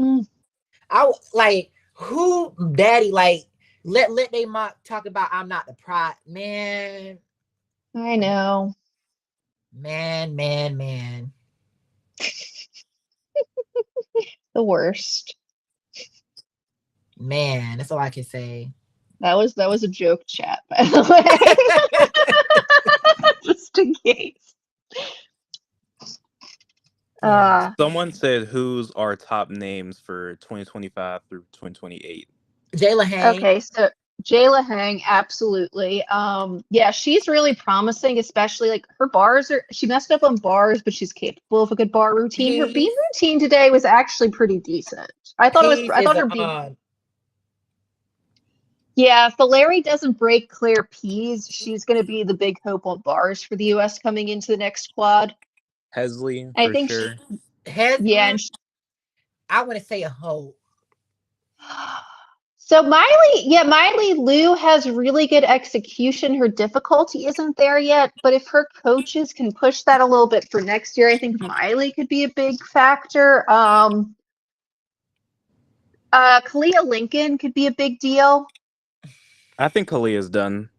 Mm, I like who daddy like let they mom talk about I'm not the pride, man, I know. man. The worst. Man, that's all I can say. That was a joke chat, by the way. Just in case. Yeah. Someone said who's our top names for 2025 through 2028. Jayla Hang. Okay, so Jayla Hang, absolutely. Yeah, she's really promising, especially like her bars are she messed up on bars, but she's capable of a good bar routine. Her beam Peace. routine today was actually pretty decent. Peace I is thought her beam Yeah, if Larry doesn't break Claire Pease, she's gonna be the big hope on bars for the US coming into the next quad. Hesley I for think sure. yeah, Hesley. I want to say a hoe. so Miley Lou has really good execution. Her difficulty isn't there yet, but if her coaches can push that a little bit for next year, I think Miley could be a big factor. Kalia Lincoln could be a big deal. I think Kalia's done.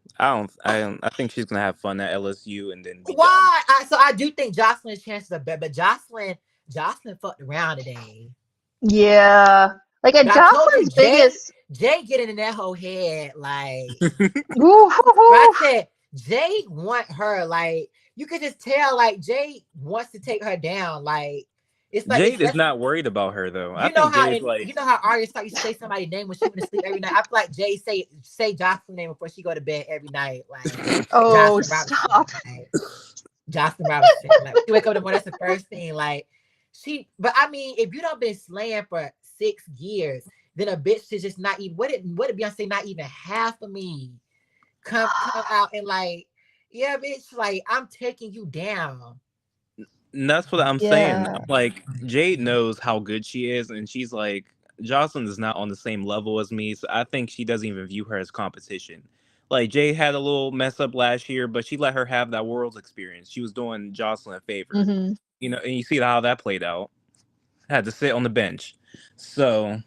I think she's gonna have fun at LSU and then be done. Why? So I do think Jocelyn's chances are better, but Jocelyn fucked around today. Yeah. Like at But I told you, Jocelyn's biggest Jay getting in that whole head, like. Woo, woo, But I woo. said Jay want her, like you could just tell, like Jay wants to take her down, like it's like it's Jade is just not worried about her though. I think Jade's like you know how artists like you say somebody's name when she went to sleep every night. I feel like Jay say Jocelyn's name before she go to bed every night, like Oh, Jocelyn Robinson, stop. like Jocelyn Robinson. Like she wake up in the morning, that's the first thing. Like she, but I mean, if you don't been slaying for 6 years, then a bitch is just not even what did Beyonce not even half of me come out and like, yeah, bitch, like I'm taking you down. and that's what I'm saying. Yeah. I'm like Jade knows how good she is, and she's like Jocelyn is not on the same level as me, so I think she doesn't even view her as competition. Like Jade had a little mess up last year, but she let her have that world's experience. She was doing Jocelyn a favor, Hmm. and you see how that played out. Had to sit on the bench, so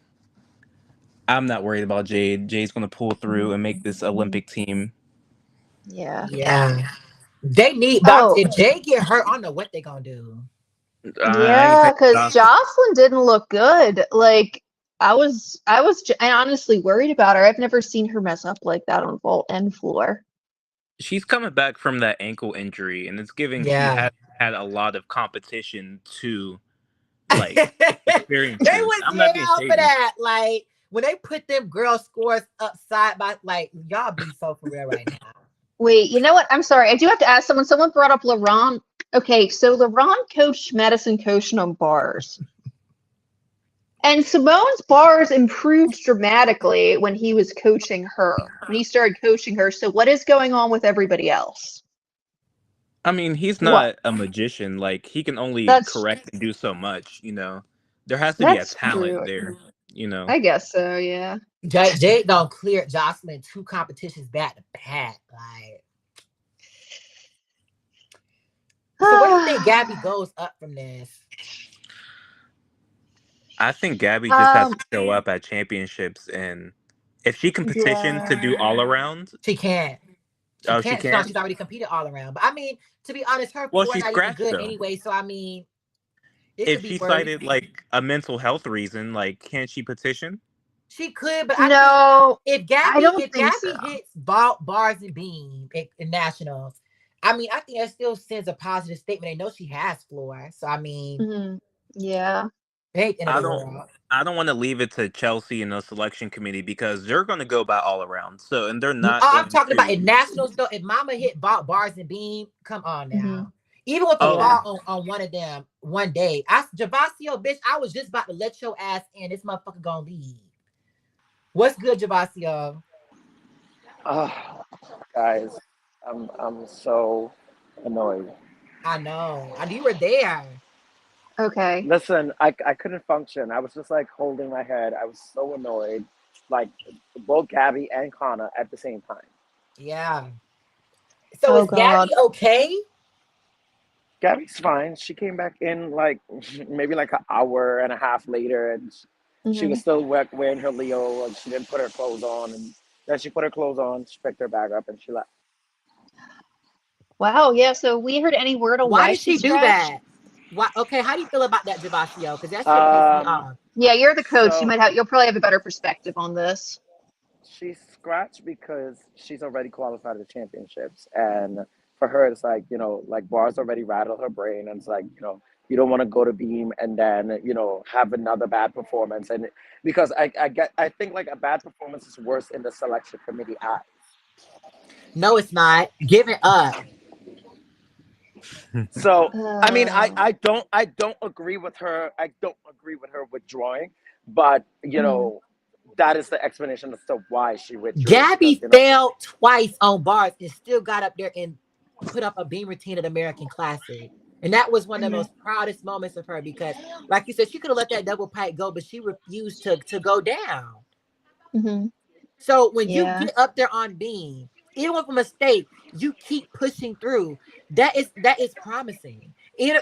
I'm not worried about Jade. Jade's gonna pull through and make this Olympic team. Yeah. Yeah. They need but Oh, if Jay get hurt, I don't know what they gonna do. I ain't yeah, paying because Jocelyn. Jocelyn didn't look good. Like I honestly worried about her. I've never seen her mess up like that on vault and floor. She's coming back from that ankle injury, and it's giving she Yeah. has had a lot of competition to They like experiences. was I'm not being yeah for shady. that. Like when they put them girl scores up side by like y'all be so for real right now. Wait, you know what? I'm sorry. I do have to ask someone. Someone brought up LaRon. Okay, so LaRon coached Madison Coaching on bars. And Simone's bars improved dramatically when he was coaching her, when he started coaching her. So what is going on with everybody else? I mean, he's What? not a magician. Like he can only That's correct and do so much. There has to be a that's talent true. there. I guess so, yeah. Jay don't clear Jocelyn 2 competitions back to back. Like so what do you think Gabby goes up from this? I think Gabby just has um, to show up at championships, and if she can petition to do yeah. all around, She can't. She oh, she can't. No, can. she's already competed all around. But I mean, to be honest, her Well, floor she not even scratched good though. anyway. So I mean, it could If be she worse. cited like a mental health reason, like can't she petition? She could, but I think No, if I Gabby don't if think so. Gabby hits bars and beam in nationals, I mean, I think that still sends a positive statement. They know she has floor. So I mean, Mhm. Yeah. it ain't the end of I the don't. world. I don't want to leave it to Chelsea and the selection committee because they're going to go by all around. So, and they're Oh, not I'm going talking about to. in nationals though. If Mama hit bars and beam, come on Hmm. now. Even with a Oh, Yeah. fall on one of them one day, I Javasio, bitch, I was just about to let your ass in. This motherfucker gonna leave. What's good, Javasio? Ah, guys, I'm so annoyed. I know. I knew you were there. Okay. Listen, I couldn't function. I was just like holding my head. I was so annoyed, like both Gabby and Connor at the same time. Yeah. So Oh is Gabby God. okay? Gabby's fine. She came back in like maybe like an hour and a half later, and she Hmm. was still wearing her Leo, and she didn't put her clothes on. And then she put her clothes on, she picked her bag up, and she left. Wow. Yeah. So we heard any word on Why why did she she do scratched? that? Why? Okay, how do you feel about that, Javasio? Because that shit pissed me Um, off. Yeah, you're the coach. so You'll probably have a better perspective on this. she's scratched because she's already qualified to the championships, and for her, it's like like bars already rattled her brain, and it's like you don't want to go to beam and then have another bad performance, and because I think like a bad performance is worse in the selection committee eyes. No, it's not. Give it up. So I mean, Uh, I don't agree with her. I don't agree with her withdrawing, but mhm. that is the explanation as to why she withdrew because Gabby failed twice on bars and still got up there and put up a beam routine at American Classic. And that was one of the Mhm. most proudest moments of her because, like you said, she could have let that double pipe go, but she refused to go down. Mhm. So when you Yeah. get up there on beam, even with a mistake, you keep pushing through. That is promising.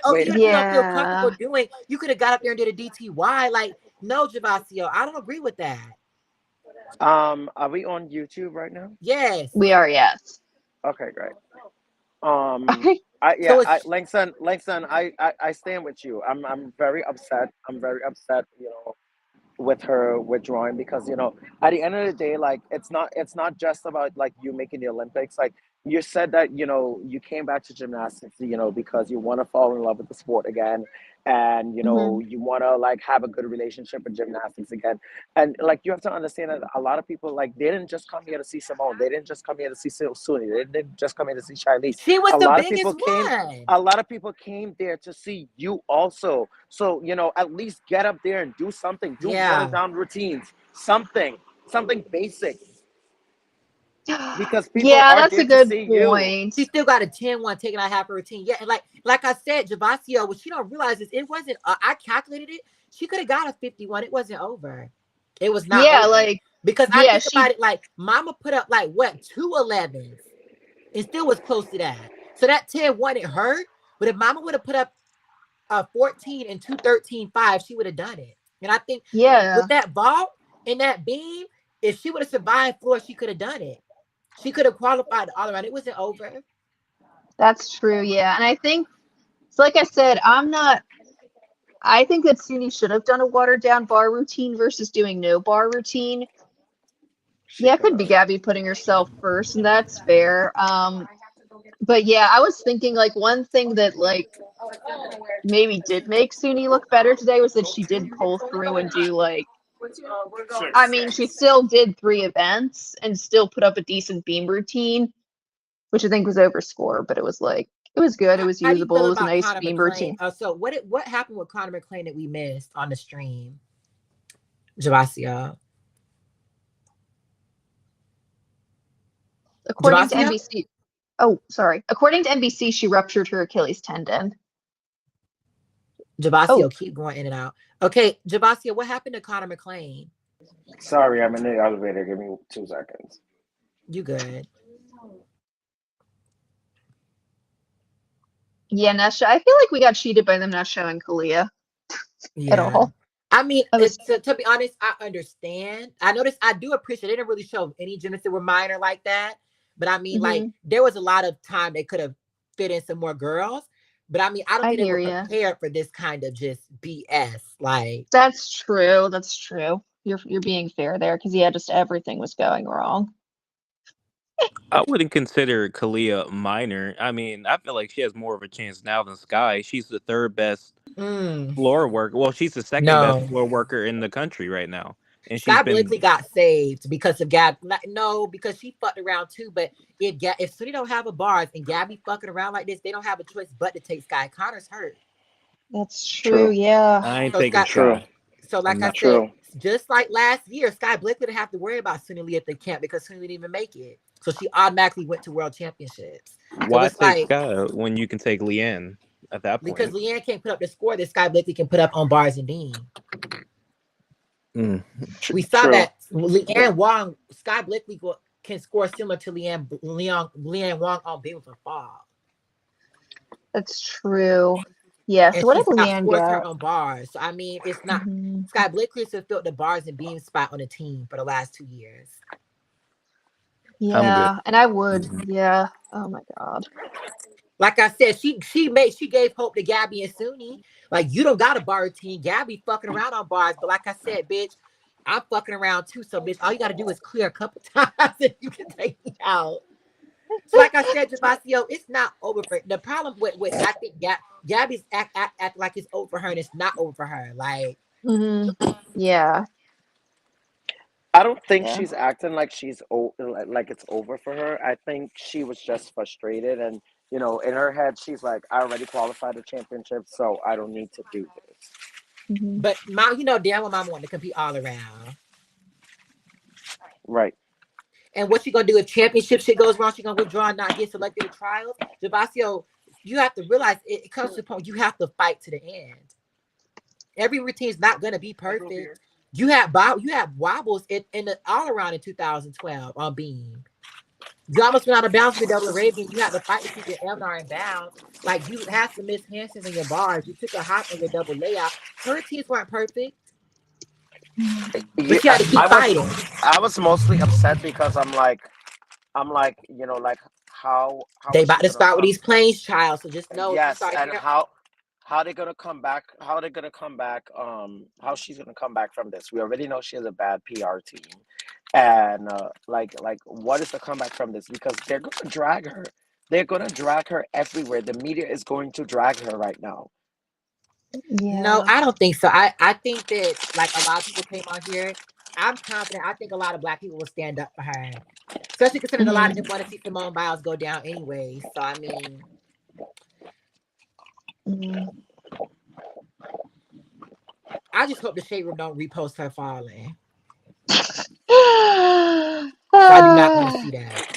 wait Even a if you minute. don't feel comfortable Yeah. doing, you could have got up there and did a DTY. Like, no, Javasio, I don't agree with that. Are we on YouTube right now? Yes. We are, yes. Okay, great. So I it's Langston, I stand with you. I'm very upset. I'm very upset. With her withdrawing because at the end of the day, like it's not just about like you making the Olympics. Like you said that you came back to gymnastics because you want to fall in love with the sport again, and Mhm. you want to like have a good relationship with gymnastics again. And like you have to understand that a lot of people, like, they didn't just come here to see Simone, they didn't just come here to see Suni, they didn't just come here to see Shilese. she was a the lot of biggest people came one. a lot of people came there to see you also. So, at least get up there and do something. Do watered Yeah. down routines. Something basic. Because people Yeah, are that's there a to good see you. point. She still got a 10-1 taking out half her routine. Yeah, and like I said, Javasio, what she don't realize is it wasn't I calculated it. She could have got a 51. It wasn't over. It was not Yeah, over. like Because I yeah, think about she it like Mama put up like what 2 11s and still was close to that. So that 10-1 it hurt. But if Mama would have put up a 14 and 2 13 5, she would have done it. And I think with yeah, that vault and that beam, if she would have survived floor, she could have done it. She could have qualified all around. It wasn't over. that's true. Yeah. And I think so like I said, I think that Suni should have done a watered down bar routine versus doing no bar routine. She Yeah, it could could be have. Gabby putting herself first, and that's fair. But yeah, I was thinking like one thing that like maybe did make Suni look better today was that she did pull through and do like I mean, she still did 3 events and still put up a decent beam routine, which I think was over score, but it was like it was good, it was How do you usable, feel it was a about nice Connor beam McClain? routine. So what happened with Connor McClain that we missed on the stream, Javasia? According to Javasia? NBC, oh, sorry. According to NBC, she ruptured her Achilles tendon. Oh, Javasia, keep going in and out. Okay, Javasia, what happened to Connor McClain? Sorry, I'm in the elevator. Give me 2 seconds. You good? yeah, Nesha. I feel like we got cheated by them not showing Kalia at Yeah. all. I mean, I was to be honest, I understand. I noticed. I do appreciate. They didn't really show any gymnasts that were minor like that. But I mean, like mhm, there was a lot of time they could have fit in some more girls. But I mean, I don't I think they hear were you. prepared for this kind of just BS. Like, That's true. That's true. You're being fair there because yeah, just everything was going wrong. I wouldn't consider Kalia minor. I mean, I feel like she has more of a chance now than Sky. She's the third best mm, floor worker. Well, she's the second best no. floor worker in the country right now, and she's Sky been. Blakely got saved because of Gab. No, because she fucked around too. But if Suni don't have a bars and Gabby fucking around like this, they don't have a choice but to take Sky. Connor's hurt. That's true. True. Yeah. I ain't So taking Sky, True. Sky. so like I'm I not. said, True. just like last year, Sky Blakely didn't have to worry about Suni Lee at the camp because Suni didn't even make it. So she automatically went to world championships. So Why it's take like Sky when you can take Leanne? at that Because point. Leanne can't put up the score that Sky Blakely can put up on bars and beam. Mm. We saw True. that Leanne Wong, Sky Blakely can score similar to Leanne Wong on beam for fall. That's true. Yeah. And So what she did Leanne outscores her get? on bars. So I mean, it's not Mhm. Sky Blakely has filled the bars and beam spot on the team for the last 2 years. I'm good. Yeah, and I would. Yeah. Oh my God. Like I said, she gave hope to Gabby and Suni. Like, you don't got a bar team. Gabby fucking around on bars, but like I said, bitch, I'm fucking around too. So bitch, all you gotta do is clear a couple times and you can take me out. So like I said, Javasio, it's not over for the problem with I think Gabby's act like it's over for her and it's not over for her. Like, Yeah. I don't think Yeah. she's acting like like it's over for her. I think she was just frustrated, and in her head, she's like, "I already qualified the championship, so I don't need to do this." Mhm. but mom, you know damn well mom wanting to compete all around. Right. And what she gonna do if championship shit goes wrong? She gonna withdraw and not get selected to trials. Javasio, you have to realize it comes to a point you have to fight to the end. Every routine is not gonna be perfect. You have wobbles in the all around in 2012 on beam. You almost went out of bounds with double Arabian. You had to fight to keep your Elnar in bounds. Like, you had some missed handstands on your bars. You took a hop on your double layout. Her routines weren't perfect, Yeah, but you had to keep fighting. I was mostly upset because I'm like, like how They is she about to gonna start with come? these planes, child. So just know if you Yes, start and hearing, how they gonna come back? How they gonna come back? How she's gonna come back from this? We already know she has a bad PR team, and like what is the comeback from this? Because they're gonna drag her. They're gonna drag her everywhere. The media is going to drag her right now. no, Yeah. I don't think so. I think that like a lot of people came on here. I'm confident. I think a lot of black people will stand up for her, especially considering a lot of Mhm. them want to see Simone Biles go down anyway. So I mean, Mhm. I just hope the shade room don't repost her falling. So I do not want to Ah. see that.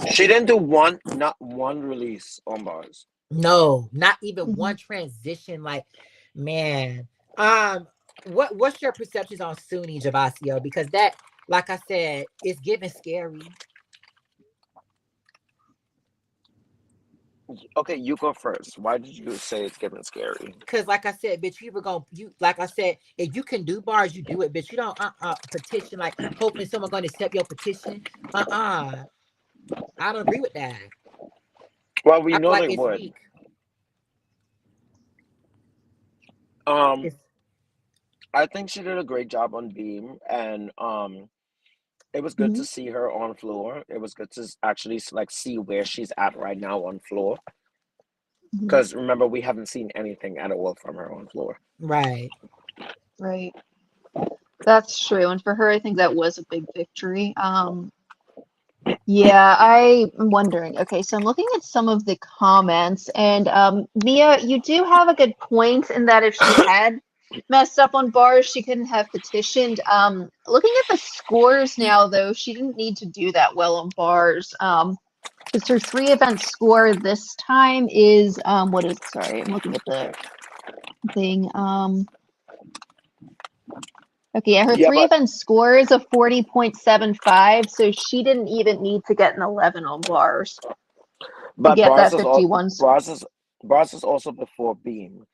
She didn't do not one release on bars. No, not even Mhm. one transition. Like, man, um, what's your perceptions on Suni Javasio? Because that, like I said, it's giving scary. Okay, you go first. Why did you say it's getting scary? Cause like I said, bitch, you were going you like I said, if you can do bars, you do it, bitch. You don't petition like hoping someone gonna accept your petition. I don't agree with that. Well, we I feel know like they it's would. weak. Um, It's I think she did a great job on Beam, and it was good to Mhm. see her on floor. It was good to actually like see where she's at right now on floor. Mhm. Because remember, we haven't seen anything at all from her on floor. right. Right. That's true. And for her, I think that was a big victory. Yeah, I am wondering. Okay, so I'm looking at some of the comments, and Mia, you do have a good point in that if she had messed up on bars, she couldn't have petitioned. Looking at the scores now, though, she didn't need to do that well on bars. Because her three-event score this time is what is? Sorry, I'm looking at the thing. Okay, yeah, her Yeah, three-event score is a 40.75, so she didn't even need to get an 11 on bars to but get that 51. Bars is also before Beam,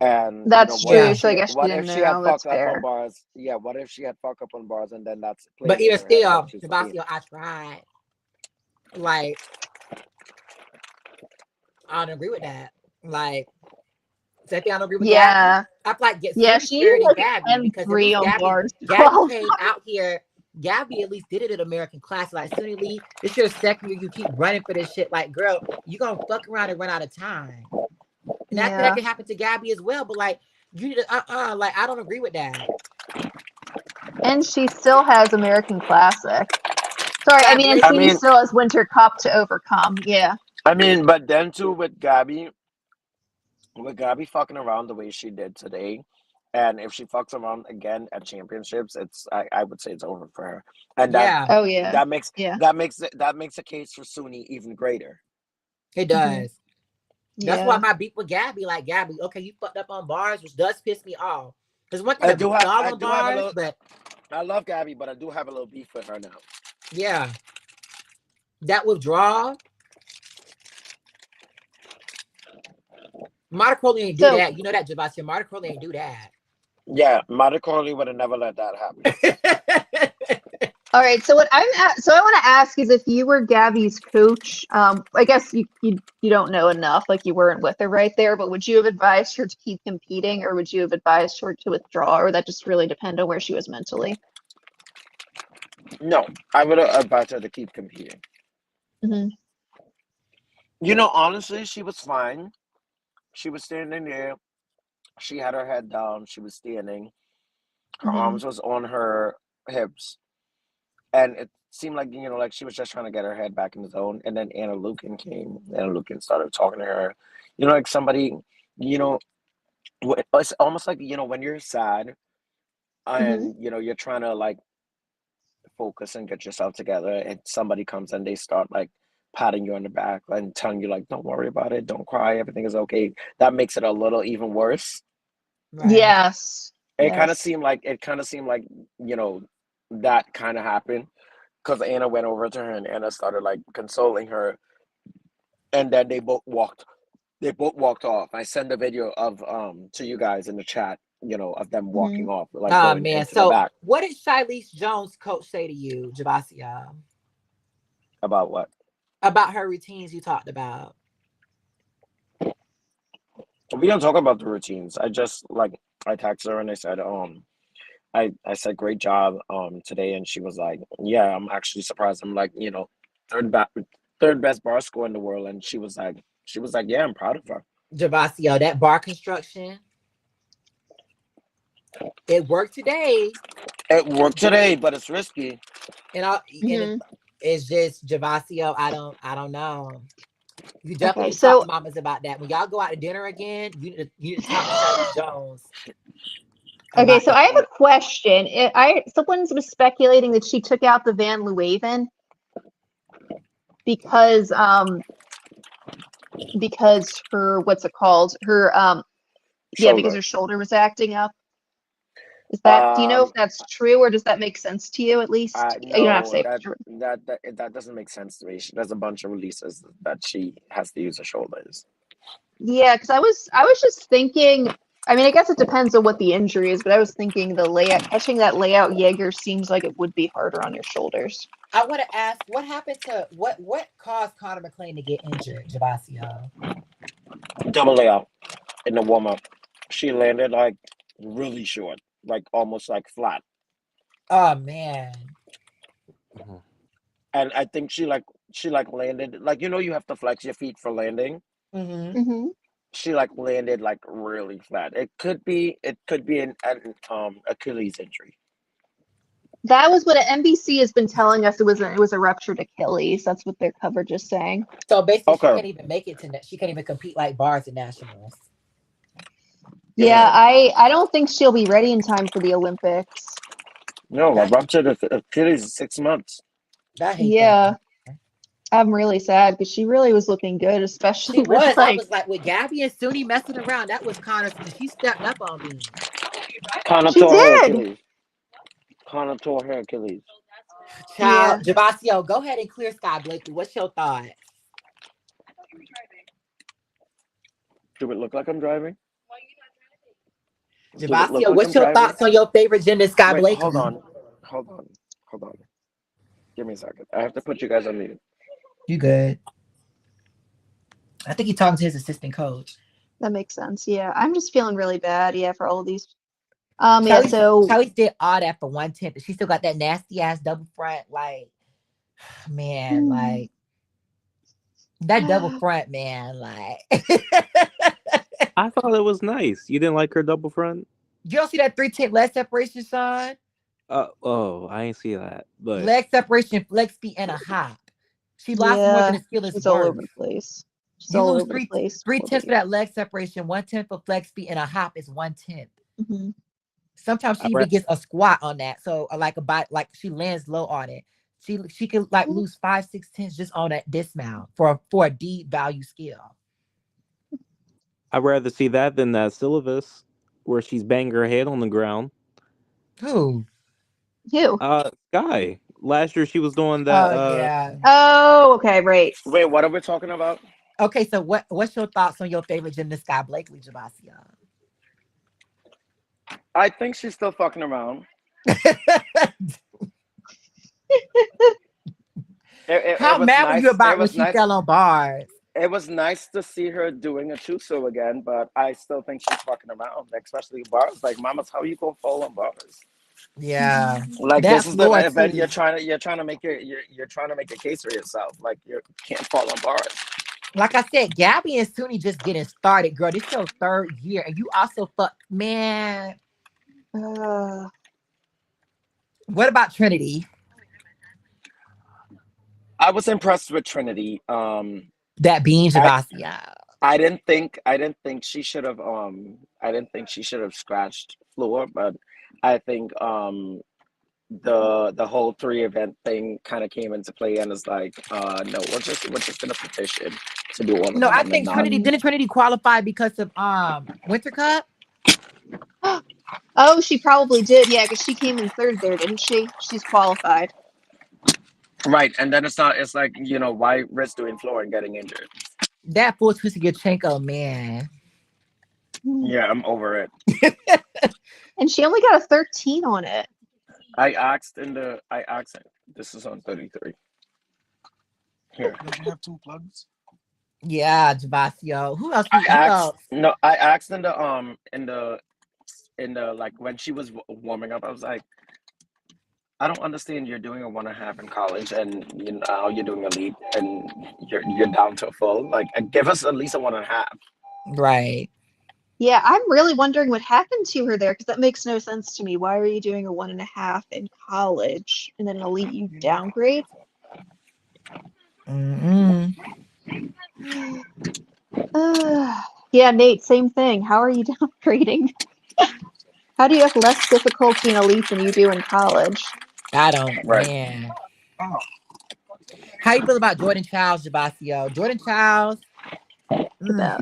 and That's true. Yeah. So I guess she what if didn't she had know. That's fucked up on fair. bars? Yeah, what if she had fucked up on bars, and then that's But playing in even her head when still, she's on Beam. Javasio, I tried. Like, I don't agree with that. Like, so I think I don't agree with Gabby. Yeah. I feel like get Yeah, Suni she needed scary than like Gabby an because at M3 least on Gabby bars to Gabby qualify. came out here. Gabby at least did it at American Classic. Like Suni Lee, this your second year. You keep running for this shit. Like, girl, you gonna fuck around and run out of time. And I think that Yeah. can happen to Gabby as well. But like, you need to like I don't agree with that. And she still has American Classic. Sorry, I God mean, and bless I Suni mean, you. still has Winter Cup to overcome. Yeah. but then too with Gabby fucking around the way she did today, and if she fucks around again at championships, I would say it's over for her, and Yeah. Oh, yeah. that makes Yeah. that makes the case for Suni even greater. It does. That's why Yeah. my beef with Gabby, like Gabby, okay, you fucked up on bars, which does piss me off. There's one thing to beat y'all I on do have a bars, little. but I love Gabby, but I do have a little beef with her now. yeah, that withdrawal. Marta Crowley ain't do So, that. You know that, Javassia. Marta Crowley ain't do that. Yeah, Mata Corley would have never let that happen. all right. So what so I want to ask is if you were Gabby's coach, I guess you don't know enough, like you weren't with her right there, but would you have advised her to keep competing, or would you have advised her to withdraw, or that just really depend on where she was mentally? No, I would have advised her to keep competing. Hmm. Honestly, she was fine. She was standing there. She had her head down. She was standing. Her Hmm. arms was on her hips, and it seemed like like she was just trying to get her head back in the zone. And then Anna Lukin came. Anna Lukin started talking to her. Like somebody. You know, it's almost like when you're sad Hmm. and you're trying to like focus and get yourself together, and somebody comes and they start like patting you on the back and telling you like, don't worry about it, don't cry, everything is okay. That makes it a little even worse. Right. Yes. It kind of Yes. seemed like you know that kind of happened because Anna went over to her and Anna started like consoling her, and then they both walked off. I sent a video of to you guys in the chat, of them Hmm. walking off, like Oh going man. into the So back. what did Shilese Jones coach say to you, Javassia, About what? about her routines you talked about? We don't talk about the routines. I texted her and I said, I said great job today, and she was like, yeah, I'm actually surprised. I'm like, third ba- third best bar score in the world, and she was like, yeah, I'm proud of her. Javassia, that bar construction, it worked today. It worked today, but it's risky. And Hmm. it's just Javassia. I don't know. You definitely Okay. need to talk to So, mamas about that. When y'all go out to dinner again, you need to talk to Shilese Jones okay. about So that. I have a question. Someone was speculating that she took out the Van Leeuwen because her, what's it called? Her yeah, because Shoulder. her shoulder was acting up. Do you know if Um, that's true, or does that make sense to you at least? You don't have to no, say if it's that true. that that that doesn't make sense to me. There's a bunch of releases that she has to use her shoulders. Yeah, because I was just thinking, I mean, I guess it depends on what the injury is, but I was thinking the layout, catching that layout Jaeger seems like it would be harder on your shoulders. I want to ask, what happened to what caused Connor McClain to get injured, Javassia? Double layout in the warm up. She landed like really short, like almost like flat. Oh man. Mhm. And I think she landed like you have to flex your feet for landing. Mm-hmm. Hmm. She like landed like really flat. It could be an Achilles injury. That was what NBC has been telling us. It was a ruptured Achilles. That's what their coverage is saying. So basically, she Okay. can't even make it to. She can't even compete like bars at nationals. Yeah, Yeah. I don't think she'll be ready in time for the Olympics. No, I That ruptured Achilles in 6 months. I hate that. Yeah, I'm really sad because she really was looking good, especially She with was. I like was like with Gabby and Suni messing around. That was Connor's. She stepped up on me. Connor she tore her did. Achilles. Connor tore her Achilles. Child, Yeah. Javasio, go ahead and clear Sky Blakely. What's your thought? Do it look like I'm driving? Do it look Javasio, like what's I'm your driving? thoughts on your favorite gender, Sky Wait, hold Blakely? on. Hold on. Hold on. Give me a second. I have to put you guys on mute. You good? I think he's talking to his assistant coach. That makes sense. Yeah, I'm just feeling really bad. Yeah, for all of these. Yeah. Charlie, So, Charlie did all that for 110, but she still got that nasty ass double front. Like, man, hmm. like that double front, man. Like, I thought it was nice. You didn't like her double front? you don't see that 310 leg separation, Sean? Oh, I ain't see that. But Leg separation, flex feet, and a hop. She lost more than yeah, a skill is it's all worth. over the place. It's You all lose over the place. three Poor tenths for baby. that leg separation, 1/10 for flex feet, and a hop is 1/10. Hmm. Sometimes I she even read gets a squat on that. So like a bite, like she lands low on it. She could like lose 5, 6 tenths just on that dismount for a D value skill. I'd rather see that than that syllabus where she's banging her head on the ground. Who? You. Sky. Last year she was doing that. Oh yeah. Oh, okay, right. Wait, what are we talking about? Okay, so what's your thoughts on your favorite gymnast, Sky Blakely, Javasia? I think she's still fucking around. It How was mad were you nice. It about when was she nice. fell on bars? It was nice to see her doing a chuso again, but I still think she's fucking around, especially bars. Like, mamas, how you gonna fall on bars? Yeah, Like, this that is the floor event too. you're trying to make you're trying to make a case for yourself. Like, you can't fall on bars. Like I said, Gabby and Suni just getting started, girl. This your third year, and you also man. Uh, What about Trinity? I was impressed with Trinity. That being I Javasia. I didn't think she should have scratched floor, but I think the whole three event thing kind of came into play and it's like no, we're just gonna petition to do all of No, I them and think not. Trinity didn't Trinity qualify because of Winter Cup. oh, she probably did. Yeah, because she came in third there, didn't she? She's qualified. Right, and then it's like, why risk doing floor and getting injured? That fool Twisted Yachenko, man. Yeah, I'm over it. And she only got a 13 on it. I asked this is on 33 here. Don't you have two plugs? Yeah, Javasio. Who else? I Who asked else? no I asked in the like when she was warming up, I was like, I don't understand. You're doing a 1.5 in college, and now you're doing a lead, and you're down to a full. Like, give us at least a 1.5. Right. Yeah, I'm really wondering what happened to her there because that makes no sense to me. Why are you doing a 1.5 in college and then an elite you downgrade? Mm-mm. Yeah, Nate, same thing. How are you downgrading? How do you have less difficulty in elite than you do in college? I don't, Right. man. Oh, How you feel about Jordan Childs, Javasio? Jordan Childs. About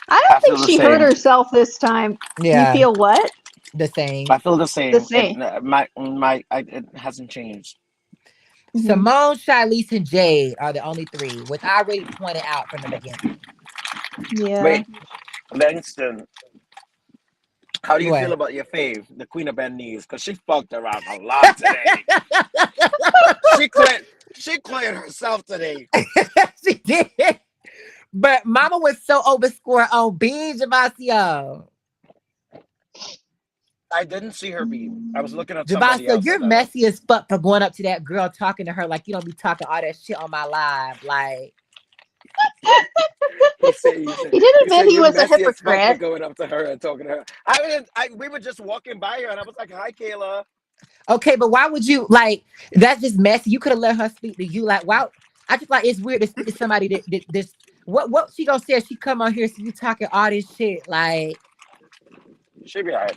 I I don't think feel the she hurt same. herself this time. You Yeah, feel what? the same. I feel the The same. same. It hasn't changed. Hmm. Simone, Shilese, and Jade are the only three, which I already pointed out from the beginning. Yeah. Wait, Langston, how do you feel What? about your fave, the Queen of Bend Knees? Because she fucked around a lot today. She cleared, she cleared herself today. She did. But Mama was so overscored on being Javasio. I didn't see her beat. I was looking at somebody Javasio, else you're at that one. messy as fuck for going up to that girl talking to her like you don't be talking all that shit on my live. Like, He said, he said, He did he admit said, he you're was a messy as fuck for hypocrite. going up to her and talking to her. We were just walking by her and I was like, hi, Kayla. okay, but why would you like that's just messy. You could have let her speak to you. Like, wow. I just like it's weird to speak to somebody that this what she gonna say if she come on here so you talking all this shit. Like She'll be all right.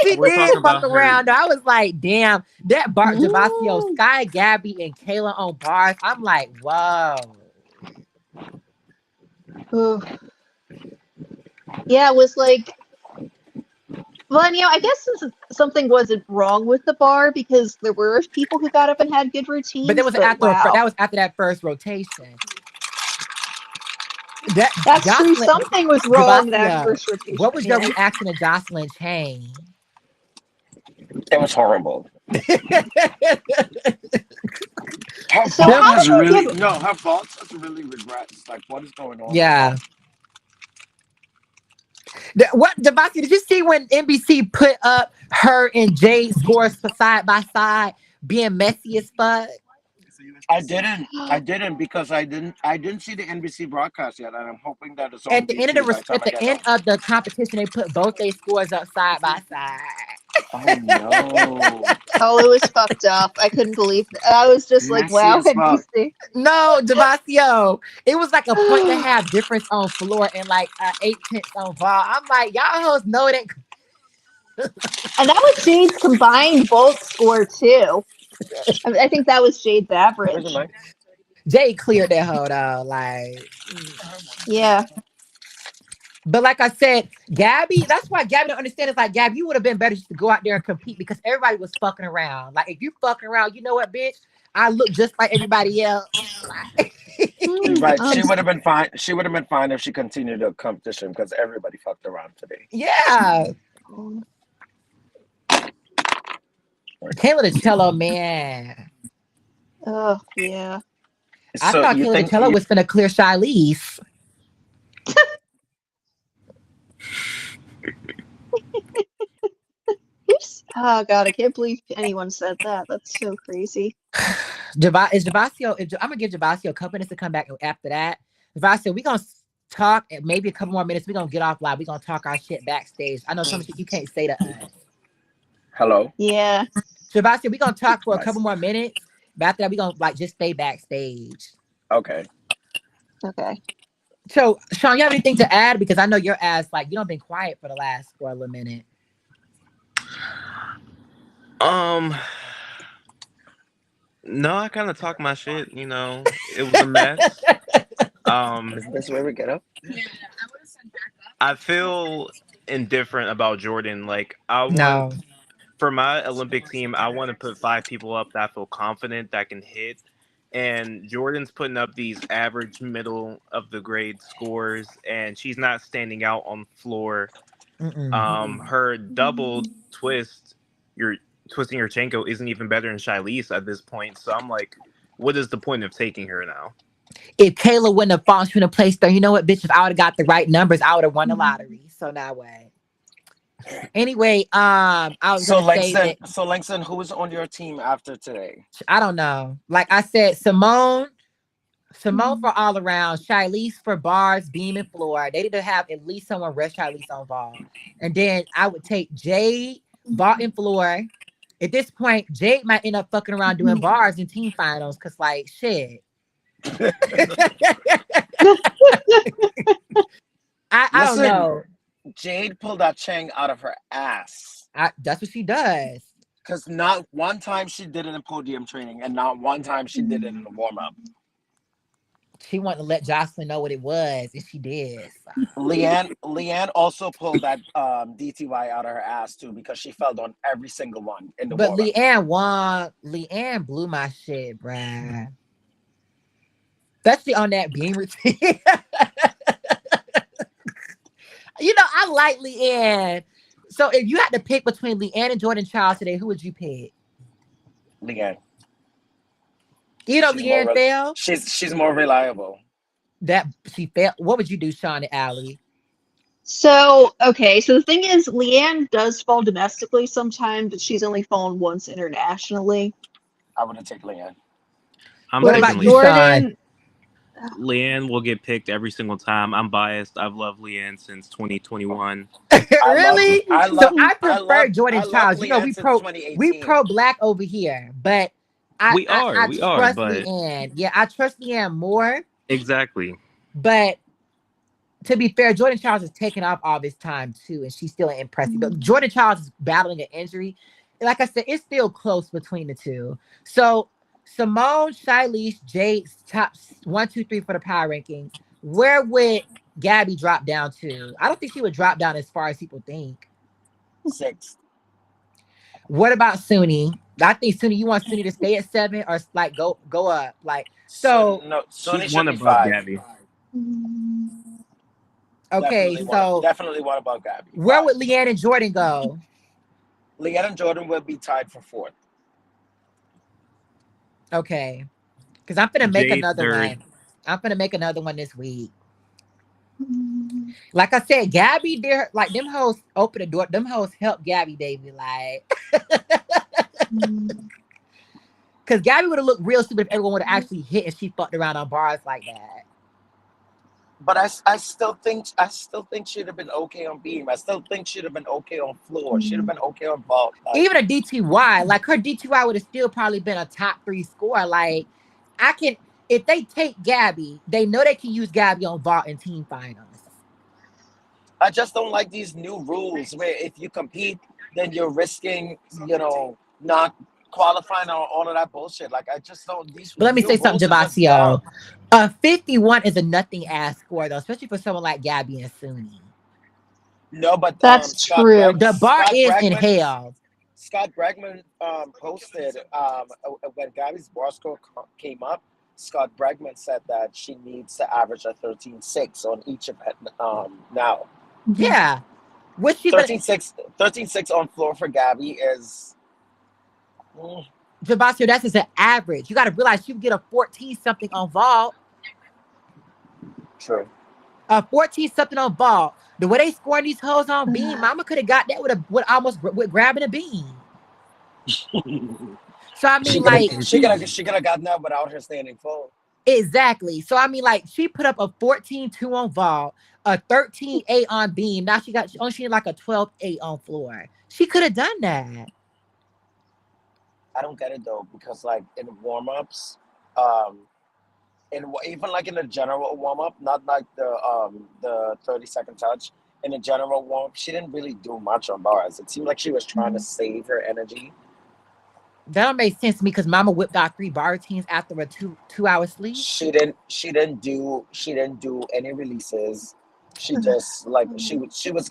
she We're did talking fuck about her. around. I was like, damn, that Bart Javasio, Mm. Sky, Gabby, and Kayla on bars. I'm like, whoa. Ooh. Yeah, it was like, well, and, I guess since something wasn't wrong with the bar because there were people who got up and had good But that routines, was but after wow. that was after that first rotation. That That's true. Jocelyn Something was wrong that Javasia, first what rotation, was your yeah. reaction to Jocelyn Chain? It was horrible. Her So vault Them, how has did they really give no. Her vault has really regrets. Like, what is going on with yeah. her? What Javasia, did you see when NBC put up her and Jade scores side by side being messy as fuck? I didn't because I didn't see the NBC broadcast yet, and I'm hoping that it's on At the end of the BT by the time at I the get end home. of the competition, they put both their scores up side by side. Oh no, Oh, it was fucked up. I couldn't believe that. I was just like, messy wow, as fuck. NBC. No, Devasio. It was like a point and a half difference on floor and like 8 tenths on ball. I'm like, y'all hoes know that. And that was Jade's combined bulk score too. I think that was Jade's Where's the average. mic? Jay cleared that hoe though. Yeah. But like I said, Gabby, that's why Gabby don't understand. It's like, Gabby, you would have been better just to go out there and compete because everybody was fucking around. Like, if you fucking around, you know what, bitch? I look just like everybody else. Like, Right. She Um, would have been fine. She would have been fine if she continued the competition because everybody fucked around today. yeah. Right. Kayla the Cello, man. oh yeah. I So thought you Kayla the think Cello you, was finna clear Shilese. Oops. Oh god, I can't believe anyone said that. That's so crazy. I'm gonna give Javasio a couple minutes to come back after that. Javasio, we gonna talk maybe a couple more minutes. We're gonna get off live. We're gonna talk our shit backstage. I know some shit you can't say to us. hello? Yeah. Javasio, we're gonna talk for a couple Nice. more minutes. But after that, we're gonna like just stay backstage. Okay. Okay. So, Sean, you have anything to add? Because I know your ass, like, you don't been quiet for a little minute. No, I kind of talk my shit. You know, it was a mess. Is this where we get up? I feel indifferent about Jordan. Like, I want No. for my Olympic team, I want to put 5 people up that I feel confident that can hit. And Jordan's putting up these average middle of the grade scores, and she's not standing out on the floor. Her double twist, you're twisting your Chenko isn't even better than Shilese at this point. So I'm like, what is the point of taking her now? If Kayla wouldn't have fallen, she would have placed there. You know what, bitch? If I would have got the right numbers, I would have won the lottery. So now what? Anyway, I was So gonna say Langston, that who's on your team after today? I don't know. Like I said, Simone for all around, Shilese for bars, beam, and floor. They need to have at least someone rest Shilese on ball. And then I would take Jade, vault, and floor. At this point, Jade might end up fucking around doing bars in team finals because, like, shit. I don't Listen, know. Jade pulled that Chang out of her ass. That's what she does. Because not one time she did it in podium training, and not one time she did it in the warm up. She wanted to let Jocelyn know what it was, and she did. So. Leanne also pulled that DTY out of her ass too because she fell on every single one in the But warm up. Leanne won. Leanne blew my shit, bruh. Especially on that beam routine. You know, I like Leanne. So if you had to pick between Leanne and Jordan Child today, who would you pick? Leanne. You know, Leanne fell. She's more reliable. That she fell. What would you do, Sean and Allie? So, okay, so the thing is, Leanne does fall domestically sometimes, but she's only fallen once internationally. I would have taken Leanne. I'm What taking about you, Leanne. Sean? Leanne will get picked every single time. I'm biased. I've loved Leanne since 2021. Really? So I prefer Jordan Childs. You know, Leanne since we 2018. pro black over here, but I We are, trust but Leanne. Yeah, I trust Leanne more. exactly. But to be fair, Jordan Charles is taking off all this time too, and she's still impressive. But Jordan Charles is battling an injury. Like I said, it's still close between the two. So Simone, Shilese, Jade's top 1, 2, 3 for the power rankings. Where would Gabby drop down to? I don't think she would drop down as far as people think. 6. What about Suni? I think Suni, you want Suni to stay at 7 or like go up? Like so. No, Sony She's should one be above 5. Gabby. Okay, so definitely one above Gabby. where 5. would Leanne and Jordan go? Leanne and Jordan will be tied for 4th. Okay, because I'm gonna make Jade another third. one. I'm gonna make another one this week. Like I said, Gabby, there, like them hoes open the door. Them hoes help Gabby, baby. Like, because Gabby would have looked real stupid if everyone would have actually hit and she fucked around on bars like that. But I still think she'd have been okay on beam. I still think she'd have been okay on floor. She'd have been okay on vault. Even a DTY, like her DTY would have still probably been a top 3 score. Like, if they take Gabby, they know they can use Gabby on vault and team finals. I just don't like these new rules where if you compete, then you're risking, not qualifying or all of that bullshit. Like I just don't. These But let me new say something, rules are just Javasio. dumb. 51 is a nothing ass score though, especially for someone like Gabby and Suni. No, but That's true. The bar is in hell. Scott Bregman posted when Gabby's bar score came up. Scott Bregman said that she needs to average a 13.6 on each event now. Yeah. What she but 13.6 on floor for Gabby is Javasio, that's just an average. You gotta realize she would get a 14 something on vault. true. A 14 something on vault. The way they scoring these hoes on beam, mama could have got that with grabbing a beam. So I mean, like She could have gotten that without her standing full. exactly. So I mean, like she put up a 14-2 on vault, a 13-8 on beam. Now she need like a 12-8 on floor. She could have done that. I don't get it though because like in warm-ups, um, even like in the general warm-up, not like the 30-second touch. In the general warm-up, she didn't really do much on bars. It seemed like she was trying to save her energy. That don't make sense to me because Mama whipped out 3 bar routines after a 2 hour sleep. She didn't do any releases. She just like she was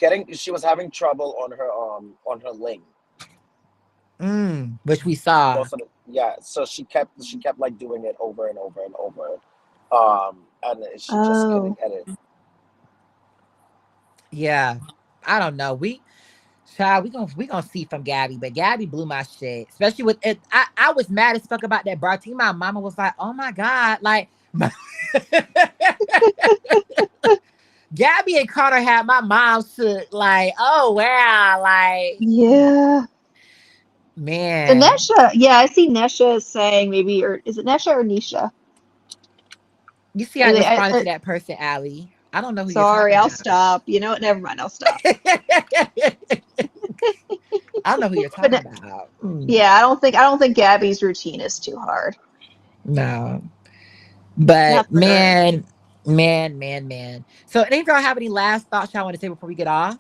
having trouble on her link. Which we saw. So she kept like doing it over and over and over. And she just couldn't get it. Yeah. I don't know. Child, we gonna see from Gabby, but Gabby blew my shit. Especially with it. I was mad as fuck about that bar team. My mama was like, oh my God. Like Gabby and Connor had my mom shook like, oh wow, like Yeah. man. And Nesha, yeah, I see Nesha saying maybe, or is it Nesha or Nisha? You see, I responded to that person, Allie. I don't know who you're Sorry, talking I'll about. stop. You know what? Never mind. I'll stop. I don't know who you're talking about. Yeah, I don't think Gabby's routine is too hard. No. But Not for her. man. So any girl have any last thoughts y'all want to say before we get off?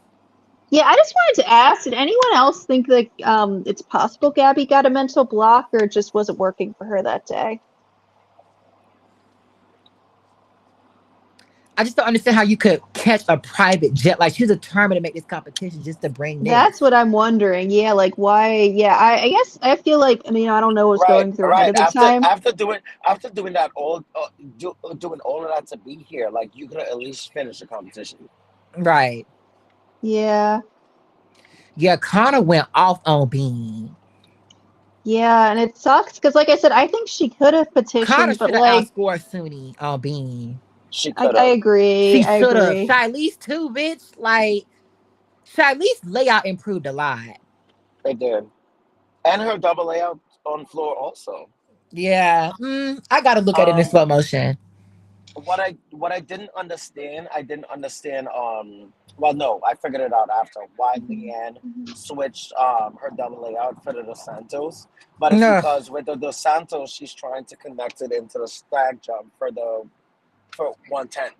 Yeah, I just wanted to ask, did anyone else think that it's possible Gabby got a mental block or it just wasn't working for her that day? I just don't understand how you could catch a private jet. Like she's determined to make this competition just to bring this. That's what I'm wondering. Yeah, like why? Yeah, I guess I feel like, I mean, I don't know what's going through her head at the time. After doing that doing all of that to be here, like you could at least finish the competition. Right. Yeah. Yeah, Connor went off on Bean. Yeah, and it sucks because, like I said, I think she could have petitioned, Connor but should have like, outscored Suni on Bean. She could I have. agree. She I should have. agree. Shilese too, bitch. Like Shilese layout improved a lot. It did, and her double layout on floor also. Yeah, I gotta look at it in slow motion. What I didn't understand, Well, no, I figured it out after why Leanne switched her double layout for the Dos Santos, but it's because with the Dos Santos, she's trying to connect it into the stag jump for 110.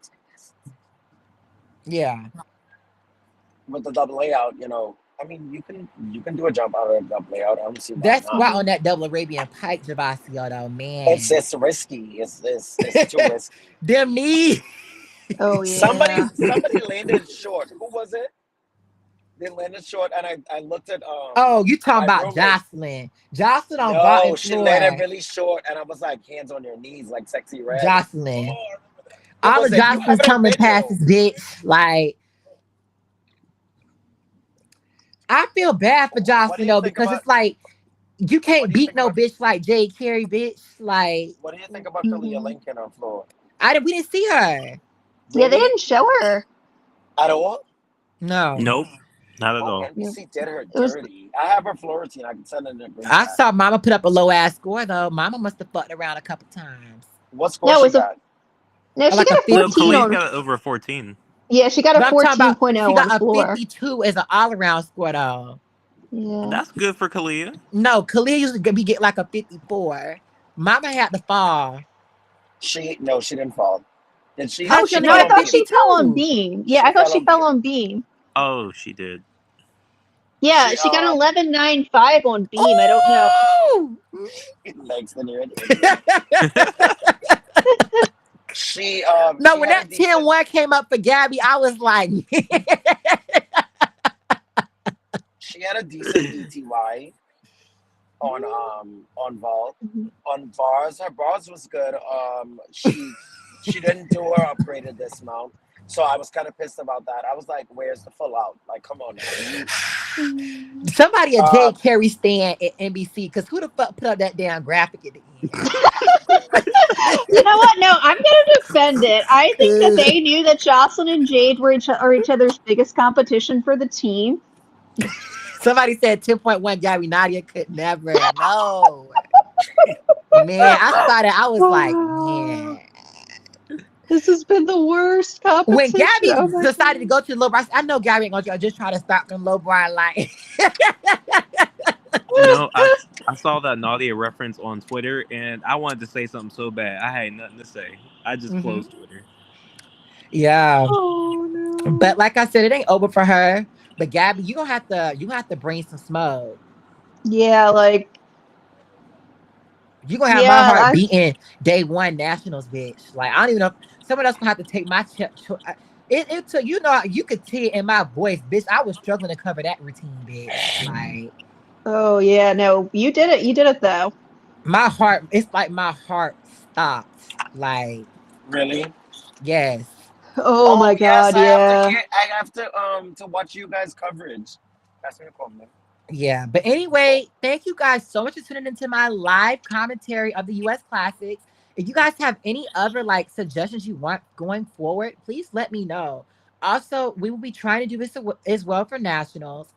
Yeah. With the double layout, I mean, you can do a jump out of a double layout. I don't see why That not. squat on that double Arabian pike, Javasio, though, man. It's risky. It's too risky. Them knees. Oh yeah. Somebody landed short. Who was it? They landed short, and I looked at Oh, you talking about Jocelyn? Jocelyn on No, she floor. landed really short, and I was like, hands on your knees, like Sexy Red. Jocelyn. All the Jocelyn's coming past this bitch. Like, I feel bad for Jocelyn though because it's like you can't beat no bitch like Jade Carey, bitch. Like, what do you think about Kalia Lincoln on floor? We didn't see her. Yeah, they didn't show her at all. No. Nope. Not at all. NBC did her dirty. I have her floor routine. I can send it in. I saw Mama put up a low ass score though. Mama must have fucked around a couple times. What score she got? No, she got a 14. No, got over 14. Yeah, she got a 14.0 she on got the floor. A 52 as an all-around score though. Yeah. That's good for Kalia. No, Kalia used to get like a 54. Mama had to fall. She didn't fall. Did she? How Oh, she she She only only No, fell I get got on thought beam. she fell on 52. beam. Yeah, She I thought fell she on fell beam. on beam. Oh, she did. Yeah, She she got an 11.95 on beam. I don't know. Oh! Langston, you're an idiot. She No, she when had a that decent 10-1 came up for Gabby, I was like, she had a decent ETY on vault. Mhm. On bars, her bars was good. She didn't do her upgraded dismount. So I was kind of pissed about that. I was like, where's the full out? Like, come on now. You somebody a uh Jade Carey stand at NBC, because who the fuck put up that damn graphic at the You know what? No, I'm gonna defend it. I think that end? they knew that Jocelyn and Jade are each other's biggest competition for the team. Somebody said 10.1 Gabby Nadia could never. No. Man, I saw that. I was like, man. This has been the worst When competition. Gabby Oh my decided to god. go to the low bar, I know Gabby ain't gonna just try to stop them low bar like. I saw that Nadia reference on Twitter, and I wanted to say something so bad. I had nothing to say. I just hmm closed Twitter. Yeah. Oh no. But like I said, it ain't over for her. But Gabby, you gonna have to bring some smoke. Yeah, like You gonna have my yeah, heart I beating day one nationals, bitch. Like I don't even know if someone else gonna have to take my it took, you could hear it in my voice, bitch. I was struggling to cover that routine, bitch. Like oh yeah, no, you did it. You did it though. my heart, it's like my heart stopped. Like, really. yes. Oh Oh my yes, god, yeah. I have to watch you guys coverage. That's me a comment. Yeah. But anyway, thank you guys so much for tuning into my live commentary of the US Classics. If you guys have any other like suggestions you want going forward, please let me know. Also, we will be trying to do this as well for nationals.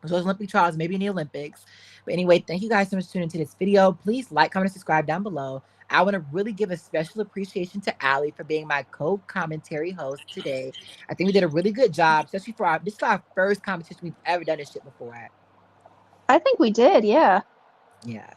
Those Olympic trials, maybe in the Olympics. But anyway, thank you guys so much for tuning into this video. Please like, comment, and subscribe down below. I want to really give a special appreciation to Allie for being my co-commentary host today. I think we did a really good job, especially for this is our first competition we've ever done this shit before. I think we did, yeah. Yeah.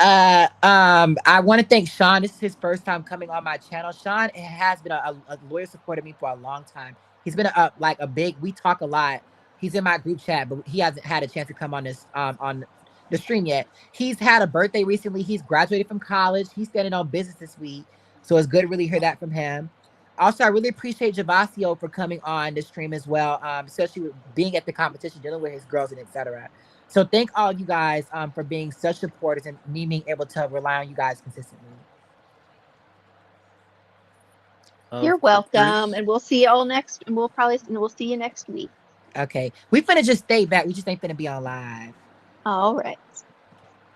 I want to thank Sean. This is his first time coming on my channel. Sean has been a loyal supporter of me for a long time. He's been like a big. We talk a lot. He's in my group chat, but he hasn't had a chance to come on this on the stream yet. He's had a birthday recently. He's graduated from college. He's standing on business this week, so it's good to really hear that from him. Also, I really appreciate Javasio for coming on the stream as well, especially with being at the competition, dealing with his girls and etc. So thank all you guys for being such supporters and me being able to rely on you guys consistently. You're Of welcome. course. And we'll see you all next we'll see you next week. Okay. We finna just stay back. We just ain't finna be on live. All right.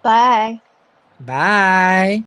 Bye. Bye.